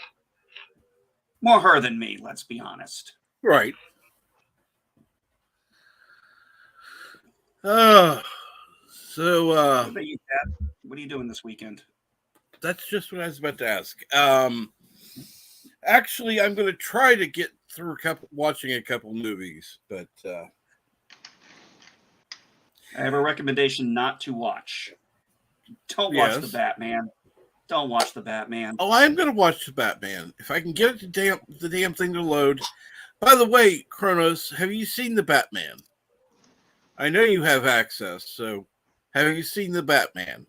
More her than me, let's be honest. Right. So What about you, Pat? What are you doing this weekend? that's just what I was about to ask. Actually, I'm going to try to get through watching a couple movies, but I have a recommendation not to watch. Don't watch the Batman. Don't watch the Batman. Oh, I am going to watch the Batman if I can get it to the damn thing to load. By the way, Kronos, have you seen the Batman? I know you have access, so have you seen the Batman?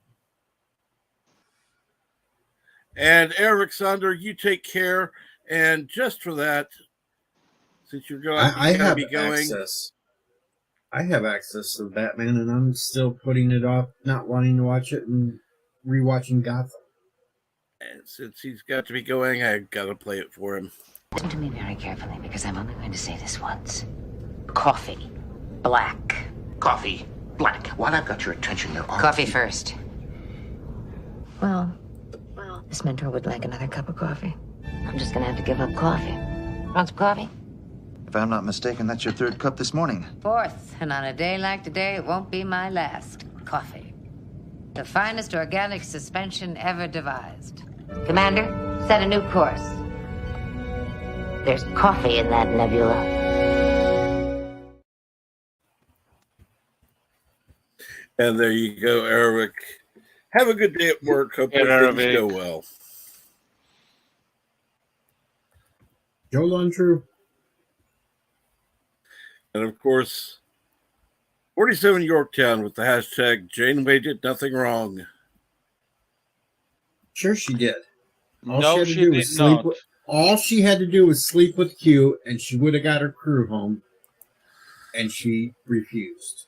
And Alexander, you take care. And just for that, since you're going to be going, access. I have access to the Batman, and I'm still putting it off, not wanting to watch it, and rewatching Gotham. And since he's got to be going, I got to play it for him. Listen to me very carefully, because I'm only going to say this once. Coffee. Black. Coffee. Black. While I've got your attention, there are... Coffee first. Well, this mentor would like another cup of coffee. I'm just going to have to give up coffee. Want some coffee? If I'm not mistaken, that's your third cup this morning. Fourth, and on a day like today, it won't be my last. Coffee. The finest organic suspension ever devised. Commander, set a new course. There's coffee in that nebula. And there you go, Eric. Have a good day at work. Hope things go well. Joe Untrue. And of course, 47 Yorktown with the hashtag Janeway did nothing wrong. Sure she did. No, she did not. All she had to do was sleep with Q, and she would have got her crew home. And she refused.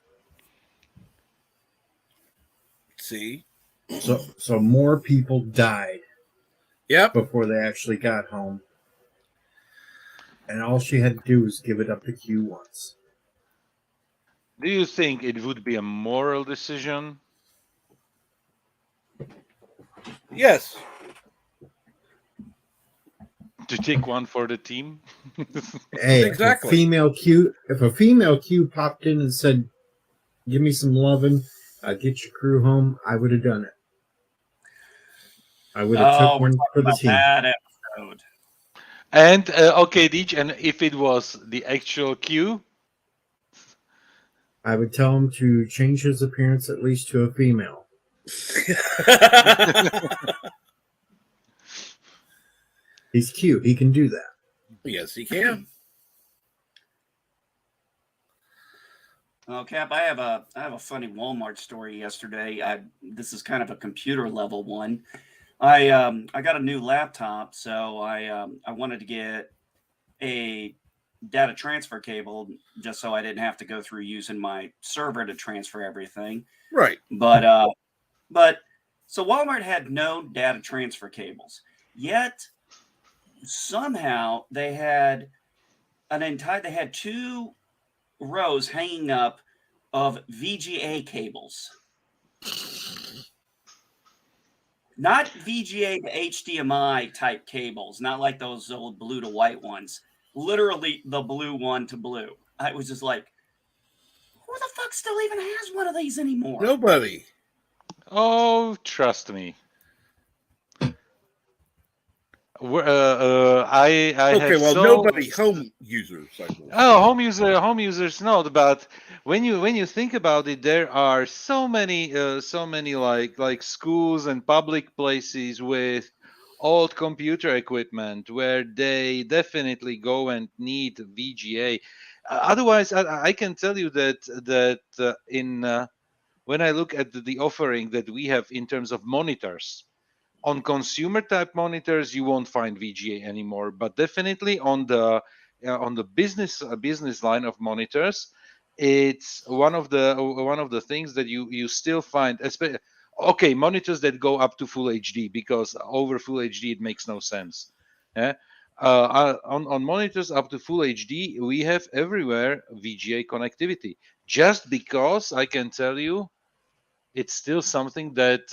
See? So more people died. Yep. Before they actually got home. And all she had to do was give it up to Q once. Do you think it would be a moral decision? Yes. To take one for the team? Hey, exactly. If a female Q popped in and said, "Give me some lovin', get your crew home," I would have done it. I would have took one for the team. That episode. And okay, Deej, and if it was the actual Q? I would tell him to change his appearance at least to a female. He's cute. He can do that. Yes, he can. Oh, Cap, I have a funny Walmart story yesterday. This is kind of a computer level one. I got a new laptop, so I wanted to get a data transfer cable just so I didn't have to go through using my server to transfer everything. Right. But so Walmart had no data transfer cables. Yet somehow they had they had two rows hanging up of VGA cables. Not VGA to HDMI type cables, not like those old blue to white ones. Literally the blue one to blue. I was just like, who the fuck still even has one of these anymore? Nobody. Oh, trust me. I Okay, have well, so nobody home users. home users not, but when you think about it, there are so many like schools and public places with old computer equipment where they definitely go and need VGA. Otherwise, I can tell you that in when I look at the offering that we have in terms of monitors. On consumer type monitors, you won't find VGA anymore, but definitely on the business line of monitors, it's one of the things that you still find. Okay, monitors that go up to full HD, because over full HD it makes no sense. Yeah. On monitors up to full HD, we have everywhere VGA connectivity. Just because I can tell you, it's still something that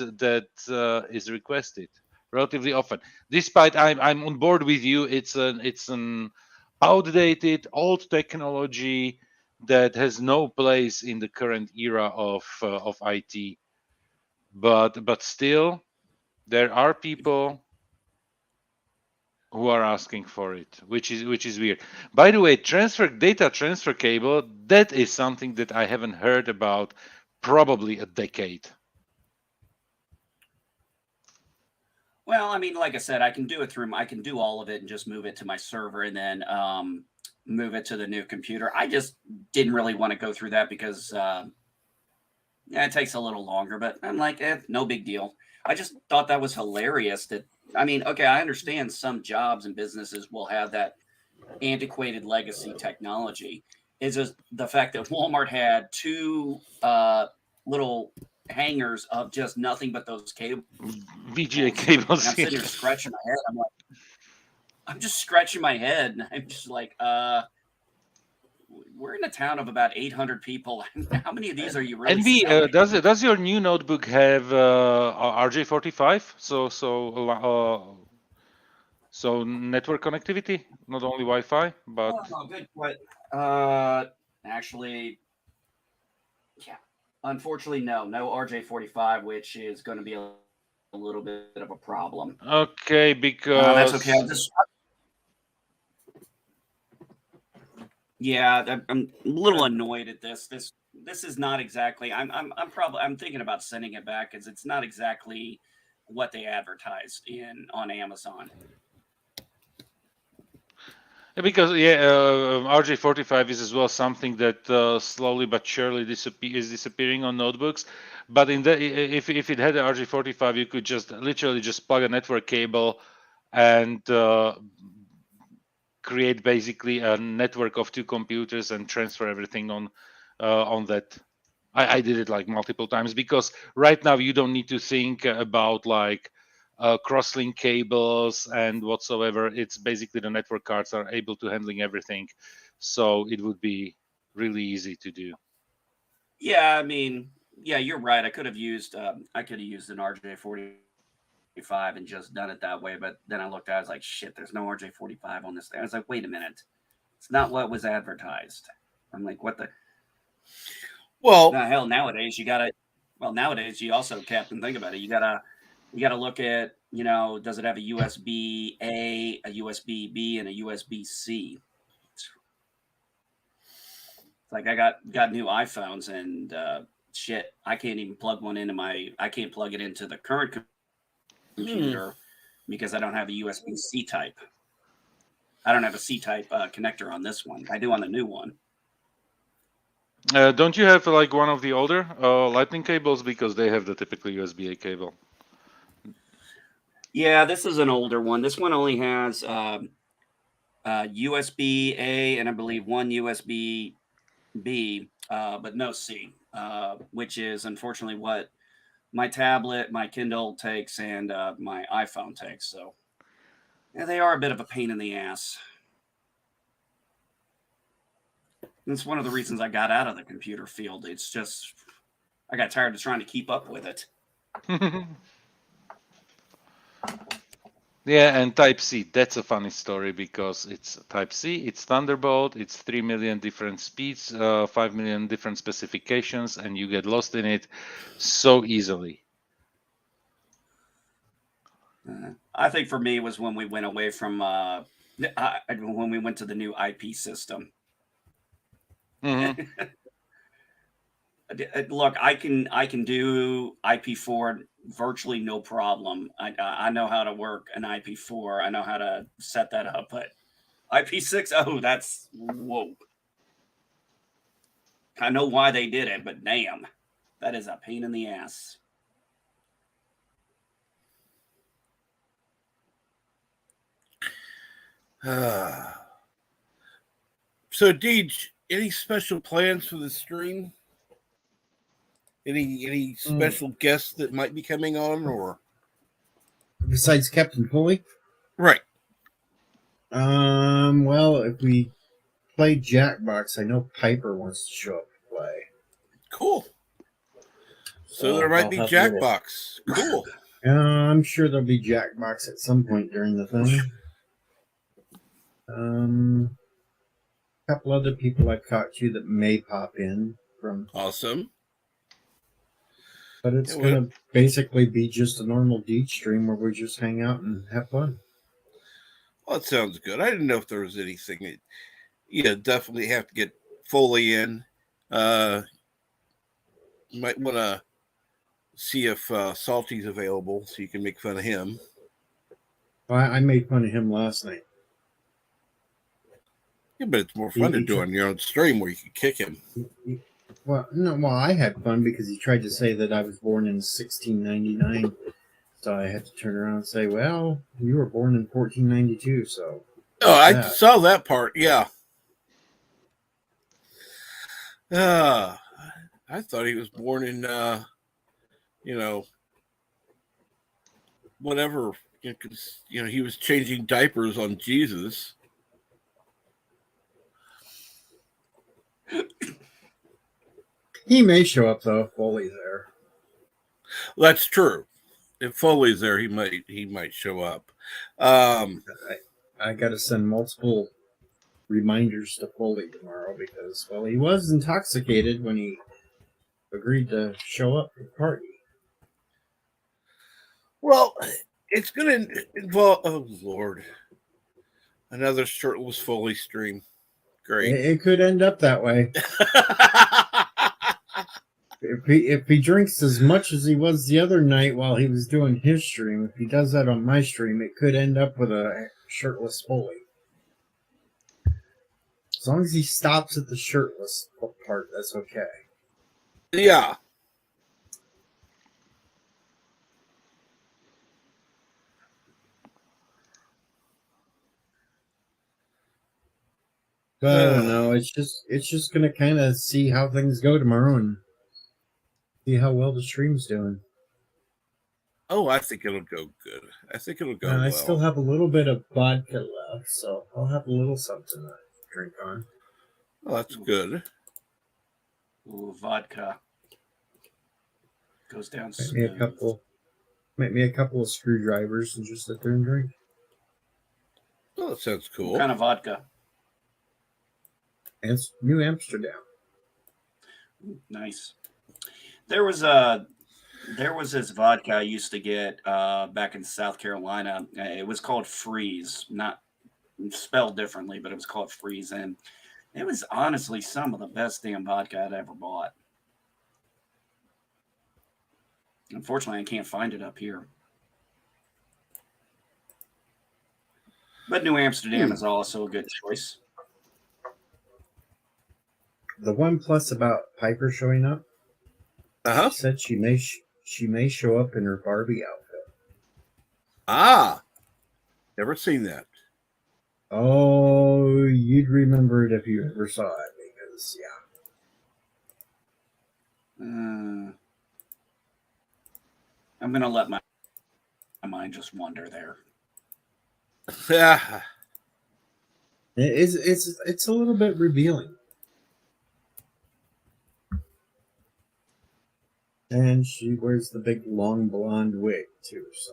is requested relatively often. Despite I'm on board with you, it's an outdated old technology that has no place in the current era of IT. But still, there are people who are asking for it, which is weird. By the way, data transfer cable, that is something that I haven't heard about probably a decade. Well, I mean, like I said, I can do it through. I can do all of it and just move it to my server and then move it to the new computer. I just didn't really want to go through that because yeah, it takes a little longer. But I'm like, no big deal. I just thought that was hilarious. That I mean, okay, I understand some jobs and businesses will have that antiquated legacy technology. It's just the fact that Walmart had two little hangers of just nothing but those cables. VGA And cables. I'm sitting here scratching my head. I'm just scratching my head, and I'm just like, we're in a town of about 800 people. How many of these are you really NV, selling? does your new notebook have RJ45? So network connectivity, not only Wi-Fi, but Oh, good. What? Actually, yeah. Unfortunately, no RJ45, which is going to be a little bit of a problem. okay, That's okay. I'll because just. Yeah, I'm a little annoyed at this. This is not exactly. I'm thinking about sending it back because it's not exactly what they advertised on Amazon. RJ45 is as well something that slowly but surely is disappearing on notebooks. But if it had a RJ45, you could just literally just plug a network cable and create basically a network of two computers and transfer everything on that. I did it like multiple times, because right now you don't need to think about like crosslink cables and whatsoever. It's basically the network cards are able to handling everything, so it would be really easy to do. Yeah, I mean, yeah, you're right. I could have used an RJ45 and just done it that way. But then I looked at it, I was like, shit, there's no RJ45 on this thing. I was like, wait a minute. It's not what was advertised. I'm like, what the? Well, hell, nowadays you gotta. Well, nowadays you also, Captain, think about it. You gotta look at, does it have a USB A, a USB B, and a USB C? It's like I got new iPhones and shit. I can't even plug one into I can't plug it into the current computer because I don't have a USB C type. I don't have a C type connector on this one. I do on the new one. Don't you have like one of the older lightning cables, because they have the typical USB A cable? Yeah, this is an older one. This one only has USB A and I believe one USB B, but no C, which is unfortunately what my tablet, my Kindle takes, and my iPhone takes. So yeah, they are a bit of a pain in the ass. That's one of the reasons I got out of the computer field. It's just I got tired of trying to keep up with it. Yeah, and Type C, that's a funny story because it's Type C, it's Thunderbolt, it's 3 million different speeds, 5 million different specifications, and you get lost in it so easily. I think for me was when we went away from when we went to the new IP system. Mm-hmm. Look, I can do IP4 virtually no problem. I know how to work an IP4. I know how to set that up, but IP6, oh, that's whoa. I know why they did it, but damn, that is a pain in the ass. So, Deej, any special plans for the stream? Any special guests that might be coming on, or Besides Captain Pulley? right? Well, if we play Jackbox, I know Piper wants to show up to play. Cool. So there might I'll be have Jackbox. Cool. I'm sure there'll be Jackbox at some point during the thing. A couple other people I've talked to that may pop in from. Awesome. But it's going to basically be just a normal Deej stream where we just hang out and have fun. Well, that sounds good. I didn't know if there was anything that, definitely have to get Foley in. You might want to see if Salty's available so you can make fun of him. I made fun of him last night. Yeah, but it's more fun to do on your own stream where you can kick him. Well, I had fun because he tried to say that I was born in 1699. So I had to turn around and say, well, you were born in 1492, so... Oh, I saw that part, yeah. I thought he was born in, whatever, because, he was changing diapers on Jesus. He may show up, though, if Foley's there. That's true. If Foley's there, he might show up. I got to send multiple reminders to Foley tomorrow because, well, he was intoxicated when he agreed to show up for the party. Well, it's going to involve, oh, Lord, another shirtless Foley stream. Great. It could end up that way. If he drinks as much as he was the other night while he was doing his stream, if he does that on my stream, it could end up with a shirtless Foley. As long as he stops at the shirtless part, that's okay. Yeah. But I don't know. It's just gonna kind of see how things go tomorrow and see how well the stream's doing. Oh, I think it'll go good. I think it'll go well. I still have a little bit of vodka left, so I'll have a little something to drink on. Oh, that's good. Ooh, vodka goes down smooth. Make me a couple of screwdrivers and just sit there and drink. Oh, that sounds cool. What kind of vodka? It's New Amsterdam. Nice. There was this vodka I used to get back in South Carolina. It was called Freeze, not spelled differently, but it was called Freeze, and it was honestly some of the best damn vodka I'd ever bought. Unfortunately, I can't find it up here. But New Amsterdam is also a good choice. The one plus about Piper showing up, she said she may show up in her Barbie outfit. Ah, never seen that. Oh, you'd remember it if you ever saw it, because I'm gonna let my mind just wander there. Yeah, it's a little bit revealing. And she wears the big long blonde wig too. So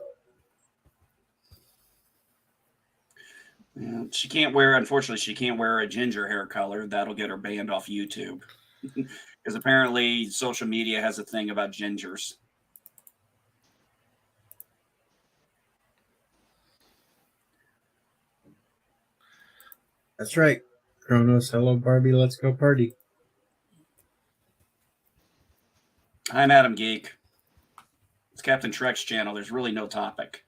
Yeah, she can't wear. Unfortunately, she can't wear a ginger hair color. That'll get her banned off YouTube. Because apparently, social media has a thing about gingers. that's right. Kronos, hello Barbie, let's go party. I'm Adam Geek. It's Captain Trek's channel. There's really no topic.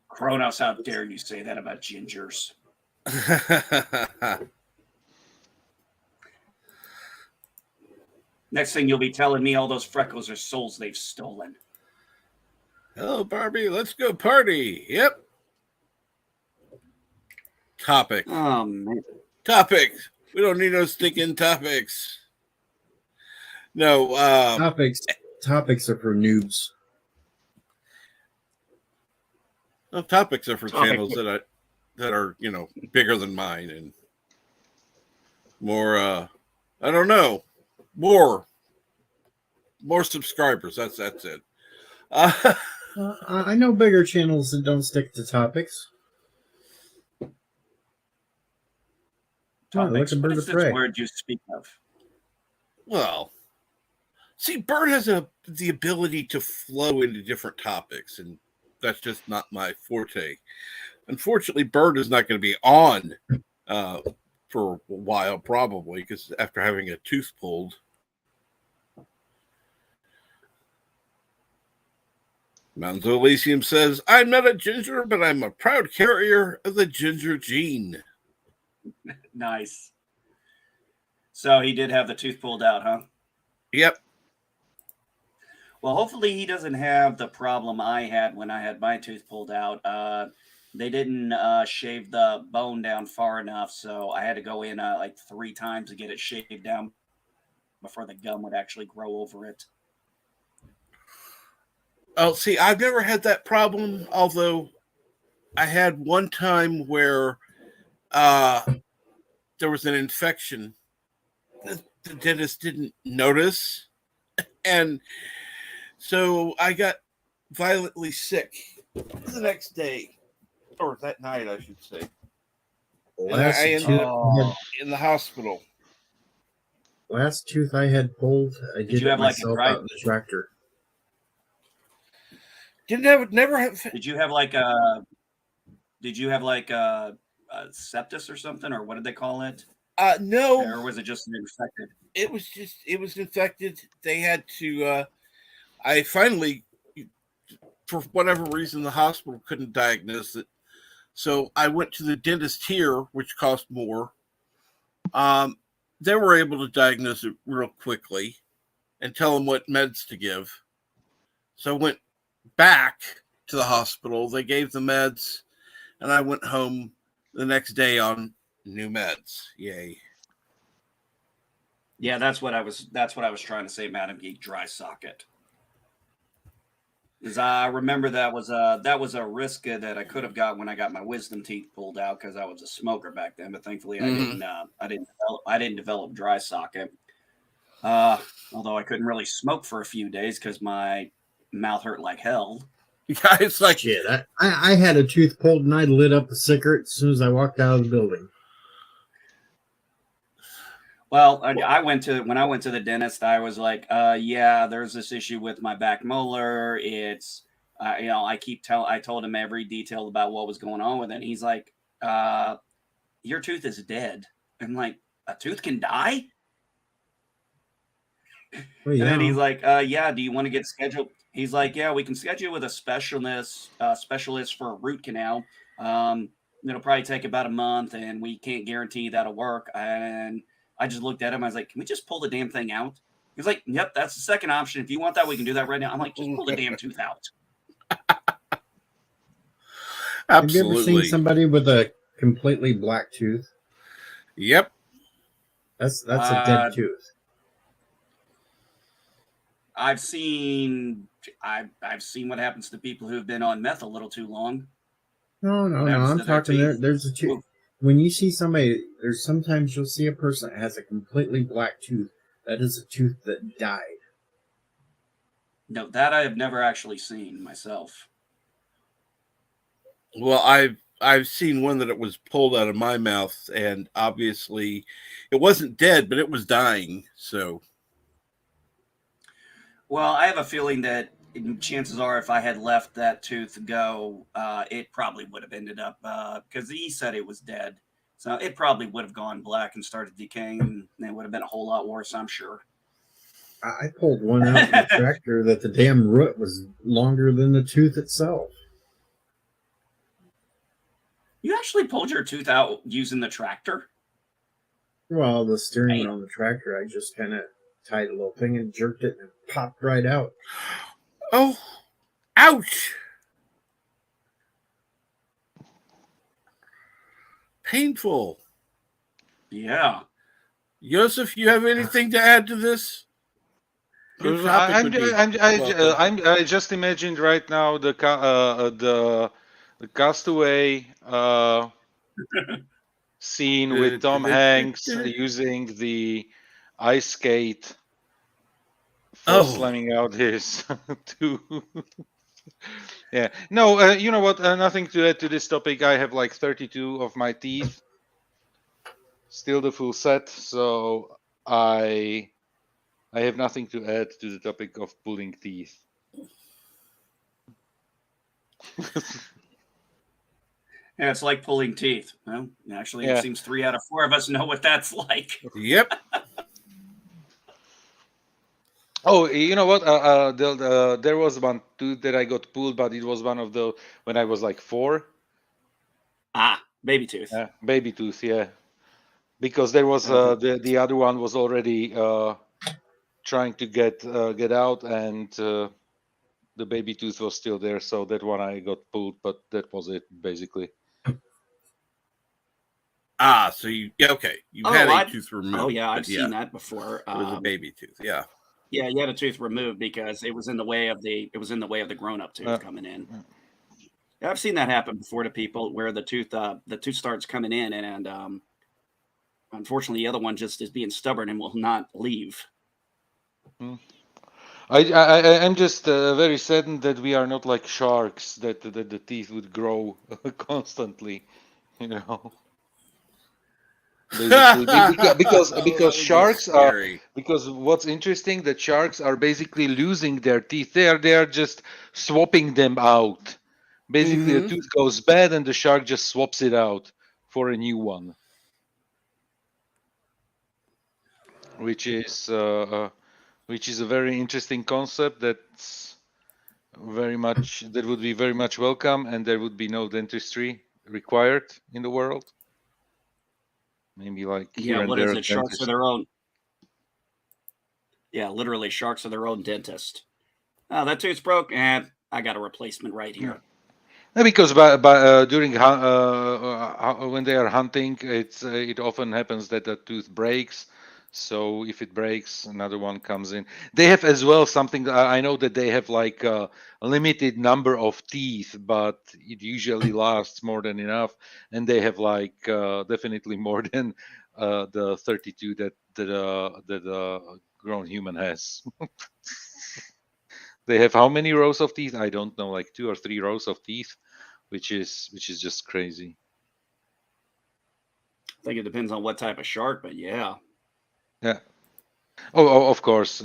Kronos, how dare you say that about gingers? Next thing you'll be telling me all those freckles are souls they've stolen. Hello, Barbie. Let's go party. Yep. Topic. Oh, man. Topics. We don't need no stinking topics. No. Topics are for noobs. No, topics are for channels that are bigger than mine and more. I don't know. More subscribers. That's it. I know bigger channels that don't stick to topics. Topics. Look at What Bird is of this Prey. word you speak of? Well, see, Bird has the ability to flow into different topics, and that's just not my forte. Unfortunately, Bird is not going to be on for a while, probably, because after having a tooth pulled. Mountains of Elysium says, I'm not a ginger, but I'm a proud carrier of the ginger gene. Nice. So he did have the tooth pulled out, huh? Yep. Well, hopefully he doesn't have the problem I had when I had my tooth pulled out. They didn't shave the bone down far enough, so I had to go in like 3 times to get it shaved down before the gum would actually grow over it. Oh, see, I've never had that problem, although I had one time where there was an infection. The dentist didn't notice, and so I got violently sick the next day, or that night, I should say. And I ended up in the hospital. Last tooth I had pulled, I did it myself out in the tractor. Never have. Did you have like a sepsis or something, or what did they call it? No. Or was it just infected? It was infected. They had to. I finally, for whatever reason, the hospital couldn't diagnose it, so I went to the dentist here, which cost more. They were able to diagnose it real quickly and tell them what meds to give. So I went back to the hospital. They gave the meds, and I went home the next day on new meds. Yay! Yeah, that's what I was trying to say, Madam Geek. Dry socket. Because I remember that was a risk that I could have got when I got my wisdom teeth pulled out because I was a smoker back then. But thankfully, I didn't develop dry socket. Although I couldn't really smoke for a few days because my mouth hurt like hell. Yeah, it's like shit. I had a tooth pulled and I lit up a cigarette as soon as I walked out of the building. Well, when I went to the dentist, I was like, yeah, there's this issue with my back molar. It's, I told him every detail about what was going on with it. And he's like, your tooth is dead. I'm like, a tooth can die? Well, yeah. And then he's like, yeah, do you want to get scheduled? He's like, yeah, we can schedule with a specialist for a root canal. It'll probably take about a month and we can't guarantee that'll work. And I just looked at him. I was like, can we just pull the damn thing out? He's like, yep, that's the second option. If you want that, we can do that right now. I'm like, just pull the damn tooth out. Absolutely. Have you ever seen somebody with a completely black tooth? Yep. That's a dead tooth. I've seen what happens to people who've been on meth a little too long. No. I'm talking teeth? there's a tooth. when you see somebody, there's sometimes you'll see a person that has a completely black tooth. That is a tooth that died. No, that I have never actually seen myself. Well, I've seen one that it was pulled out of my mouth, and obviously, it wasn't dead, but it was dying. So, Well, I have a feeling that chances are, if I had left that tooth go, it probably would have ended up because he said it was dead. So it probably would have gone black and started decaying, and it would have been a whole lot worse, I'm sure. I pulled one out in the tractor that the damn root was longer than the tooth itself. You actually pulled your tooth out using the tractor? Well, the steering wheel on the tractor, I just kind of tied a little thing and jerked it, and it popped right out. oh, ouch! Painful. Yeah. Yosef, you have anything to add to this? Your topic would be welcome. I just imagined right now the Castaway scene with Tom Hanks using the ice skate for slamming out his tooth. Yeah. No, you know what? Nothing to add to this topic. I have like 32 of my teeth. Still the full set, so I have nothing to add to the topic of pulling teeth. Yeah, it's like pulling teeth. Well, actually, Yeah. it seems 3 out of 4 of us know what that's like. Yep. Oh, you know what? There was one tooth that I got pulled, but it was one of the when I was like 4. Ah, baby tooth. Baby tooth, yeah. Because there was the other one was already trying to get out, and the baby tooth was still there. So that one I got pulled, but that was it basically. Ah, so you okay? You had a tooth removed. Oh yeah, I've but seen that before. It was a baby tooth. Yeah. Yeah, you had a tooth removed because it was in the way of the grown-up tooth coming in. Yeah, I've seen that happen before to people where the tooth starts coming in, and unfortunately the other one just is being stubborn and will not leave. I'm just very saddened that we are not like sharks, that the teeth would grow constantly, you know. Basically, because sharks are because what's interesting that sharks are basically losing their teeth. They are just swapping them out. Basically, a tooth goes bad and the shark just swaps it out for a new one, which is a very interesting concept. That would be very much welcome, and there would be no dentistry required in the world. Maybe like here and what there. is it? Sharks are their own. Yeah, literally, sharks are their own dentist. Oh, that tooth's broke, and I got a replacement right here. Yeah, because during when they are hunting, it often happens that the tooth breaks. So if it breaks, another one comes in. They have as well something. I know that they have like a limited number of teeth, but it usually lasts more than enough. And they have like definitely more than the 32 that a grown human has. They have how many rows of teeth? I don't know, like 2 or 3 rows of teeth, which is just crazy. I think it depends on what type of shark, but yeah. Yeah. Oh, of course.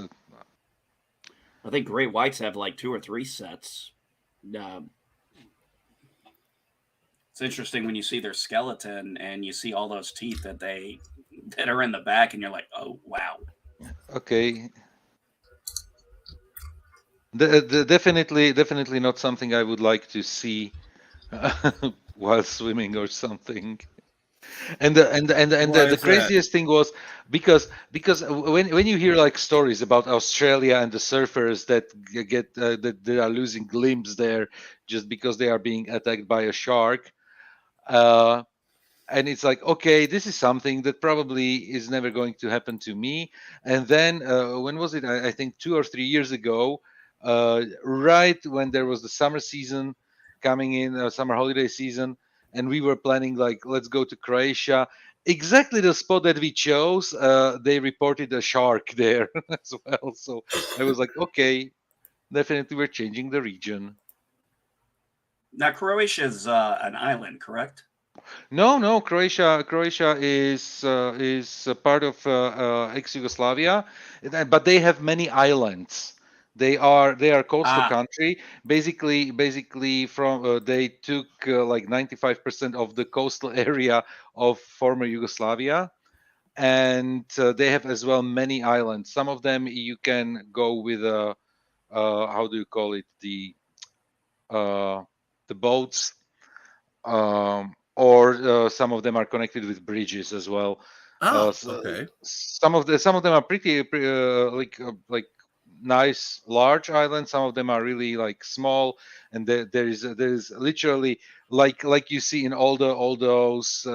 I think great whites have like 2 or 3 sets. It's interesting when you see their skeleton and you see all those teeth that are in the back, and you're like, oh wow. Okay. Definitely not something I would like to see while swimming or something. And the craziest thing was because when you hear like stories about Australia and the surfers that get that are losing limbs there just because they are being attacked by a shark, and it's like, okay, this is something that probably is never going to happen to me. And then when was it? I think 2 or 3 years ago, right when there was the summer season coming in, summer holiday season, and we were planning like let's go to Croatia. Exactly the spot that we chose, they reported a shark there as well. So I was like, okay, definitely we're changing the region. Now, Croatia's an island, correct? No. Croatia is a part of ex-Yugoslavia, but they have many islands. They are coastal country. Basically, from they took like 95% of the coastal area of former Yugoslavia, and they have as well many islands. Some of them you can go with a how do you call it, the boats, or some of them are connected with bridges as well. Okay. Some of them are pretty like nice large islands. Some of them are really like small, and there is literally like you see in all those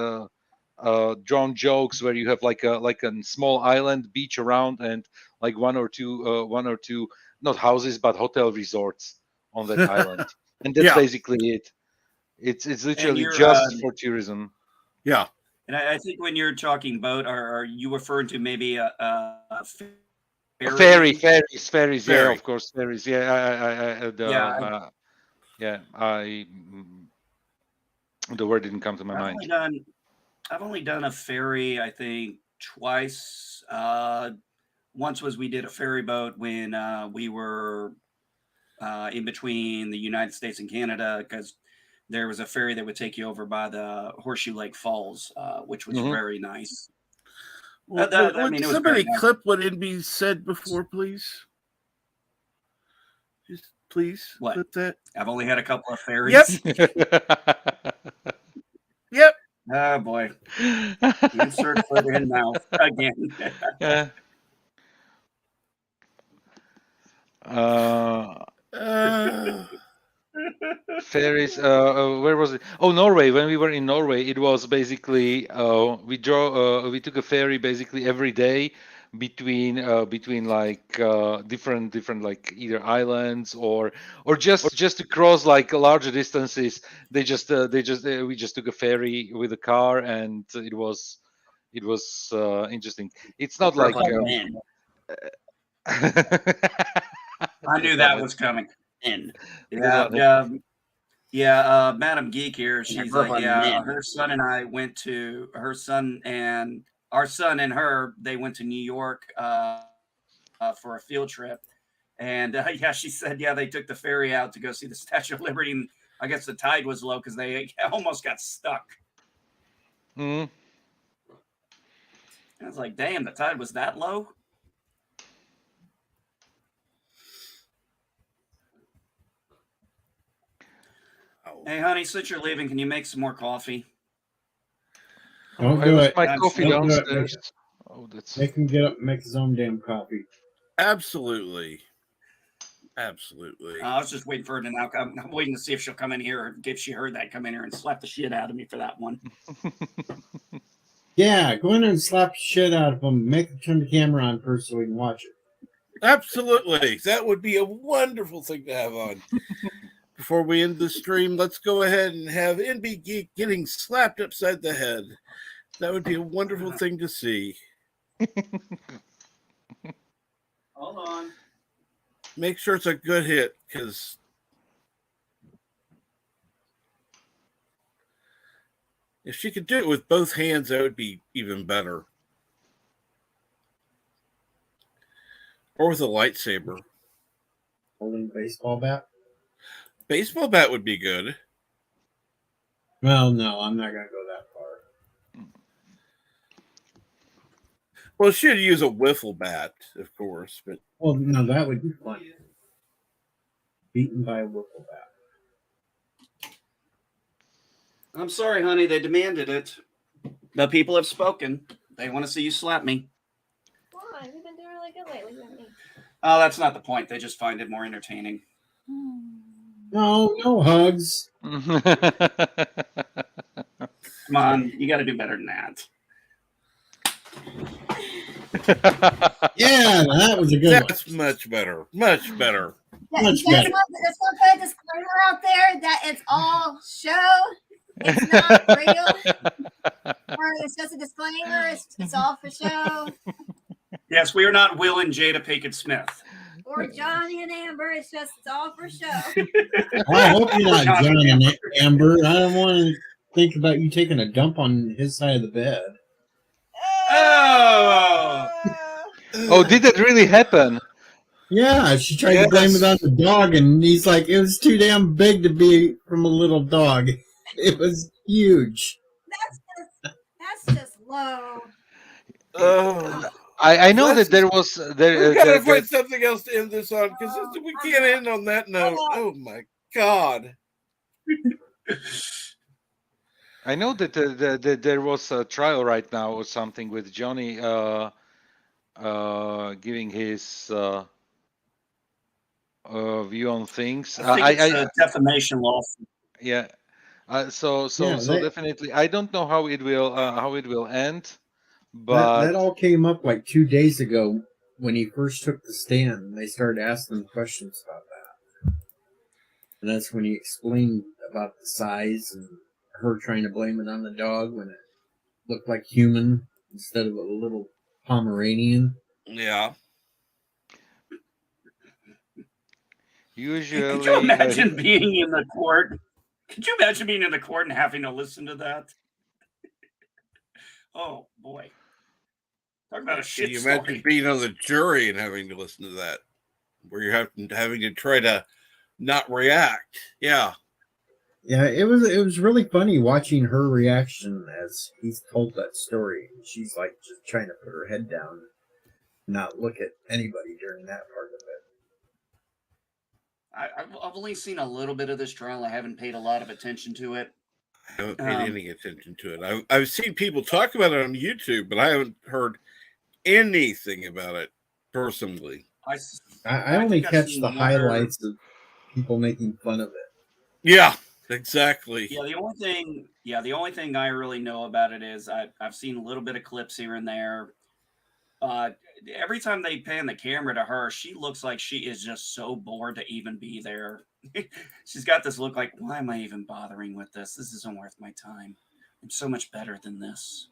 drawn jokes where you have like a small island beach around, and like one or two not houses but hotel resorts on that island, and that's basically it. It's literally just for tourism. Yeah. And I think when you're talking boat, are you referring to maybe a ferry? Ferries, yeah, of course, ferries, yeah. The word didn't come to my mind. I've only done a ferry, I think, twice. Once we did a ferry boat when we were in between the United States and Canada, because there was a ferry that would take you over by the Horseshoe Lake Falls, which was very nice. Well, would somebody clip what NB said before, please? Just please clip that. I've only had a couple of ferries. Yep. Oh boy. Insert foot in mouth again. Yeah. Ferries. Where was it? Oh, Norway. When we were in Norway, it was basically we took a ferry basically every day between like different like either islands or just to cross like larger distances. We just took a ferry with a car, and it was interesting. It's not like I knew that was coming. Madam Geek here. She's like, her son and I went to her son and our son and her. They went to New York for a field trip, and she said, they took the ferry out to go see the Statue of Liberty. And I guess the tide was low because they almost got stuck. Mm-hmm. I was like, damn, the tide was that low. Hey, honey, since you're leaving, can you make some more coffee? Don't do it. My coffee downstairs. Make him get up and make his own damn coffee. Absolutely. I was just waiting for her to now come. I'm waiting to see if she'll come in here, or if she heard that, come in here and slap the shit out of me for that one. Yeah, go in there and slap the shit out of him. Make him turn the camera on first so we can watch it. Absolutely. That would be a wonderful thing to have on. Before we end the stream, let's go ahead and have NB Geek getting slapped upside the head. That would be a wonderful thing to see. Hold on. Make sure it's a good hit, because if she could do it with both hands, that would be even better. Or with a lightsaber. Holding a baseball bat? Baseball bat would be good. Well, no, I'm not going to go that far. Well, she'd use a wiffle bat, of course. But well, no, that would be fun. Beaten by a wiffle bat. I'm sorry, honey. They demanded it. The people have spoken. They want to see you slap me. Why? We've been doing really good lately, haven't we? Oh, that's not the point. They just find it more entertaining. No hugs. Come on, you got to do better than that. Yeah, that was a good one. That's much better. Much better. Much better. Let's put a disclaimer out there that it's all show. It's not real. Or it's just a disclaimer. It's all for show. Yes, we are not Will and Jada Pinkett Smith. Or Johnny and Amber. It's all for show. I hope you're not Johnny and Amber. I don't want to think about you taking a dump on his side of the bed. Oh! Oh, did that really happen? Yeah, she tried to blame it on the dog, and he's like, it was too damn big to be from a little dog. It was huge. That's just low. I know that there was We've got to find something else to end this on because we can't end on that note. Oh my God! I know that there was a trial right now or something with Johnny giving his view on things. I think it's a defamation lawsuit. Yeah. So Yeah, definitely, I don't know how it will end, but that all came up like 2 days ago when he first took the stand. They started asking him questions about that, and that's when he explained about the size and her trying to blame it on the dog when it looked like human instead of a little Pomeranian. Yeah. Usually, could you imagine being in the court? Could you imagine being in the court and having to listen to that? Oh boy! Talk about a shit Can you story. imagine being on the jury and having to listen to that, where you're having to try to not react? Yeah. Yeah, it was really funny watching her reaction as he's told that story. She's like just trying to put her head down, not look at anybody during that part of it. I've only seen a little bit of this trial. I haven't paid a lot of attention to it. I haven't paid any attention to it. I've seen people talk about it on YouTube, but I haven't heard anything about it personally. I only catch the highlights of people making fun of it. Yeah, exactly. Yeah, the only thing I really know about it is I've seen a little bit of clips here and there. Every time they pan the camera to her, she looks like she is just so bored to even be there. She's got this look like, why am I even bothering with this? This isn't worth my time. I'm so much better than this.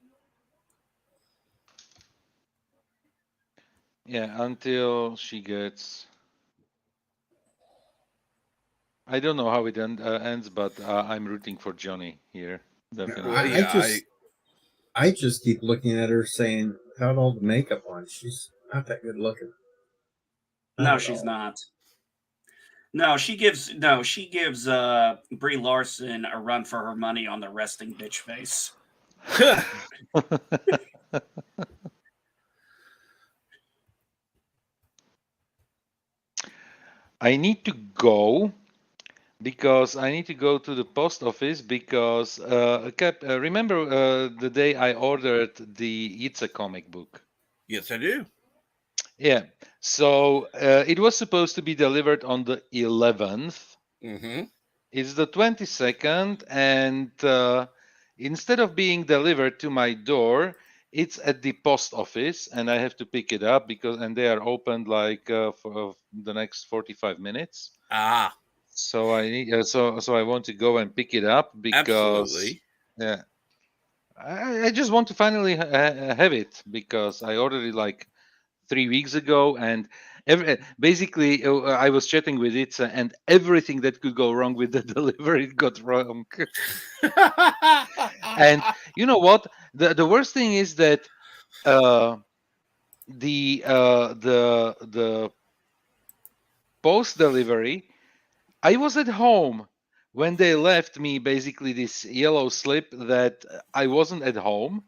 Yeah, until she gets. I don't know how it ends, but I'm rooting for Johnny here. Definitely. I just keep looking at her saying, without all the makeup on, she's not that good looking. No, she's not. No, she gives Brie Larson a run for her money on the resting bitch face. I need to go because I need to go to the post office because remember the day I ordered the It's a comic book? Yes, I do. Yeah. So it was supposed to be delivered on the 11th. Mm-hmm. It's the 22nd, and instead of being delivered to my door, it's at the post office, and I have to pick it up and they are opened like for the next 45 minutes. Ah. So I need so I want to go and pick it up because absolutely. Yeah, I just want to finally have it because I ordered it like 3 weeks ago, and basically I was chatting with it, and everything that could go wrong with the delivery got wrong. And you know what? The worst thing is that the post delivery, I was at home when they left me basically this yellow slip that I wasn't at home,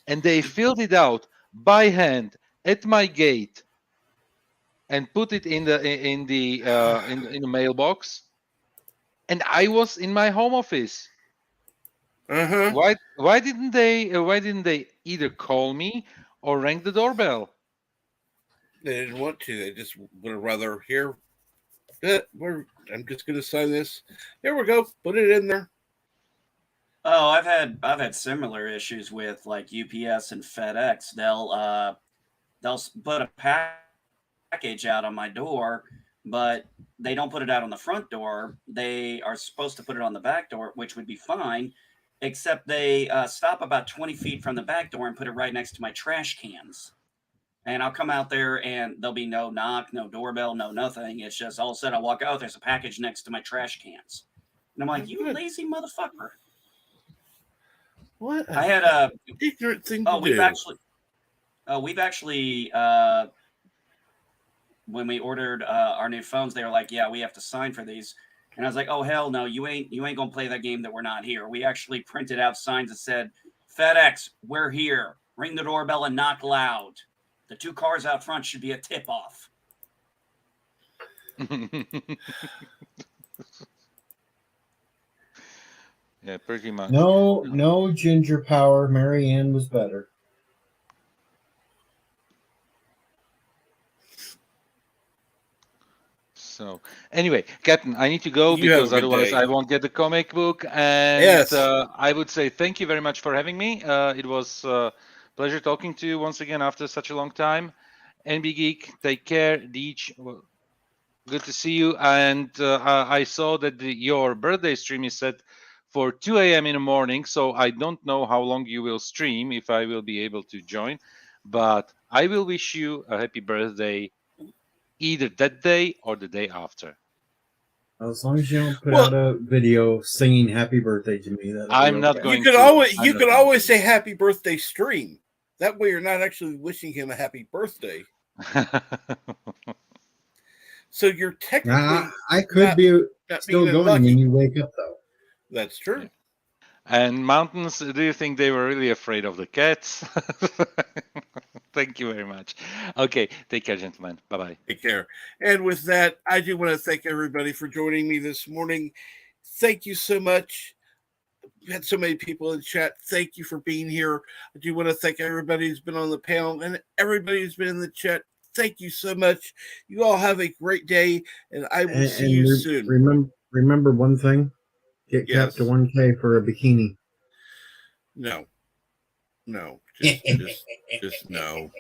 and they filled it out by hand at my gate and put it in the mailbox, and I was in my home office. Uh-huh. Why didn't they either call me or ring the doorbell? They didn't want to. They just would have rather here. I'm just going to sign this. Here we go. Put it in there. Oh, I've had similar issues with like UPS and FedEx. They'll put a package out on my door, but they don't put it out on the front door. They are supposed to put it on the back door, which would be fine. except they stop about 20 feet from the back door and put it right next to my trash cans. And I'll come out there and there'll be no knock, no doorbell, no nothing. It's just all of a sudden I walk out, there's a package next to my trash cans. And I'm like, you lazy motherfucker. What? I had a ignorant thing to do. We've actually when we ordered our new phones, they were like, yeah, we have to sign for these. And I was like, oh hell no, you ain't gonna play that game that we're not here. We actually printed out signs that said, FedEx, we're here. Ring the doorbell and knock loud. The 2 cars out front should be a tip off. Yeah, pretty much. No ginger power. Mary Ann was better. So anyway, Captain, I need to go because otherwise I won't get the comic book. And I would say thank you very much for having me. It was a pleasure talking to you once again after such a long time. NB Geek, take care. Deej, good to see you. And I saw that your birthday stream is set for 2 a.m. in the morning. So I don't know how long you will stream, if I will be able to join. But I will wish you a happy birthday either that day or the day after. As long as you don't put out a video singing "Happy Birthday" to me, I'm not going. You could always say "Happy Birthday" stream. That way, you're not actually wishing him a happy birthday. So you're technically. I could be still going when you wake up, though. That's true. Yeah. And Mountains, do you think they were really afraid of the cats? Thank you very much. Okay, take care, gentlemen. Bye-bye. Take care. And with that, I do want to thank everybody for joining me this morning. Thank you so much. We had so many people in chat. Thank you for being here. I do want to thank everybody who's been on the panel and everybody who's been in the chat. Thank you so much. You all have a great day, and I will see you soon. Remember one thing. Get capped to 1K for a bikini. No. Just no.